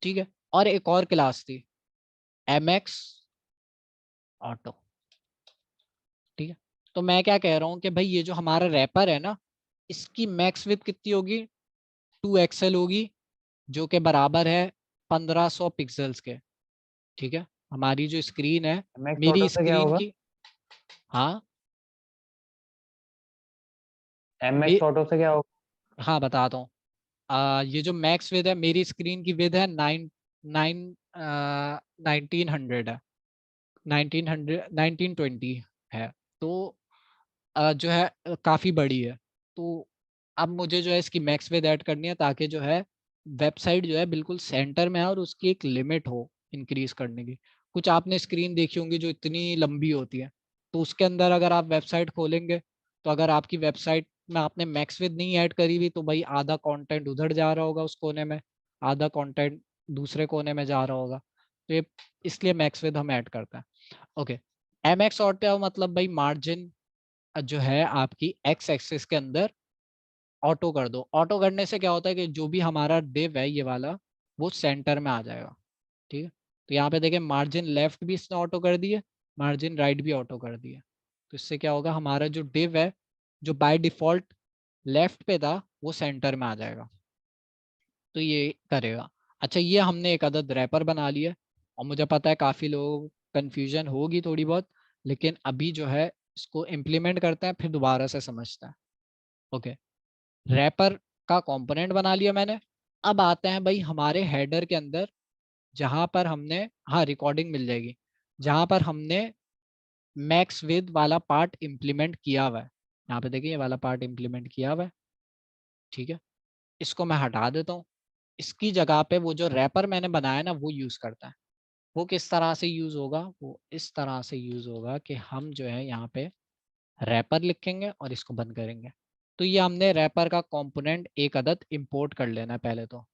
ठीक है, और एक और क्लास थी mx ऑटो। ठीक है, तो मैं क्या कह रहा हूँ कि भाई ये जो हमारा रैपर है ना इसकी मैक्स विद कितनी होगी, 2 एक्सेल होगी, जो कि बराबर है 1500 पिक्सल्स के। ठीक है, हमारी जो स्क्रीन है मैक्स मेरी ऑटो से क्या स्क्रीन होगा? की, हाँ MX ऑटो से क्या होगा? हाँ बताता हूँ। ये जो मैक्स विद है मेरी स्क्रीन की विद है 1900 है, 1920 है। तो जो है काफ़ी बड़ी है। तो अब मुझे जो है इसकी मैक्स विद ऐड करनी है ताकि जो है वेबसाइट जो है बिल्कुल सेंटर में है और उसकी एक लिमिट हो इंक्रीज करने की। कुछ आपने स्क्रीन देखी होंगी जो इतनी लंबी होती है, तो उसके अंदर अगर आप वेबसाइट खोलेंगे तो अगर आपकी वेबसाइट में आपने मैक्स विद नहीं ऐड करी हुई तो भाई आधा कंटेंट उधर जा रहा होगा उस कोने में, आधा कंटेंट दूसरे कोने में जा रहा होगा। तो ये इसलिए मैक्स विद हम ऐड करते हैं। ओके, MX ऑटो मतलब भाई मार्जिन जो है आपकी एक्स एक्सिस के अंदर ऑटो कर दो। ऑटो करने से क्या होता है कि जो भी हमारा डिव है ये वाला वो सेंटर में आ जाएगा। ठीक है, तो यहाँ पे देखें मार्जिन लेफ्ट भी इसने ऑटो कर दिया, मार्जिन राइट भी ऑटो कर दिया। तो इससे क्या होगा, हमारा जो डिव है जो बाय डिफॉल्ट लेफ्ट पे था वो सेंटर में आ जाएगा। तो ये करेगा। अच्छा ये हमने एक अदद रैपर बना लिया और मुझे पता है काफ़ी लोगों को कन्फ्यूजन होगी थोड़ी बहुत, लेकिन अभी जो है इसको इम्प्लीमेंट करते हैं फिर दोबारा से समझते हैं। ओके, रैपर का कंपोनेंट बना लिया मैंने। अब आते हैं भाई हमारे हेडर के अंदर जहां पर हमने, हाँ रिकॉर्डिंग मिल जाएगी, जहां पर हमने मैक्स विद वाला पार्ट इम्प्लीमेंट किया हुआ है। यहाँ पे देखिए ये वाला पार्ट इम्प्लीमेंट किया हुआ है। ठीक है, इसको मैं हटा देता हूँ। इसकी जगह पे वो जो रैपर मैंने बनाया ना वो यूज करता है। वो किस तरह से यूज होगा, वो इस तरह से यूज होगा कि हम जो है यहाँ पे रैपर लिखेंगे और इसको बंद करेंगे। तो ये हमने रैपर का कंपोनेंट एक अदद इंपोर्ट कर लेना है पहले तो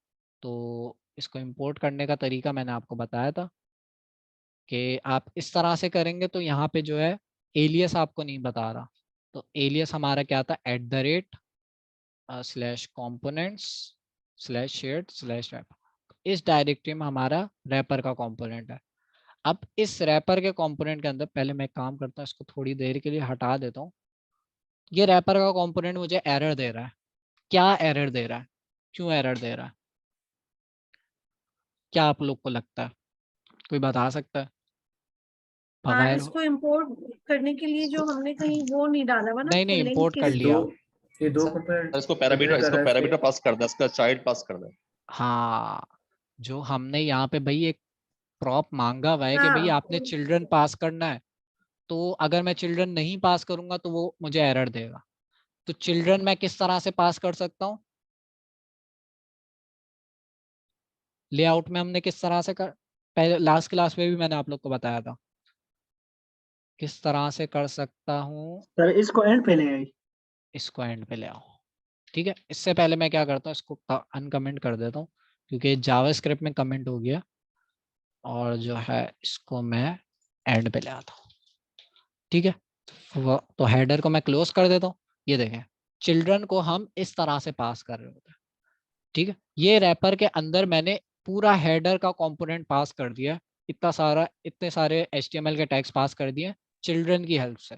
इसको इंपोर्ट करने का तरीका मैंने आपको बताया था कि आप इस तरह से करेंगे। तो यहाँ पे जो है एलियस आपको नहीं बता रहा, तो एलियस हमारा क्या था, @components/shared/rap। इस डायरेक्टरी में हमारा रैपर का कंपोनेंट है। अब इस रैपर के कंपोनेंट के अंदर पहले मैं काम करता हूँ, इसको थोड़ी देर के लिए हटा देता हूँ। ये रैपर का कंपोनेंट मुझे एरर दे रहा है। क्या एरर दे रहा है, क्यों एरर दे रहा है, क्या आप लोग को लगता है, कोई बता सकता है? बगैर इसको इंपोर्ट करने के लिए जो हमने कहीं वो नहीं डाला हुआ ना, नहीं लिंक इंपोर्ट कर किसी लिया। ये दो इसको पैरामीटर पास कर दे, इसका चाइल्ड पास कर दे। हाँ, जो हमने यहाँ पे भाई एक प्रॉप मांगा हुआ है कि भाई हाँ आपने चिल्ड्रन पास करना है, तो अगर मैं चिल्ड्रन नहीं पास करूंगा तो वो मुझे एरर देगा। तो चिल्ड्रन मैं किस तरह से पास कर सकता हूँ, लेआउट में हमने किस तरह से कर, पहले लास्ट क्लास में भी मैंने आप लोग को बताया था किस तरह से कर सकता हूँ। सर इसको एंड पे ले आई। इसको एंड पे ले आओ। ठीक है, इससे पहले मैं क्या करता हूँ, इसको अनकमेंट कर देता हूँ क्योंकि जावास्क्रिप्ट में कमेंट हो गया, और जो है इसको मैं एंड पे ले आता हूँ। ठीक है, तो हेडर को मैं क्लोज कर देता हूँ। ये देखें चिल्ड्रन को हम इस तरह से पास कर रहे होते हैं। ठीक है, ये रैपर के अंदर मैंने पूरा हेडर का कंपोनेंट पास कर दिया, इतने सारे HTML के टैग्स पास कर दिए चिल्ड्रन की हेल्प से।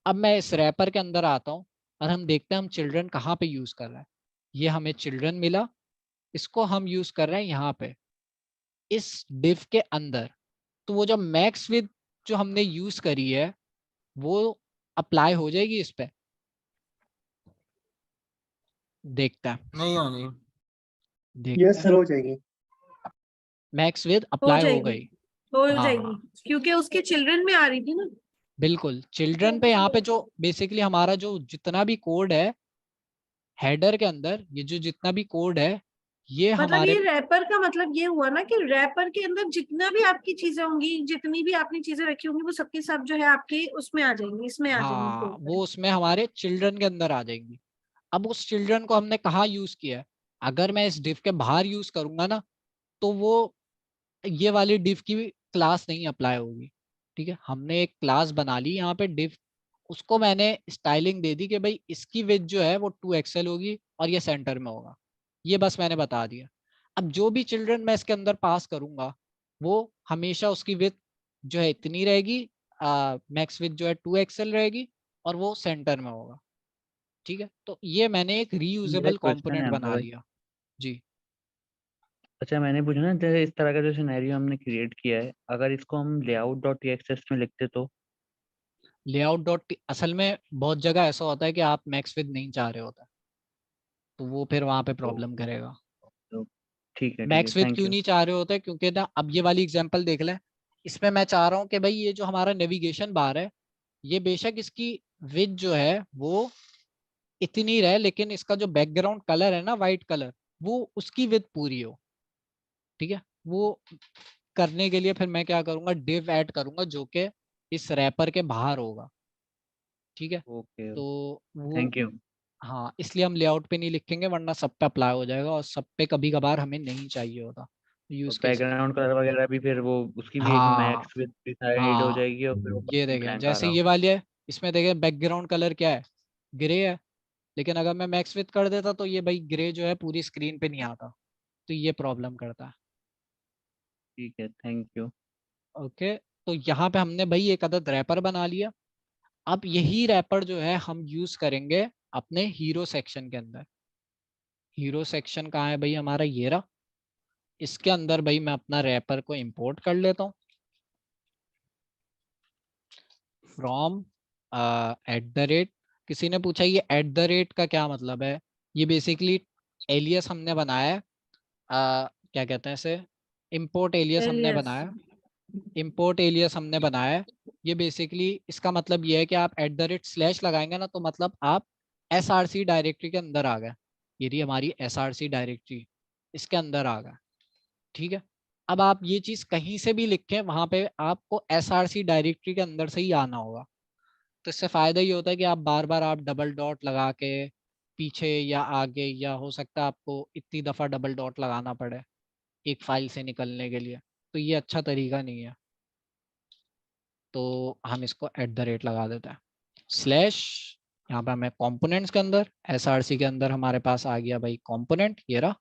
अब मैं इस रैपर के अंदर आता हूँ और हम देखते हैं हम चिल्ड्रन कहाँ पे यूज कर रहे हैं। ये हमें चिल्ड्रन मिला, इसको हम यूज कर रहे हैं यहाँ पे इस डिव के अंदर। तो वो जो मैक्स विद जो हमने यूज करी है वो अप्लाई हो जाएगी इस पे? देखता है, नहीं होनी। देखता यस है। सर, हो जाएगी। मैक्स विद हो अप्लाई हो जाएगी, गई। हो हाँ जाएगी, हाँ क्योंकि उसके चिल्ड्रन में आ रही थी ना। बिल्कुल, चिल्ड्रन पे यहाँ पे जो बेसिकली हमारा जो जितना भी कोड है हेडर के अंदर, ये जो जितना भी कोड है ये मतलब हमारे ये रैपर का मतलब ये हुआ ना कि रैपर के अंदर जितना भी आपकी चीजें होंगी, जितनी भी आपने चीजें रखी होंगी, वो सबकी सब जो है आपके उसमें आ जाएंगी, इसमें आ जाएंगी हाँ कोड वो उसमें हमारे चिल्ड्रन के अंदर आ जाएंगी। अब उस चिल्ड्रन को हमने कहाँ यूज किया है? अगर मैं इस डिव के बाहर यूज करूंगा ना तो वो ये वाली डिव की क्लास नहीं अप्लाई होगी। ठीक है, हमने एक क्लास बना ली यहाँ पे डिव, उसको मैंने स्टाइलिंग दे दी कि भाई इसकी विड्थ जो है वो 2XL होगी और ये सेंटर में होगा। ये बस मैंने बता दिया। अब जो भी चिल्ड्रन मैं इसके अंदर पास करूंगा वो हमेशा उसकी विड्थ जो है इतनी रहेगी, मैक्स विड्थ जो है 2XL रहेगी और वो सेंटर में होगा। ठीक है, तो ये मैंने एक मेरा रीयूजेबल एक क्वेश्चन है कंपोनेंट हमजा बना भाई। दिया। जी। अच्छा, मैंने पूछा ना, जैसे इस तरह का जो सिनेरियो हमने क्रिएट किया है, अगर इसको हम लेआउट डॉट टीएक्सएस में लिखते तो? लेआउट डॉट असल में बहुत जगह ऐसा होता है कि आप मैक्स विद नहीं चाह रहे होता, तो वो फिर वहां पे तो प्रॉब्लम करेगा। तो ठीक है, ठीक है, मैक्स विद थैंक क्यों यू। नहीं चाह रहे होते? क्योंकि ना अब ये वाली एग्जांपल देख लें, इसमें मैं चाह रहा हूँ कि भाई ये जो हमारा नेविगेशन बार है ये बेशक इसकी विद जो है वो इतनी रहे, लेकिन इसका जो बैकग्राउंड कलर है ना वाइट कलर, वो उसकी विद पूरी हो। ठीक है, वो करने के लिए फिर मैं क्या करूंगा, डिव ऐड करूंगा जो कि इस रैपर के बाहर होगा। ठीक है, ओके, तो वो थैंक यू। हाँ इसलिए हम लेआउट पे नहीं लिखेंगे वरना सब पे अप्लाई हो जाएगा और सब पे कभी कभार हमें नहीं चाहिए होता और यूज केस में। बैकग्राउंड कलर वगैरह भी फिर वो उसकी भी एक हाँ मैक्स विद डिसाइड हो हाँ जाएगी और फिर वो ये देखें ब्लैंक आ जैसे रहा ये हो। वाली है, इसमें देखें बैकग्राउंड कलर क्या है, ग्रे है। लेकिन अगर मैं मैक्स विथ कर देता तो ये भाई ग्रे जो है पूरी स्क्रीन पे नहीं आता, तो ये प्रॉब्लम करता है। ठीक है, थैंक यू। ओके, तो यहाँ पे हमने भाई एक अदद रैपर बना लिया। अब यही रैपर जो है हम यूज करेंगे अपने हीरो सेक्शन के अंदर। हीरो सेक्शन कहाँ है भाई हमारा, ये रहा। इसके अंदर भाई मैं अपना रैपर को इंपोर्ट कर लेता हूँ फ्रॉम @। किसी ने पूछा ये @ का क्या मतलब है? ये बेसिकली एलियस हमने बनाया है, क्या कहते हैं इसे, इंपोर्ट एलियस हमने एलियस। बनाया। इंपोर्ट एलियस हमने बनाया है। ये बेसिकली इसका मतलब ये है कि आप @ लगाएंगे ना तो मतलब आप SRC डायरेक्टरी के अंदर आ गए। ये रही हमारी SRC डायरेक्टरी, इसके अंदर आ गए। ठीक है, अब आप ये चीज कहीं से भी लिखें वहां पे आपको SRC डायरेक्टरी के अंदर से ही आना होगा। तो इससे फायदा ये होता है कि आप बार बार आप डबल डॉट लगा के पीछे या आगे, या हो सकता है आपको इतनी दफा डबल डॉट लगाना पड़े एक फाइल से निकलने के लिए, तो ये अच्छा तरीका नहीं है। तो हम इसको @ लगा देते हैं स्लैश। यहाँ पे हमें कंपोनेंट्स के अंदर SRC के अंदर हमारे पास आ गया भाई कंपोनेंट, ये रहा।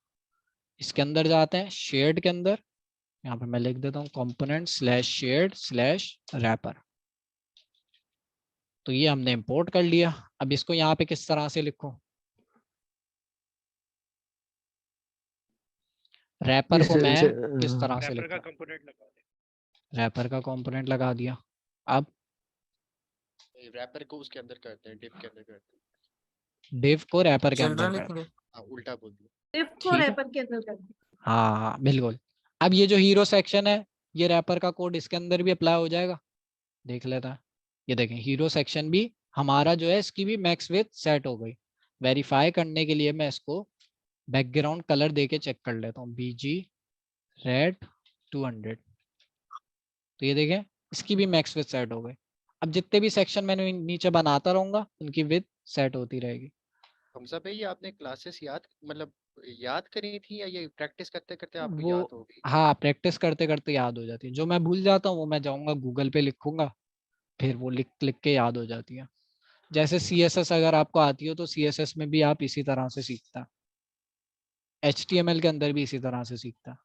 इसके अंदर जाते हैं शेयर्ड के अंदर, यहाँ पे मैं लिख देता हूँ component slash shared slash wrapper. तो ये हमने इंपोर्ट कर लिया। अब इसको यहाँ पे किस तरह से लिखूं, रैपर को मैं किस तरह से रैपर का लिखूं? कंपोनेंट लगा दे। रैपर का कंपोनेंट लगा दिया। अब रैपर को उसके अंदर करते हैं, डिप के अंदर करते डिव को रैपर के अंदर चिल्ड्रन कर। लिखेंगे। हैं। उल्टा बोल दिया। इफ को ठीक है, रैपर के अंदर कर दो। हाँ हाँ बिल्कुल। अब ये जो हीरो सेक्शन है ये रैपर का कोड इसके अंदर भी अप्लाई हो जाएगा। देख लेता है, ये देखें हीरो सेक्शन भी हमारा जो है इसकी भी मैक्स विथ सेट हो गई। वेरीफाई करने के लिए मैं इसको बैकग्राउंड कलर दे के चेक कर लेता हूँ, BG रेड 200। तो ये देखें इसकी भी मैक्स विथ सेट हो गई। अब जितने भी सेक्शन मैंने नीचे बनाता रहूंगा उनकी विथ सेट होती रहेगी। हमजा भाई, ये आपने क्लासेस याद मतलब याद करी थी या ये प्रैक्टिस करते करते आपको वो याद हो गई? हाँ प्रैक्टिस करते करते याद हो जाती है, जो मैं भूल जाता हूँ वो मैं जाऊंगा गूगल पे लिखूंगा, फिर वो लिख लिख के याद हो जाती है। जैसे CSS अगर आपको आती हो तो CSS में भी आप इसी तरह से सीखता है, HTML के अंदर भी इसी तरह से सीखता है।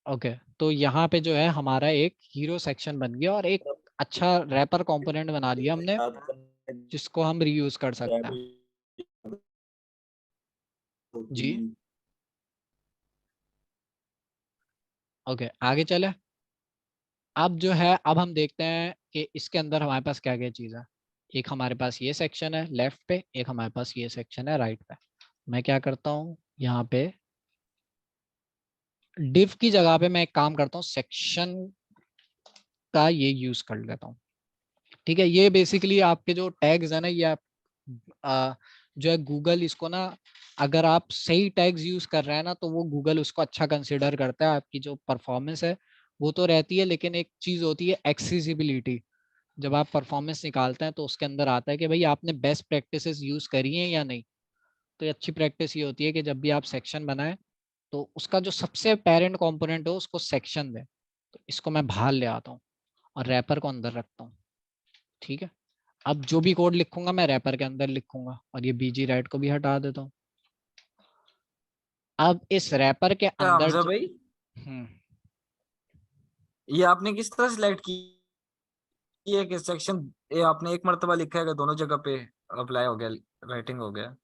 ओके, तो यहाँ पे जो है हमारा एक हीरो सेक्शन बन गया और एक अच्छा रैपर कंपोनेंट बना लिया हमने जिसको हम रीयूज कर सकते हैं। जी ओके, आगे चले। अब जो है, अब हम देखते हैं कि इसके अंदर हमारे पास क्या क्या चीज़ है। एक हमारे पास ये सेक्शन है लेफ्ट पे, एक हमारे पास ये सेक्शन है राइट पे। मैं क्या करता हूँ, यहाँ पे डिव की जगह पे मैं एक काम करता हूँ, सेक्शन का ये यूज कर लेता हूँ। ठीक है, ये बेसिकली आपके जो टैग्स है ना, ये आप जो है गूगल इसको ना, अगर आप सही टैग्स यूज कर रहे हैं ना, तो वो गूगल उसको अच्छा कंसिडर करता है। आपकी जो परफॉर्मेंस है वो तो रहती है, लेकिन एक चीज होती है एक्सेसिबिलिटी। जब आप परफॉर्मेंस निकालते हैं तो उसके अंदर आता है कि भाई आपने बेस्ट प्रैक्टिसेस यूज करी हैं या नहीं। तो ये अच्छी प्रैक्टिस ये होती है कि जब भी आप सेक्शन बनाएं तो उसका जो सबसे पेरेंट कंपोनेंट हो उसको सेक्शन दें। तो इसको मैं बाहर ले आता हूँ और रैपर को अंदर रखता हूँ। ठीक है, अब जो भी कोड लिखूंगा मैं रैपर के अंदर लिखूंगा, और ये बीजी राइट को भी हटा देता हूँ। अब इस रैपर के क्या अंदर हमजा भाई, ये आपने किस तरह सिलेक्ट की है कि सेक्शन, ये आपने एक मर्तबा लिखा है कि दोनों जगह पे अप्लाई हो गया, राइटिंग हो गया?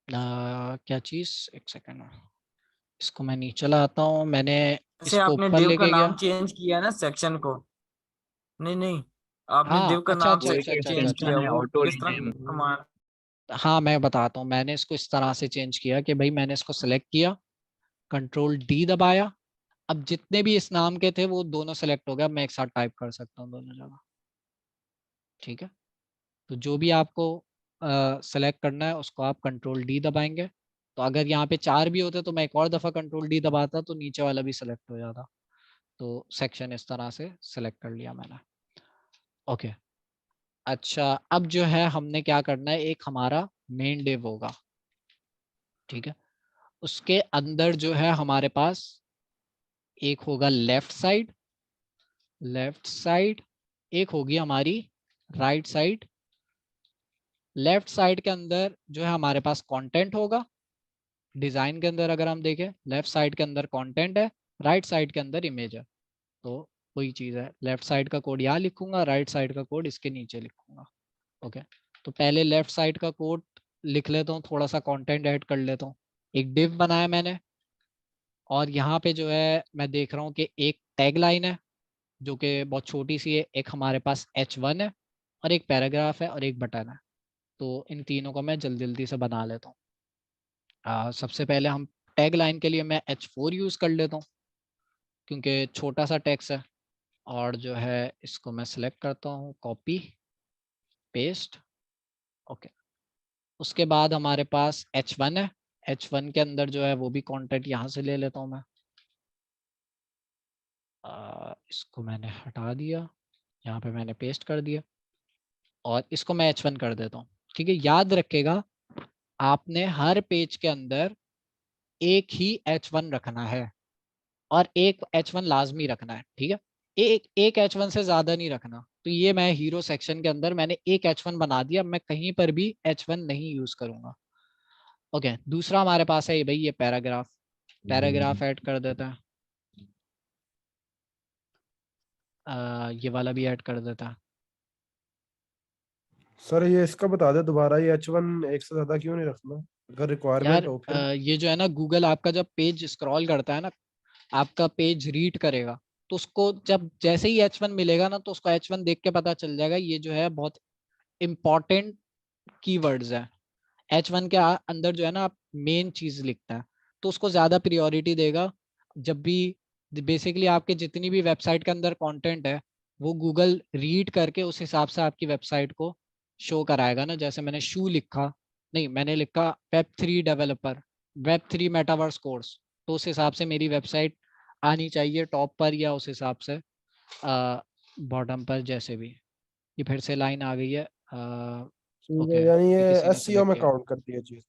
क्या चीज, एक सेकेंड, इसको मैं नीचे लाता हूँ। मैंने जैसे इसको आपने ऊपर दिव का लेके नाम गया। चेंज किया है ना सेक्शन को, नहीं नहीं, आपने हाँ दिव का अच्छा नाम अच्छा अच्छा सेक्शन अच्छा अच्छा चेंज अच्छा। किया, वो किस तरह कमांड? हाँ मैं बताता हूँ, मैंने इसको इस तरह से चेंज किया कि भाई मैंने इसको सेलेक्ट किया, कंट्रोल डी दबाया। अब जितने भी इस नाम के थे वो दोनों सेलेक्ट हो गया, मैं एक साथ टाइप कर सकता हूँ दोनों जगह। ठीक है, तो जो भी आपको सेलेक्ट करना है उसको आप कंट्रोल डी दबाएंगे। तो अगर यहाँ पे 4 भी होते तो मैं एक और दफ़ा कंट्रोल डी दबाता तो नीचे वाला भी सेलेक्ट हो जाता। तो सेक्शन इस तरह से सेलेक्ट कर लिया मैंने। ओके, अच्छा अब जो है हमने क्या करना है, एक हमारा मेन डिव होगा। ठीक है, उसके अंदर जो है हमारे पास एक होगा लेफ्ट साइड, एक होगी हमारी राइट साइड। लेफ्ट साइड के अंदर जो है हमारे पास कंटेंट होगा। डिजाइन के अंदर अगर हम देखें, लेफ्ट साइड के अंदर कंटेंट है, राइट साइड के अंदर इमेज है। तो वही चीज है, लेफ्ट साइड का कोड यहाँ लिखूंगा, राइट साइड का कोड इसके नीचे लिखूंगा। ओके, तो पहले लेफ्ट साइड का कोड लिख लेता हूँ, थोड़ा सा कंटेंट ऐड कर लेता हूँ। एक डिव बनाया मैंने, और यहाँ पे जो है मैं देख रहा हूँ कि एक टैग लाइन है जो कि बहुत छोटी सी है। एक हमारे पास H1 है, और एक पैराग्राफ है, और एक बटन है। तो इन तीनों को मैं जल्दी जल्दी से बना लेता हूँ। सबसे पहले हम टैग लाइन के लिए मैं H4 यूज़ कर लेता हूँ क्योंकि छोटा सा टेक्स्ट है। और जो है इसको मैं सिलेक्ट करता हूँ, कॉपी पेस्ट। ओके, उसके बाद हमारे पास H1 है। H1 के अंदर जो है वो भी कंटेंट यहाँ से ले लेता हूँ मैं। इसको मैंने हटा दिया, यहाँ पे मैंने पेस्ट कर दिया, और इसको मैं H1 कर देता हूँ। ठीक है, याद रखेगा आपने हर पेज के अंदर एक ही H1 रखना है, और एक H1 लाजमी रखना है। ठीक है, एक H1 से ज्यादा नहीं रखना। तो ये मैं हीरो सेक्शन के अंदर मैंने एक H1 बना दिया, मैं कहीं पर भी H1 नहीं यूज करूंगा। ओके, दूसरा हमारे पास है भाई ये पैराग्राफ ऐड कर देता है। ये वाला भी ऐड कर देता है। सर ये इसका बता दे दोबारा, ये H1 एक से ज्यादा क्यों नहीं रखना अगर रिक्वायरमेंट यार हो फिर? ये जो है ना, गूगल आपका जब पेज स्क्रॉल करता है ना, आपका पेज रीड करेगा, तो उसको जब जैसे ही H1 मिलेगा ना, तो उसको H1 देख के पता चल जाएगा ये जो है बहुत इंपॉर्टेंट कीवर्ड्स है। H1 के अंदर जो है ना आप मेन चीज लिखता है, तो उसको ज्यादा प्रियोरिटी देगा। जब भी बेसिकली आपके जितनी भी वेबसाइट के अंदर कंटेंट है, वो गूगल रीड करके उस हिसाब से आपकी वेबसाइट को शो कराएगा ना। जैसे मैंने शू लिखा, नहीं मैंने लिखा Web3 developer, Web3 metaverse course, तो उस हिसाब से मेरी वेबसाइट आनी चाहिए टॉप पर, या उस हिसाब से बॉटम पर, जैसे भी। ये फिर से लाइन आ गई है। ठीक है, ओके, यानी ये ये किसी ने SEO सिलेक्ट में किया। काउंट करती है चीज।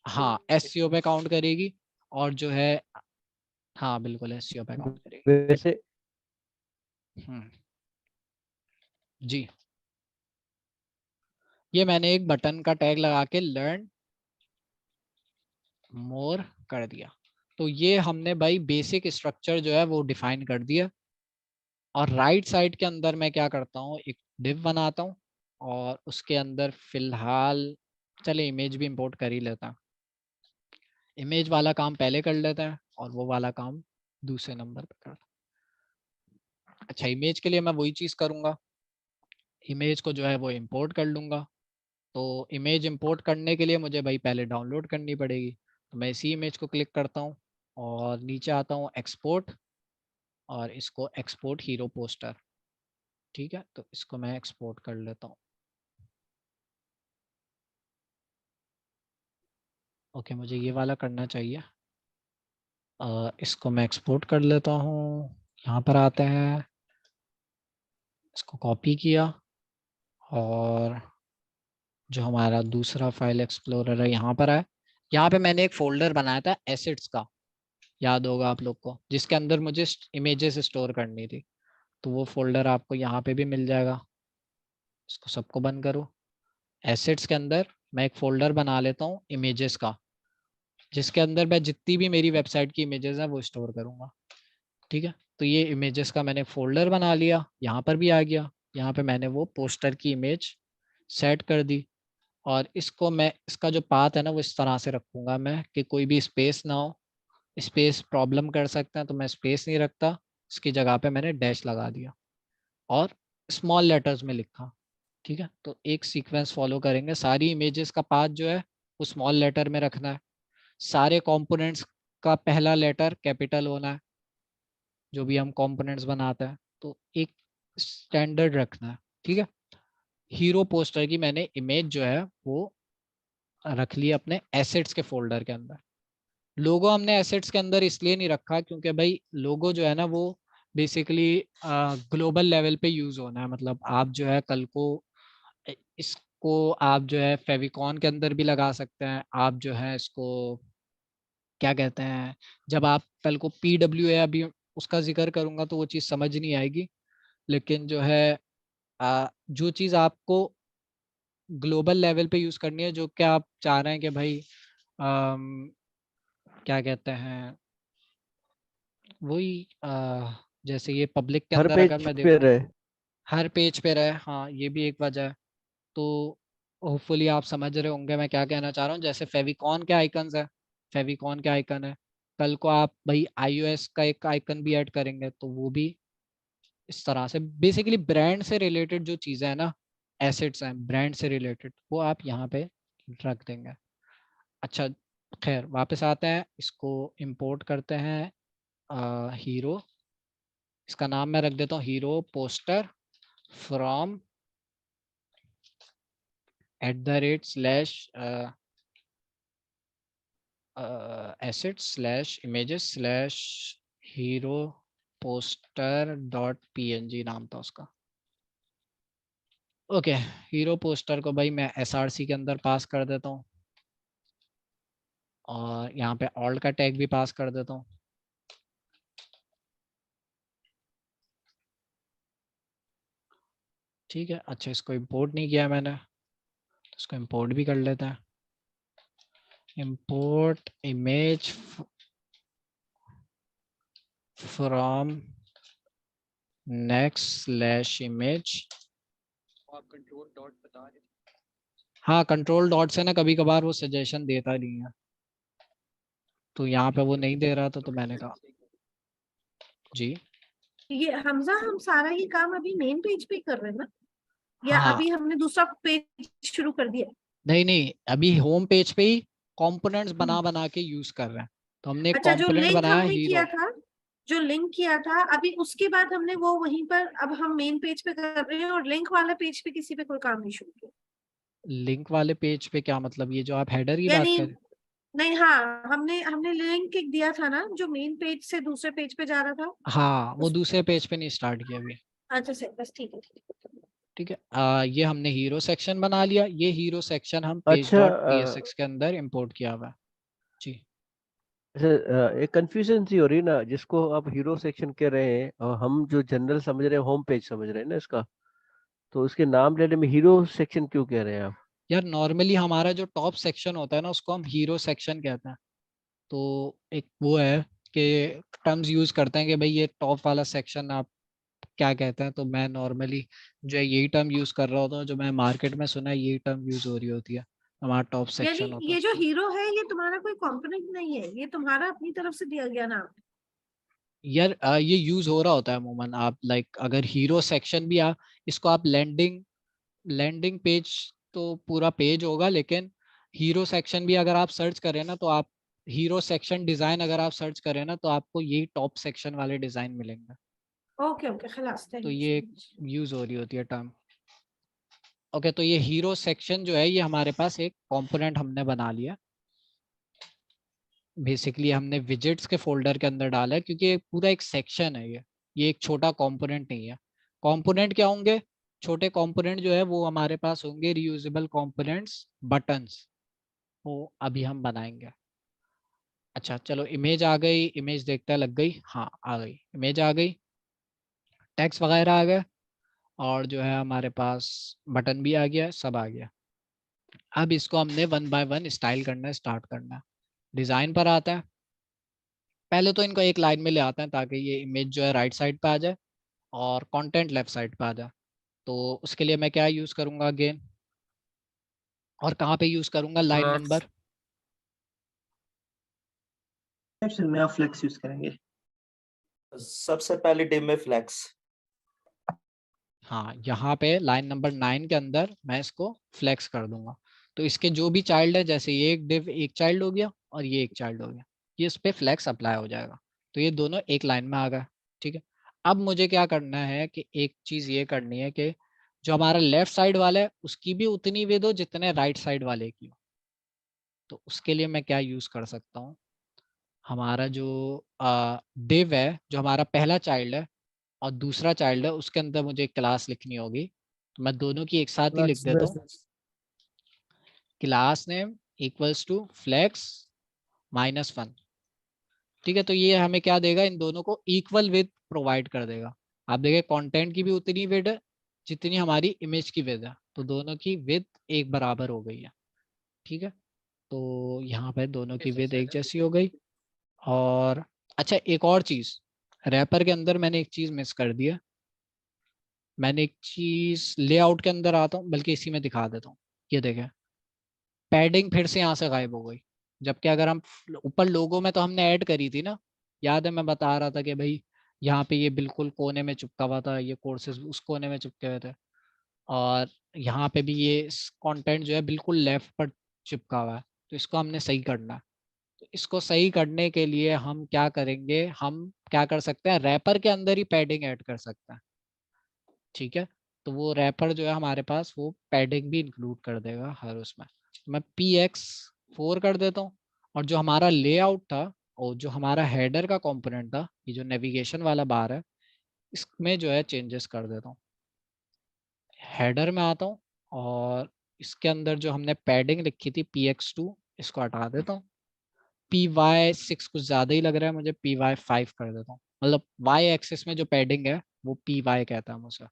हाँ एसईओ पे काउंट करेगी, और जो है हाँ बिल्कुल एसईओ पे काउंट करेगी। वैसे हम्म, जी, ये मैंने एक बटन का टैग लगा के लर्न मोर कर दिया। तो ये हमने भाई बेसिक स्ट्रक्चर जो है वो डिफाइन कर दिया। और राइट साइड के अंदर मैं क्या करता हूँ, एक डिव बनाता हूँ, और उसके अंदर फिलहाल चले इमेज भी इंपोर्ट कर ही लेता हूँ। इमेज वाला काम पहले कर लेते हैं और वो वाला काम दूसरे नंबर पे कर। अच्छा, इमेज के लिए मैं वही चीज़ करूँगा, इमेज को जो है वो इंपोर्ट कर लूँगा। तो इमेज इंपोर्ट करने के लिए मुझे भाई पहले डाउनलोड करनी पड़ेगी, तो मैं इसी इमेज को क्लिक करता हूँ और नीचे आता हूँ एक्सपोर्ट, और इसको एक्सपोर्ट हीरो पोस्टर। ठीक है, तो इसको मैं एक्सपोर्ट कर लेता हूँ। ओके, मुझे ये वाला करना चाहिए। इसको मैं एक्सपोर्ट कर लेता हूँ। यहाँ पर आते हैं, इसको कॉपी किया, और जो हमारा दूसरा फाइल एक्सप्लोरर है यहाँ पर है। यहाँ पे मैंने एक फोल्डर बनाया था एसेट्स का, याद होगा आप लोग को, जिसके अंदर मुझे इमेजेस स्टोर करनी थी। तो वो फोल्डर आपको यहाँ पे भी मिल जाएगा। इसको सबको बंद करो। एसेट्स के अंदर मैं एक फोल्डर बना लेता हूँ इमेजेस का, जिसके अंदर मैं जितनी भी मेरी वेबसाइट की इमेजेस हैं वो स्टोर करूँगा। ठीक है, तो ये इमेजेस का मैंने फोल्डर बना लिया, यहाँ पर भी आ गया। यहाँ पे मैंने वो पोस्टर की इमेज सेट कर दी, और इसको मैं, इसका जो पाथ है ना वो इस तरह से रखूँगा मैं कि कोई भी स्पेस ना हो। स्पेस प्रॉब्लम कर सकते हैं, तो मैं स्पेस नहीं रखता, इसकी जगह पे मैंने डैश लगा दिया और स्मॉल लेटर्स में लिखा। ठीक है, तो एक सीक्वेंस फॉलो करेंगे। सारी इमेजेस का पाथ जो है वो स्मॉल लेटर में रखना है। सारे कंपोनेंट्स का पहला लेटर कैपिटल होना है, जो भी हम कंपोनेंट्स बनाते हैं। तो एक स्टैंडर्ड रखना है। ठीक है, हीरो पोस्टर की मैंने इमेज जो है वो रख ली अपने एसेट्स के फोल्डर के अंदर। लोगो हमने एसेट्स के अंदर इसलिए नहीं रखा क्योंकि भाई लोगो जो है ना वो बेसिकली ग्लोबल लेवल पे यूज होना है। मतलब आप जो है कल को इसको आप जो है फेविकॉन के अंदर भी लगा सकते हैं। आप जो है इसको क्या कहते हैं, जब आप कल को PWA, अभी उसका जिक्र करूंगा तो वो चीज़ समझ नहीं आएगी, लेकिन जो है जो चीज़ आपको ग्लोबल लेवल पे यूज करनी है, जो क्या आप चाह रहे हैं कि भाई क्या कहते हैं, वही जैसे ये पब्लिक के हर अंदर अगर पेज मैं पे देखूं, रहे। हर पेज पे रहे, हाँ ये भी एक वजह है। तो होपफुली आप समझ रहे होंगे मैं क्या कहना चाह रहा हूँ। जैसे फेविकॉन के आइकन्स है, फेविकॉन के आइकन है, कल को आप भाई iOS का एक आइकन भी ऐड करेंगे तो वो भी इस तरह से। बेसिकली ब्रांड से रिलेटेड जो चीज़ें हैं ना, एसेट्स हैं ब्रांड से रिलेटेड, वो आप यहाँ पे रख देंगे। अच्छा, खैर वापस आते हैं, इसको इंपोर्ट करते हैं हीरो। इसका नाम मैं रख देता हूँ hero poster from @/ assets/images/hero poster.png नाम था उसका। ओके, हीरो पोस्टर को भाई मैं SRC के अंदर पास कर देता हूँ, और यहाँ पे ऑल्ट का टैग भी पास कर देता हूँ। ठीक है, अच्छा इसको इंपोर्ट नहीं किया मैंने, तो इसको इंपोर्ट भी कर लेते हैं। Import image from next/image। आप कंट्रोल डॉट बता रहे हाँ, कंट्रोल डॉट से ना कभी कभार वो सजेशन देता नहीं है, तो यहाँ पे वो नहीं दे रहा था, तो मैंने कहा जी। ये हमजा, हम सारा ये काम अभी मेन पेज पे कर रहे हैं ना, या हाँ, अभी हमने दूसरा पेज शुरू कर दिया? नहीं नहीं, अभी होम पेज पे ही कंपोनेंट्स बना बना के यूज कर रहे हैं। तो हमने एक अच्छा, जो कंपोनेंट लिंक बनाया हमने किया हीरो। था, जो लिंक किया था अभी, उसके बाद हमने वो वहीं पर, अब हम मेन पेज पे कर रहे हैं, और लिंक वाला पेज पे किसी पे कोई काम नहीं शुरू किया। लिंक वाले पेज पे क्या मतलब, ये जो आप हेडर की बात यानी कर रहे हैं? नहीं, हाँ, हमने हमने लिंक एक दिया था ना, जो मेन पेज से दूसरे पेज पे जा रहा था। हाँ, वो दूसरे पेज पे नहीं स्टार्ट किया अभी। अच्छा सही, बस ठीक है, ठीक है। ठीक है, ये हमने हीरो सेक्शन बना लिया। ये हीरो सेक्शन हम अच्छा page.tsx के अंदर इंपोर्ट किया हुआ है जी। एक कंफ्यूजन सी हो रही है ना, जिसको आप हीरो सेक्शन कह रहे हैं और हम जो जनरल समझ रहे हैं होम पेज समझ रहे हैं ना इसका, तो इसके नाम लेने में हीरो सेक्शन क्यों कह रहे हैं आप? यार नॉर्मली हमारा जो टॉप सेक्शन होता है ना उसको हम हीरो सेक्शन कहते हैं। तो एक वो है कि टर्म्स यूज करते हैं कि भाई ये टॉप वाला सेक्शन आप क्या कहते हैं, तो मैं नॉर्मली जो है यही टर्म यूज कर रहा होता हूँ। जो मैं मार्केट में सुना है यही टर्म यूज हो रही होती है, हमारा टॉप यानी सेक्शन होता है ये जो उसको। हीरो है, ये तुम्हारा कोई कंपोनेंट नहीं है, ये तुम्हारा अपनी तरफ से दिया गया नाम है। यार ये यूज हो रहा होता है अमूमन। आप लाइक अगर हीरो सेक्शन भी इसको आप लैंडिंग पेज तो पूरा पेज होगा, लेकिन हीरो सेक्शन भी अगर आप सर्च करें ना, तो आप हीरो सेक्शन डिजाइन अगर आप सर्च करें ना, तो आपको यही टॉप सेक्शन वाले डिजाइन मिलेंगे। ओके ओके खलास, तो थैंक ये यू। यूज हो रही होती है टर्म। ओके, तो ये हीरो सेक्शन जो है ये हमारे पास एक कंपोनेंट हमने बना लिया। बेसिकली हमने विजेट्स के फोल्डर के अंदर डाला है, क्योंकि ये पूरा एक सेक्शन है। ये एक छोटा कंपोनेंट नहीं है। कंपोनेंट क्या होंगे? छोटे कंपोनेंट जो है वो हमारे पास होंगे रियूजेबल कंपोनेंट्स, बटन्स, वो अभी हम बनाएंगे। अच्छा चलो, इमेज आ गई, इमेज देखते लग गई, हाँ आ गई, इमेज आ गई, टेक्स्ट वगैरह आ गया, और जो है हमारे पास बटन भी आ गया, सब आ गया। अब इसको हमने 1 बाय 1 स्टाइल करना स्टार्ट करना है। डिजाइन पर आता है। पहले तो इनको एक लाइन में ले आते हैं ताकि ये इमेज जो है राइट साइड पे आ जाए और कंटेंट लेफ्ट साइड पे आ जाए। तो उसके लिए मैं क्या यूज करूंगा अगेन, और कहाँ पे यूज करूंगा? Line flex. नंबर, सेक्शन में आप फ्लेक्स यूज करेंगे। सबसे पहले डिम में फ्लेक्स। हाँ यहाँ पे लाइन नंबर 9 के अंदर मैं इसको फ्लेक्स कर दूंगा। तो इसके जो भी चाइल्ड है, जैसे ये एक डिव एक चाइल्ड हो गया और ये एक चाइल्ड हो गया, ये इस पे फ्लेक्स अप्लाई हो जाएगा। तो ये दोनों एक लाइन में आ गए। ठीक है, अब मुझे क्या करना है कि एक चीज ये करनी है कि जो हमारा लेफ्ट साइड वाला है उसकी भी उतनी विड्थ हो जितने राइट साइड वाले की हो। तो उसके लिए मैं क्या यूज कर सकता हूँ? हमारा जो डिव है, जो हमारा पहला चाइल्ड है और दूसरा चाइल्ड है, उसके अंदर मुझे एक क्लास लिखनी होगी। तो मैं दोनों की एक साथ ही लिख फ्लेक्स देता हूँ। Basis. Class name equals to flex -1। ठीक है, तो ये हमें क्या देगा? इन दोनों को इक्वल विड्थ प्रोवाइड कर देगा। आप देखिए कंटेंट की भी उतनी विड्थ है जितनी हमारी इमेज की विड्थ है, तो दोनों की विड्थ एक बराबर हो गई है। ठीक है, तो यहाँ पे दोनों की विड्थ एक जैसी हो गई। और अच्छा, एक और चीज, रैपर के अंदर मैंने एक चीज मिस कर दी है। मैंने एक चीज लेआउट के अंदर आता हूँ, बल्कि इसी में दिखा देता हूँ। ये देखें, पैडिंग फिर से यहाँ से गायब हो गई। जबकि अगर हम ऊपर लोगों में तो हमने ऐड करी थी ना, याद है मैं बता रहा था कि भाई यहाँ पे ये बिल्कुल कोने में चिपका हुआ था, ये कोर्सेज उस कोने में चिपके हुए थे, और यहाँ पे भी ये कंटेंट जो है बिल्कुल लेफ्ट पर चिपका हुआ है। तो इसको हमने सही करना है। तो इसको सही करने के लिए हम क्या करेंगे? हम क्या कर सकते हैं? रैपर के अंदर ही पैडिंग ऐड कर सकते हैं। ठीक है, तो वो रैपर जो है हमारे पास वो पैडिंग भी इंक्लूड कर देगा हर उसमें। मैं px4 कर देता हूँ। और जो हमारा लेआउट था और जो हमारा हेडर का कंपोनेंट था, ये जो नेविगेशन वाला बार है, इसमें जो है चेंजेस कर देता हूँ। हेडर में आता हूँ और इसके अंदर जो हमने पैडिंग लिखी थी px2, इसको हटा देता हूँ। py6 कुछ ज़्यादा ही लग रहा है मुझे, py5 कर देता हूँ। मतलब y एक्सिस में जो पैडिंग है वो py कहता है मुझे।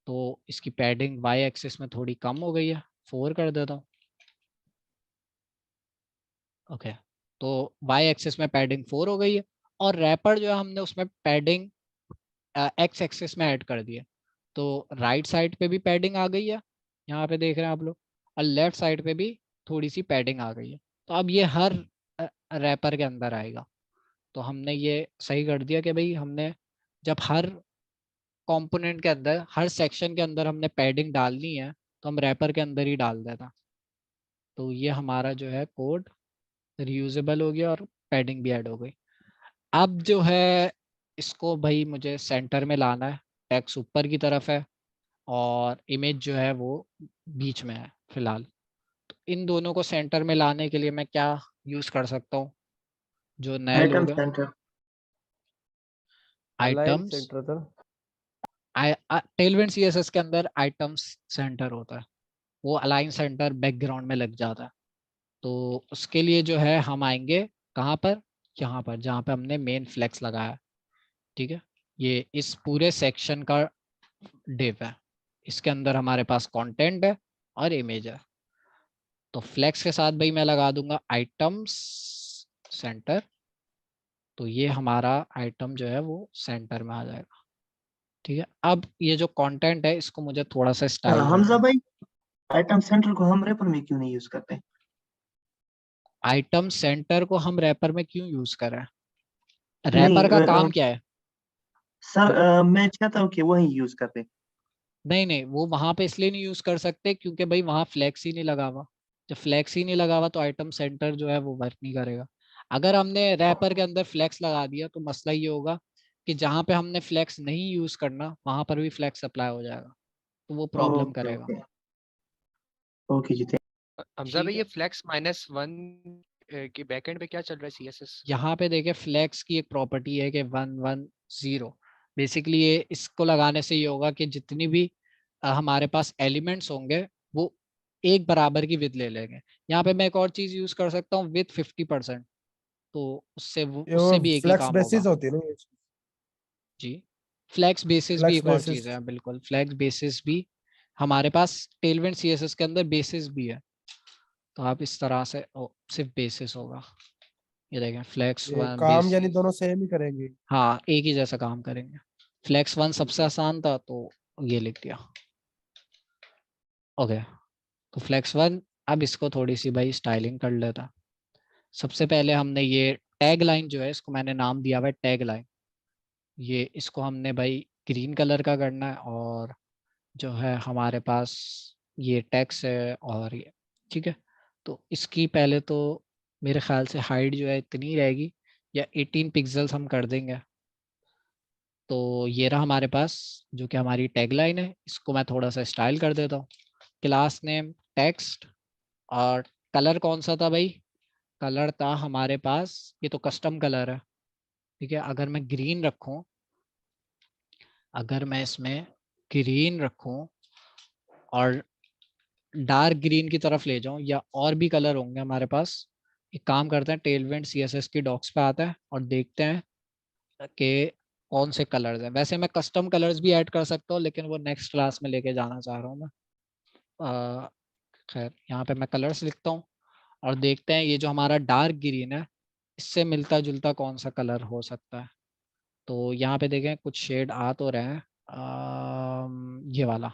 तो इसकी पैडिंग y एक्सिस में थोड़ी कम हो गई है, 4 कर देता हूँ। ओके, तो y एक्सिस में पैडिंग 4 हो गई है। और रैपर जो है हमने उसमें पैडिंग x एक्सिस में ऐड कर दिया। तो राइट साइड पे भी पैडिंग आ गई है, यहाँ पे देख रहे हैं आप लोग, और लेफ्ट साइड पे भी थोड़ी सी पैडिंग आ गई है। तो अब ये हर रैपर के अंदर आएगा। तो हमने ये सही कर दिया कि भाई हमने जब हर कंपोनेंट के अंदर, हर सेक्शन के अंदर हमने पैडिंग डालनी है, तो हम रैपर के अंदर ही डाल देता। तो ये हमारा जो है कोड रीयूजेबल हो गया और पैडिंग भी ऐड हो गई। अब जो है इसको भाई मुझे सेंटर में लाना है। टेक्स्ट ऊपर की तरफ है और इमेज जो है वो बीच में है फिलहाल। तो इन दोनों को सेंटर में लाने के लिए मैं क्या यूज कर सकता हूँ? जो नए आइटम लोग हैं, सेंटर। अलाइन आइटम्स, सेंटर था। टेलविंड सीएसएस के अंदर आइटम्स सेंटर होता है, वो अलाइन सेंटर बैकग्राउंड में लग जाता है। तो उसके लिए जो है हम आएंगे कहाँ पर? यहाँ पर, जहाँ पे हमने मेन फ्लेक्स लगाया। ठीक है, ये इस पूरे सेक्शन का डिव है। इसके अंदर हमारे पास कंटेंट है और इमेज है। तो फ्लेक्स के साथ भाई मैं लगा दूंगा आइटम्स सेंटर। तो ये हमारा आइटम जो है वो सेंटर में आ जाएगा। ठीक है, अब ये जो कंटेंट है इसको मुझे थोड़ा सा स्टाइल हमजा करना है। भाई, आइटम सेंटर को हम रैपर में क्यों नहीं यूज करते? आइटम सेंटर को हम रैपर में क्यों यूज करें? रैपर का नहीं काम क्या है? सर मैं चाहता हूँ कि वही यूज कर दे। नहीं नहीं, वो वहां पे इसलिए नहीं यूज कर सकते क्योंकि भाई वहां फ्लैक्स ही नहीं लगा हुआ। जब फ्लैक्स ही नहीं लगा हुआ तो आइटम सेंटर जो है वो वर्क नहीं करेगा। अगर हमने रैपर के अंदर फ्लैक्स लगा दिया तो मसला ये होगा कि जहां पे हमने फ्लैक्स नहीं यूज करना वहां पर भी फ्लैक्स अप्लाई हो जाएगा, तो वो प्रॉब्लम ओके करेगा। ओके ओके जी हमजा भाई ठीक ये है, फ्लेक्स -1 की बैकएंड पे क्या चल रहा है सीएसएस? यहाँ पे देखिए फ्लैक्स की एक प्रॉपर्टी है कि 110। बेसिकली ये इसको लगाने से ये होगा कि जितनी भी हमारे पास एलिमेंट्स होंगे वो एक बराबर की विद ले लेंगे। यहाँ पे मैं एक और चीज यूज कर सकता हूँ विद 50%, तो ये वो उससे भी एक ही फ्लेक्स काम बेसिस होगा। होती है ना ये? जी, फ्लैक्स बेसिस भी फ्लेक्स एक और बेसिस। चीज है, बिल्कुल फ्लैक्स बेसिस भी हमारे पास टेलविंड सीएसएस के अंदर बेसिस भी है। तो आप इस तरह से सिर्फ बेसिस होगा, ये देखें फ्लैक्स ये वन काम यानी बेसिस। दोनों सेम ही करेंगे? हाँ, एक ही जैसा काम करेंगे। फ्लैक्स वन सबसे आसान था तो ये लिख दिया। ओके, तो फ्लैक्स वन, अब इसको थोड़ी सी भाई स्टाइलिंग कर लेता। सबसे पहले हमने ये टैग लाइन जो है इसको मैंने नाम दिया हुआ है टैग लाइन। ये इसको हमने भाई ग्रीन कलर का करना है, और जो है हमारे पास ये टेक्स्ट है और ये, ठीक है। तो इसकी पहले तो मेरे ख्याल से हाइट जो है इतनी रहेगी, या 18 पिक्सल्स हम कर देंगे। तो ये रहा हमारे पास जो कि हमारी टैगलाइन है। इसको मैं थोड़ा सा स्टाइल कर देता हूँ। क्लास नेम टेक्स्ट, और कलर कौन सा था भाई? कलर था हमारे पास, ये तो कस्टम कलर है, ठीक है। अगर मैं ग्रीन रखूं, अगर मैं इसमें ग्रीन रखूं और डार्क ग्रीन की तरफ ले जाऊं, या और भी कलर होंगे हमारे पास। एक काम करते हैं, टेलविंड सीएसएस की डॉक्स पे आता है और देखते हैं कि कौन से कलर्स हैं। वैसे मैं कस्टम कलर्स भी ऐड कर सकता हूँ, लेकिन वो नेक्स्ट क्लास में लेके जाना चाह रहा हूँ मैं। खैर, यहाँ पे मैं कलर्स लिखता हूँ और देखते हैं ये जो हमारा डार्क ग्रीन है इससे मिलता जुलता कौन सा कलर हो सकता है। तो यहाँ पे देखें कुछ शेड आ तो रहे हैं। ये वाला,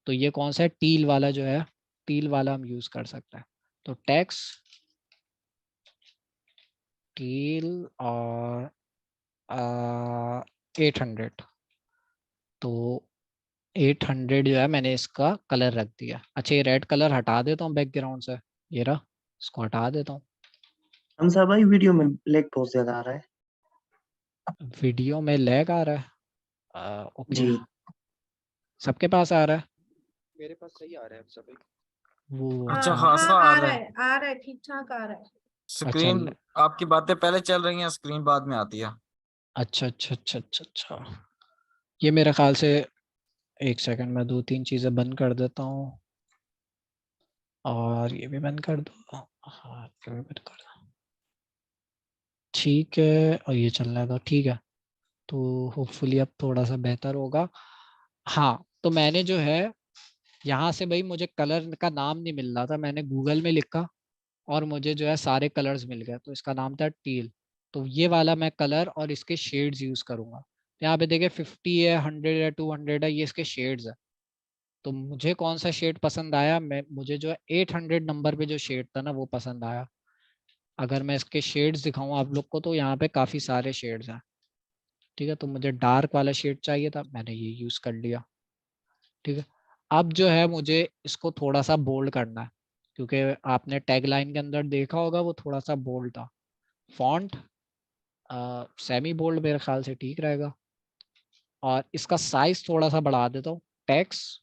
तो ये कौन सा है? टील वाला जो है, टील वाला हम यूज कर सकते हैं। तो टेक्स्ट टील और 800, तो 800 जो है मैंने इसका कलर रख दिया। अच्छा, ये रेड कलर हटा देता हूँ बैकग्राउंड से, ये रहा, इसको हटा देता हूँ। हमजा भाई वीडियो में ब्लैक बहुत ज्यादा आ रहा है। वीडियो में लैग आ रहा है? ओके, जी सबके पास आ रहा है मेरे पास सही आ रहा है हमजा भाई। वो? अच्छा हाँ खासा आ आ रहा रहा है। है, आ रहा है, ठीक ठाक आ रहा है। अच्छा स्क्रीन आपकी बातें पहले चल रही हैं, स्क्रीन बाद में आती है। अच्छा अच्छा अच्छा अच्छा अच्छा, ये मेरे ख्याल से, एक सेकंड में 2-3 चीज़ें बंद कर देता हूँ, और ये भी बंद कर दो, हाँ ये भी बंद कर दो। ठीक है, और ये चल रहा था, ठीक है। तो होपफुली अब थोड़ा सा बेहतर होगा। हाँ, तो मैंने जो है यहाँ से भाई, मुझे कलर का नाम नहीं मिल रहा था, मैंने गूगल में लिखा और मुझे जो है सारे कलर्स मिल गए। तो इसका नाम था टील। तो ये वाला मैं कलर और इसके शेड्स यूज करूंगा। तो यहाँ पे देखिए 50 है, 100 है, 200 है, ये इसके शेड्स है। तो मुझे कौन सा शेड पसंद आया? मुझे जो है 800 नंबर पे जो शेड था ना वो पसंद आया। अगर मैं इसके शेड्स दिखाऊं आप लोग को तो यहाँ पे काफी सारे शेड्स हैं, ठीक है। तो मुझे डार्क वाला शेड चाहिए था, मैंने ये यूज कर लिया, ठीक है। अब जो है मुझे इसको थोड़ा सा बोल्ड करना है, क्योंकि आपने टैग लाइन के अंदर देखा होगा वो थोड़ा सा बोल्ड था। फॉन्ट सेमी बोल्ड मेरे ख्याल से ठीक रहेगा, और इसका साइज थोड़ा सा बढ़ा देता हूँ। टेक्स्ट,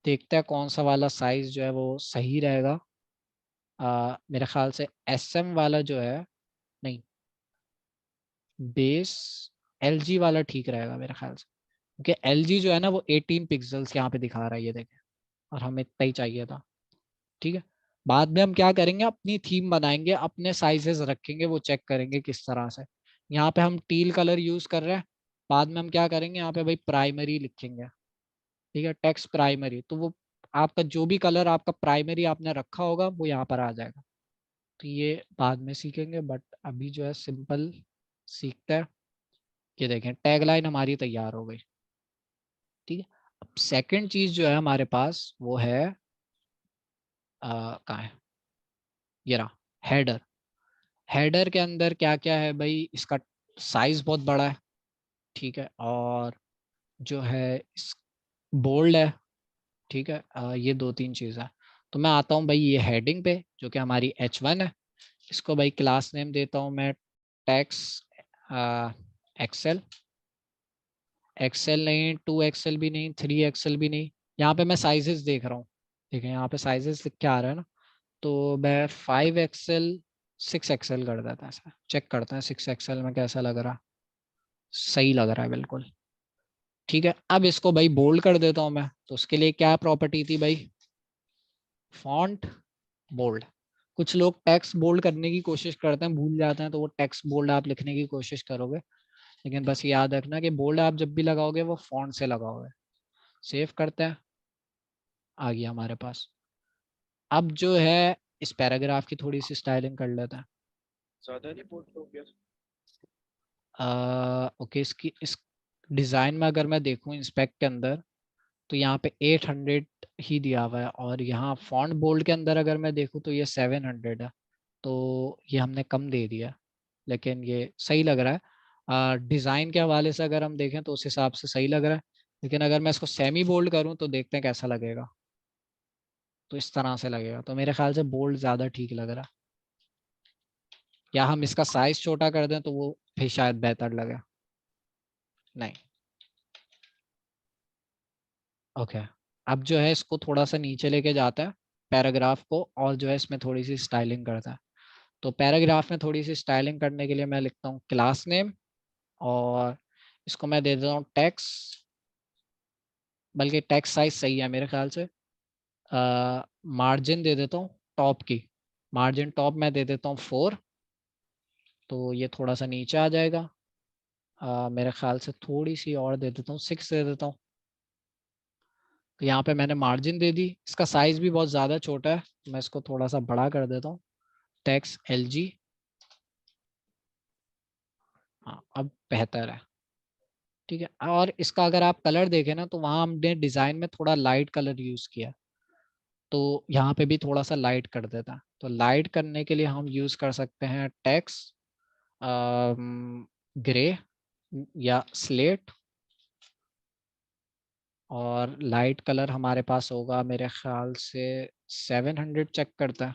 देखते हैं कौन सा वाला साइज जो है वो सही रहेगा। मेरे ख्याल से SM वाला जो है, नहीं, बेस LG वाला ठीक रहेगा मेरे ख्याल से, क्योंकि LG जो है ना वो 18 पिक्सल्स यहाँ पे दिखा रहा है, ये देखें, और हमें इतना ही चाहिए था, ठीक है। बाद में हम क्या करेंगे, अपनी थीम बनाएंगे, अपने साइजेस रखेंगे, वो चेक करेंगे किस तरह से। यहाँ पे हम टील कलर यूज कर रहे हैं, बाद में हम क्या करेंगे, यहाँ पे भाई प्राइमरी लिखेंगे, ठीक है, टेक्स्ट प्राइमरी। तो वो आपका जो भी कलर आपका प्राइमरी आपने रखा होगा वो यहाँ पर आ जाएगा। तो ये बाद में सीखेंगे, बट अभी जो है सिंपल सीखते हैं। ये देखें टैग लाइन हमारी तैयार हो गई, ठीक है। अब सेकंड चीज जो है हमारे पास वो है, कहाँ है, ये रहा, हेडर। हेडर के अंदर क्या क्या है भाई, इसका साइज बहुत बड़ा है, ठीक है, और जो है बोल्ड है, ठीक है, ये 2-3 चीज़ है। तो मैं आता हूँ भाई ये हेडिंग पे जो कि हमारी H1 है। इसको भाई क्लास नेम देता हूँ मैं टैक्स एक्सेल। एक्सेल नहीं, 2 एक्सेल भी नहीं, 3 एक्सेल भी नहीं। यहाँ पे मैं साइजेस देख रहा हूँ, ठीक है, यहाँ पे साइजेस लिख के आ रहा है ना, तो मैं 5 एक्सेल 6 एक्सेल कर देता है। ऐसा चेक करते हैं 6 एक्सेल में कैसा लग रहा, सही लग रहा है बिल्कुल, ठीक है। अब इसको भाई बोल्ड कर देता हूँ मैं, तो उसके लिए क्या प्रॉपर्टी थी भाई, फॉन्ट बोल्ड। कुछ लोग टेक्स्ट बोल्ड करने की कोशिश करते हैं, भूल जाते हैं, तो वो टेक्स्ट बोल्ड आप लिखने की कोशिश करोगे, लेकिन बस याद रखना कि बोल्ड आप जब भी लगाओगे वो फॉन्ट से लगाओगे। सेव करते हैं, आ गया हमारे पास। अब जो है इस पैराग्राफ की थोड़ी सी स्टाइलिंग कर लेते हैं। ओके, इसकी इस डिज़ाइन में अगर मैं देखूं इंस्पेक्ट के अंदर, तो यहाँ पे 800 ही दिया हुआ है, और यहाँ फॉन्ट बोल्ड के अंदर अगर मैं देखूं तो ये 700 है, तो ये हमने कम दे दिया, लेकिन ये सही लग रहा है। डिज़ाइन के हवाले से अगर हम देखें तो उस हिसाब से सही लग रहा है, लेकिन अगर मैं इसको सेमी बोल्ड करूँ तो देखते हैं कैसा लगेगा। तो इस तरह से लगेगा, तो मेरे ख्याल से बोल्ड ज़्यादा ठीक लग रहा है, या हम इसका साइज छोटा कर दें तो वो फिर शायद बेहतर लगे। नहीं, ओके। अब जो है इसको थोड़ा सा नीचे लेके जाता है पैराग्राफ को, और जो है इसमें थोड़ी सी स्टाइलिंग करता है। तो पैराग्राफ में थोड़ी सी स्टाइलिंग करने के लिए मैं लिखता हूँ क्लास नेम, और इसको मैं दे देता हूँ टेक्स्ट, बल्कि टेक्स्ट साइज सही है मेरे ख्याल से। मार्जिन दे देता हूँ टॉप की, मार्जिन टॉप मैं दे देता हूँ 4, तो ये थोड़ा सा नीचे आ जाएगा। मेरे ख्याल से थोड़ी सी और दे देता हूँ, 6 दे देता हूँ। तो यहाँ पे मैंने मार्जिन दे दी। इसका साइज भी बहुत ज़्यादा छोटा है, मैं इसको थोड़ा सा बड़ा कर देता हूँ, टेक्स्ट LG। हाँ, अब बेहतर है, ठीक है। और इसका अगर आप कलर देखें ना, तो वहाँ हमने डिज़ाइन में थोड़ा लाइट कलर यूज़ किया, तो यहाँ पे भी थोड़ा सा लाइट कर देता। तो लाइट करने के लिए हम यूज़ कर सकते हैं टेक्स्ट ग्रे या स्लेट, और लाइट कलर हमारे पास होगा मेरे ख्याल से 700 चेक करता है,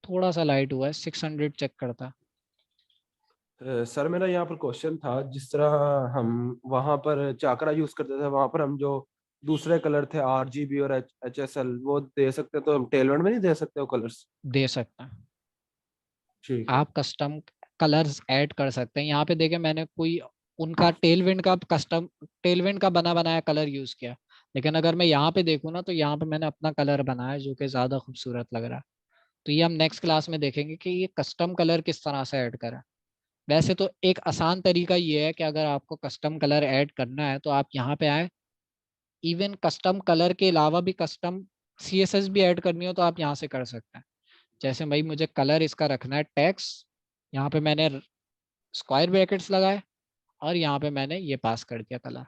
थोड़ा सा लाइट हुआ है, 600 चेक करता है। सर मेरा यहाँ पर क्वेश्चन था, जिस तरह हम वहाँ पर चाकरा यूज करते थे, वहाँ पर हम जो दूसरे कलर थे RGB और HSL वो दे सकते हैं, तो हम टेलमेंट में नहीं दे सकते वो कलर्स? दे सकते हैं, ठीक है। आप कस्टम कलर्स ऐड कर सकते हैं। यहाँ पे देखें मैंने कोई उनका टेलविंड का कस्टम, टेलविंड का बना बनाया कलर यूज किया, लेकिन अगर मैं यहाँ पे देखूँ ना, तो यहाँ पे मैंने अपना कलर बनाया जो कि ज़्यादा खूबसूरत लग रहा है। तो ये हम नेक्स्ट क्लास में देखेंगे कि ये कस्टम कलर किस तरह से ऐड करें। वैसे तो एक आसान तरीका ये है कि अगर आपको कस्टम कलर ऐड करना है तो आप यहाँ पे आए, इवन कस्टम कलर के अलावा भी कस्टम CSS भी ऐड करनी हो तो आप यहाँ से कर सकते हैं। जैसे भाई मुझे कलर इसका रखना है टेक्स्ट, यहाँ पे मैंने स्क्वायर ब्रैकेट्स लगाए, और यहाँ पे मैंने ये पास कर दिया कलर,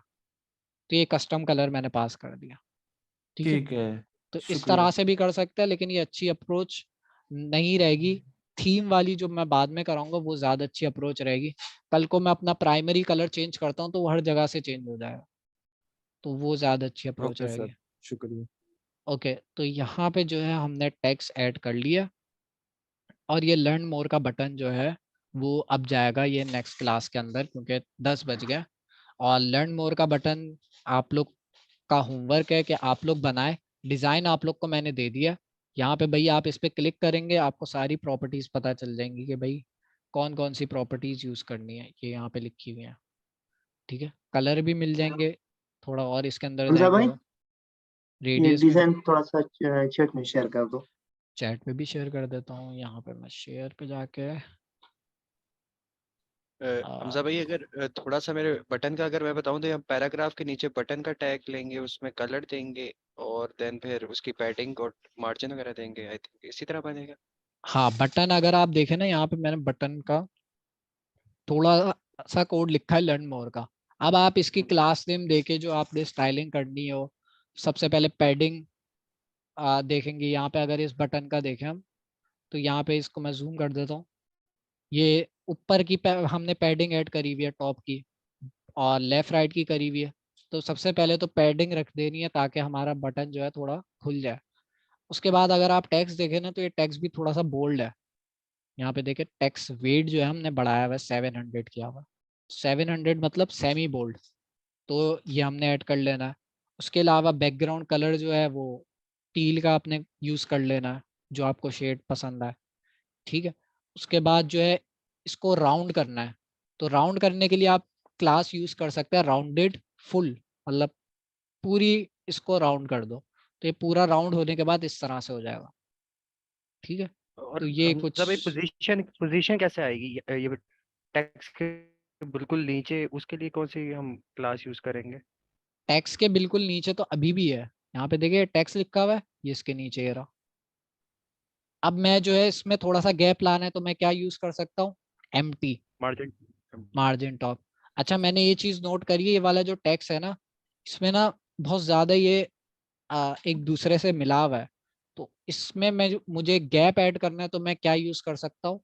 तो ये कस्टम कलर मैंने पास कर दिया, ठीक है। ठीक है, तो इस शुक्रिया। तरह से भी कर सकते हैं, लेकिन ये अच्छी अप्रोच नहीं रहेगी। थीम वाली जो मैं बाद में कराऊंगा वो ज़्यादा अच्छी अप्रोच रहेगी। कल को मैं अपना प्राइमरी कलर चेंज करता हूँ तो वो हर जगह से चेंज हो जाएगा, तो वो ज़्यादा अच्छी अप्रोच ओके सर, रहेगी। शुक्रिया। ओके, तो यहाँ पे जो है हमने टेक्स्ट ऐड कर लिया, और ये लर्न मोर का बटन जो है वो अब जाएगा ये नेक्स्ट क्लास के अंदर, क्योंकि 10 बज गया। और लर्न मोर का बटन आप लोग का होमवर्क है कि आप लोग बनाए। डिज़ाइन आप लोग को मैंने दे दिया। यहाँ पे भाई आप इस पर क्लिक करेंगे, आपको सारी प्रॉपर्टीज़ पता चल जाएंगी कि भाई कौन कौन सी प्रॉपर्टीज़ यूज़ करनी है, ये यहाँ पे लिखी हुई है, ठीक है। कलर भी मिल जाएंगे, थोड़ा और इसके अंदर हमजा जाएंगे भाई, तो ये रेडियस भी। डिजाइन थोड़ा सा चैट में शेयर कर दो। चैट पे भी शेयर कर देता हूँ, यहाँ पे मैं शेयर पे जाके हमजा भाई, अगर थोड़ा सा मेरे बटन का अगर मैं बताऊं, तो हम पैराग्राफ के नीचे बटन का टैग लेंगे, उसमें कलर देंगे, और देन फिर उसकी पैडिंग और मार्जिन वगैरह देंगे। आई थिंक इसी तरह बनेगा। हाँ, बटन अगर आप देखें ना, यहाँ पे मैंने बटन का थोड़ा सा कोड लिखा है लर्न मोर का। अब आप इसकी क्लास नेम देके जो आपने स्टाइलिंग करनी हो, सबसे पहले पैडिंग देखेंगे। यहाँ पे अगर इस बटन का देखें हम, तो यहाँ पे इसको मैं जूम कर देता हूँ। ये ऊपर की हमने पैडिंग ऐड करी हुई है टॉप की, और लेफ्ट राइट की करी हुई है। तो सबसे पहले तो पैडिंग रख देनी है ताकि हमारा बटन जो है थोड़ा खुल जाए। उसके बाद अगर आप टेक्स्ट देखें ना, तो ये टेक्स्ट भी थोड़ा सा बोल्ड है। यहाँ पे देखें टेक्स्ट वेट जो है हमने बढ़ाया हुआ है, 700 किया हुआ। 700 मतलब सेमी बोल्ड, तो ये हमने ऐड कर लेना है। उसके अलावा बैकग्राउंड कलर जो है वो टील का आपने यूज़ कर लेना है, जो आपको शेड पसंद है। ठीक है। उसके बाद जो है इसको राउंड करना है। तो राउंड करने के लिए आप क्लास यूज़ कर सकते हैं राउंडेड फुल, मतलब पूरी इसको राउंड कर दो, तो ये पूरा राउंड होने के बाद इस तरह से हो जाएगा। ठीक है। और तो ये हम कुछ जब एक पोजीशन कैसे आएगी ये टेक्स्ट के बिल्कुल नीचे, उसके लिए कौन सी हम क्लास यूज करेंगे? टैक्स के बिल्कुल नीचे तो अभी भी है, यहाँ पे देखिए टैक्स लिखा हुआ है, ये इसके नीचे ये रहा। अब मैं जो है इसमें थोड़ा सा गैप लाना है, तो मैं क्या यूज कर सकता हूँ, एम्प्टी मार्जिन। Margin top. अच्छा, मैंने ये चीज नोट करी है, ये वाला जो टैक्स है ना, इसमें ना बहुत ज्यादा ये एक दूसरे से मिला हुआ है। तो इसमें मुझे गैप ऐड करना है, तो मैं क्या यूज कर सकता हूँ,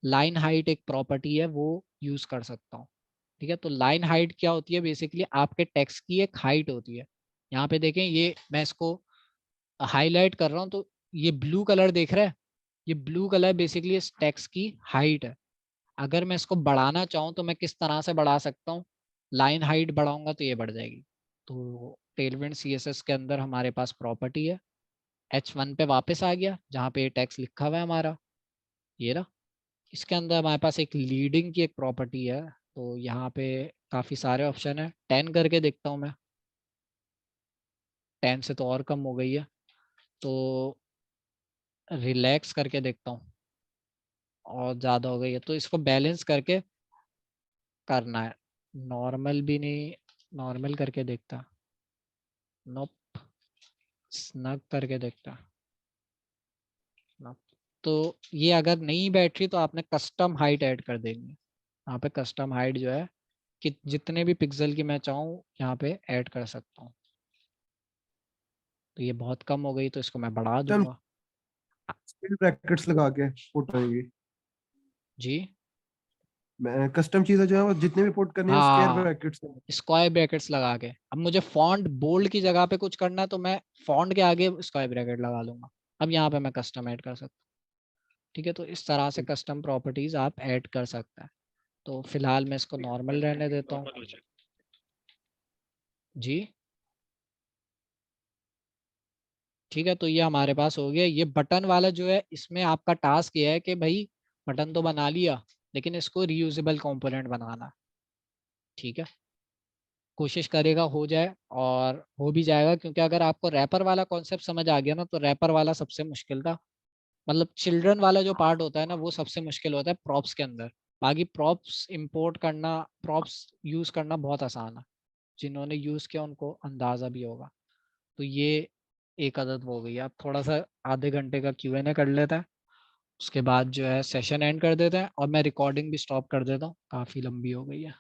लाइन हाइट एक प्रॉपर्टी है, वो यूज कर सकता हूँ। ठीक है। तो लाइन हाइट क्या होती है, बेसिकली आपके टेक्स्ट की एक हाइट होती है। यहाँ पे देखें, ये मैं इसको हाईलाइट कर रहा हूँ, तो ये ब्लू कलर देख रहे हैं, ये ब्लू कलर बेसिकली इस टेक्स्ट की हाइट है। अगर मैं इसको बढ़ाना चाहूँ तो मैं किस तरह से बढ़ा सकता हूँ, लाइन हाइट बढ़ाऊंगा तो ये बढ़ जाएगी। तो टेलविंड CSS के अंदर हमारे पास प्रॉपर्टी है, H1 पे वापस आ गया जहाँ पे टेक्स्ट लिखा हुआ है हमारा, ये रहा। इसके अंदर हमारे पास एक लीडिंग की एक प्रॉपर्टी है। तो यहाँ पे काफ़ी सारे ऑप्शन है, 10 करके देखता हूँ मैं, 10 से तो और कम हो गई है, तो रिलैक्स करके देखता हूँ, और ज़्यादा हो गई है, तो इसको बैलेंस करके करना है। नॉर्मल भी नहीं, नॉर्मल करके देखता, नोप, स्नग करके देखता, नोप। तो ये अगर नहीं बैठ रही तो आपने कस्टम हाइट ऐड कर देनी है। यहाँ पे कस्टम हाइट जो है कि जितने भी पिक्सल की मैं चाहूँ यहाँ पे ऐड कर सकता हूँ। तो ये बहुत कम हो गई, तो इसको मैं बढ़ा दूंगा। ब्रैकेट्स लगा के पुट होगी। जी मैं कस्टम चीजें जो है वो जितने भी पुट करनी है स्क्वायर हाँ, ब्रैकेट्स। स्क्वायर ब्रैकेट्स लगा के। अब मुझे फॉन्ट बोल्ड की जगह पे कुछ करना है, तो मैं फॉन्ट के आगे स्क्वायर ब्रैकेट लगा लूंगा। अब यहाँ पे मैं कस्टम ऐड कर सकता हूँ। ठीक है। तो इस तरह से कस्टम प्रॉपर्टीज आप ऐड कर सकते हैं। तो फिलहाल मैं इसको नॉर्मल रहने देता हूँ। जी ठीक है। तो ये हमारे पास हो गया। ये बटन वाला जो है, इसमें आपका टास्क ये है कि भाई बटन तो बना लिया, लेकिन इसको रीयूजेबल कंपोनेंट बनाना है। ठीक है। कोशिश करेगा हो जाए, और हो भी जाएगा, क्योंकि अगर आपको रैपर वाला कॉन्सेप्ट समझ आ गया ना, तो रैपर वाला सबसे मुश्किल था। मतलब चिल्ड्रन वाला जो पार्ट होता है ना, वो सबसे मुश्किल होता है प्रॉप्स के अंदर। बाकी प्रॉप्स इंपोर्ट करना, प्रॉप्स यूज करना बहुत आसान है, जिन्होंने यूज किया उनको अंदाजा भी होगा। तो ये एक आदत वो हो गई। आप थोड़ा सा आधे घंटे का Q&A कर लेता है, उसके बाद जो है सेशन एंड कर देते हैं, और मैं रिकॉर्डिंग भी स्टॉप कर देता हूँ, काफ़ी लंबी हो गई है।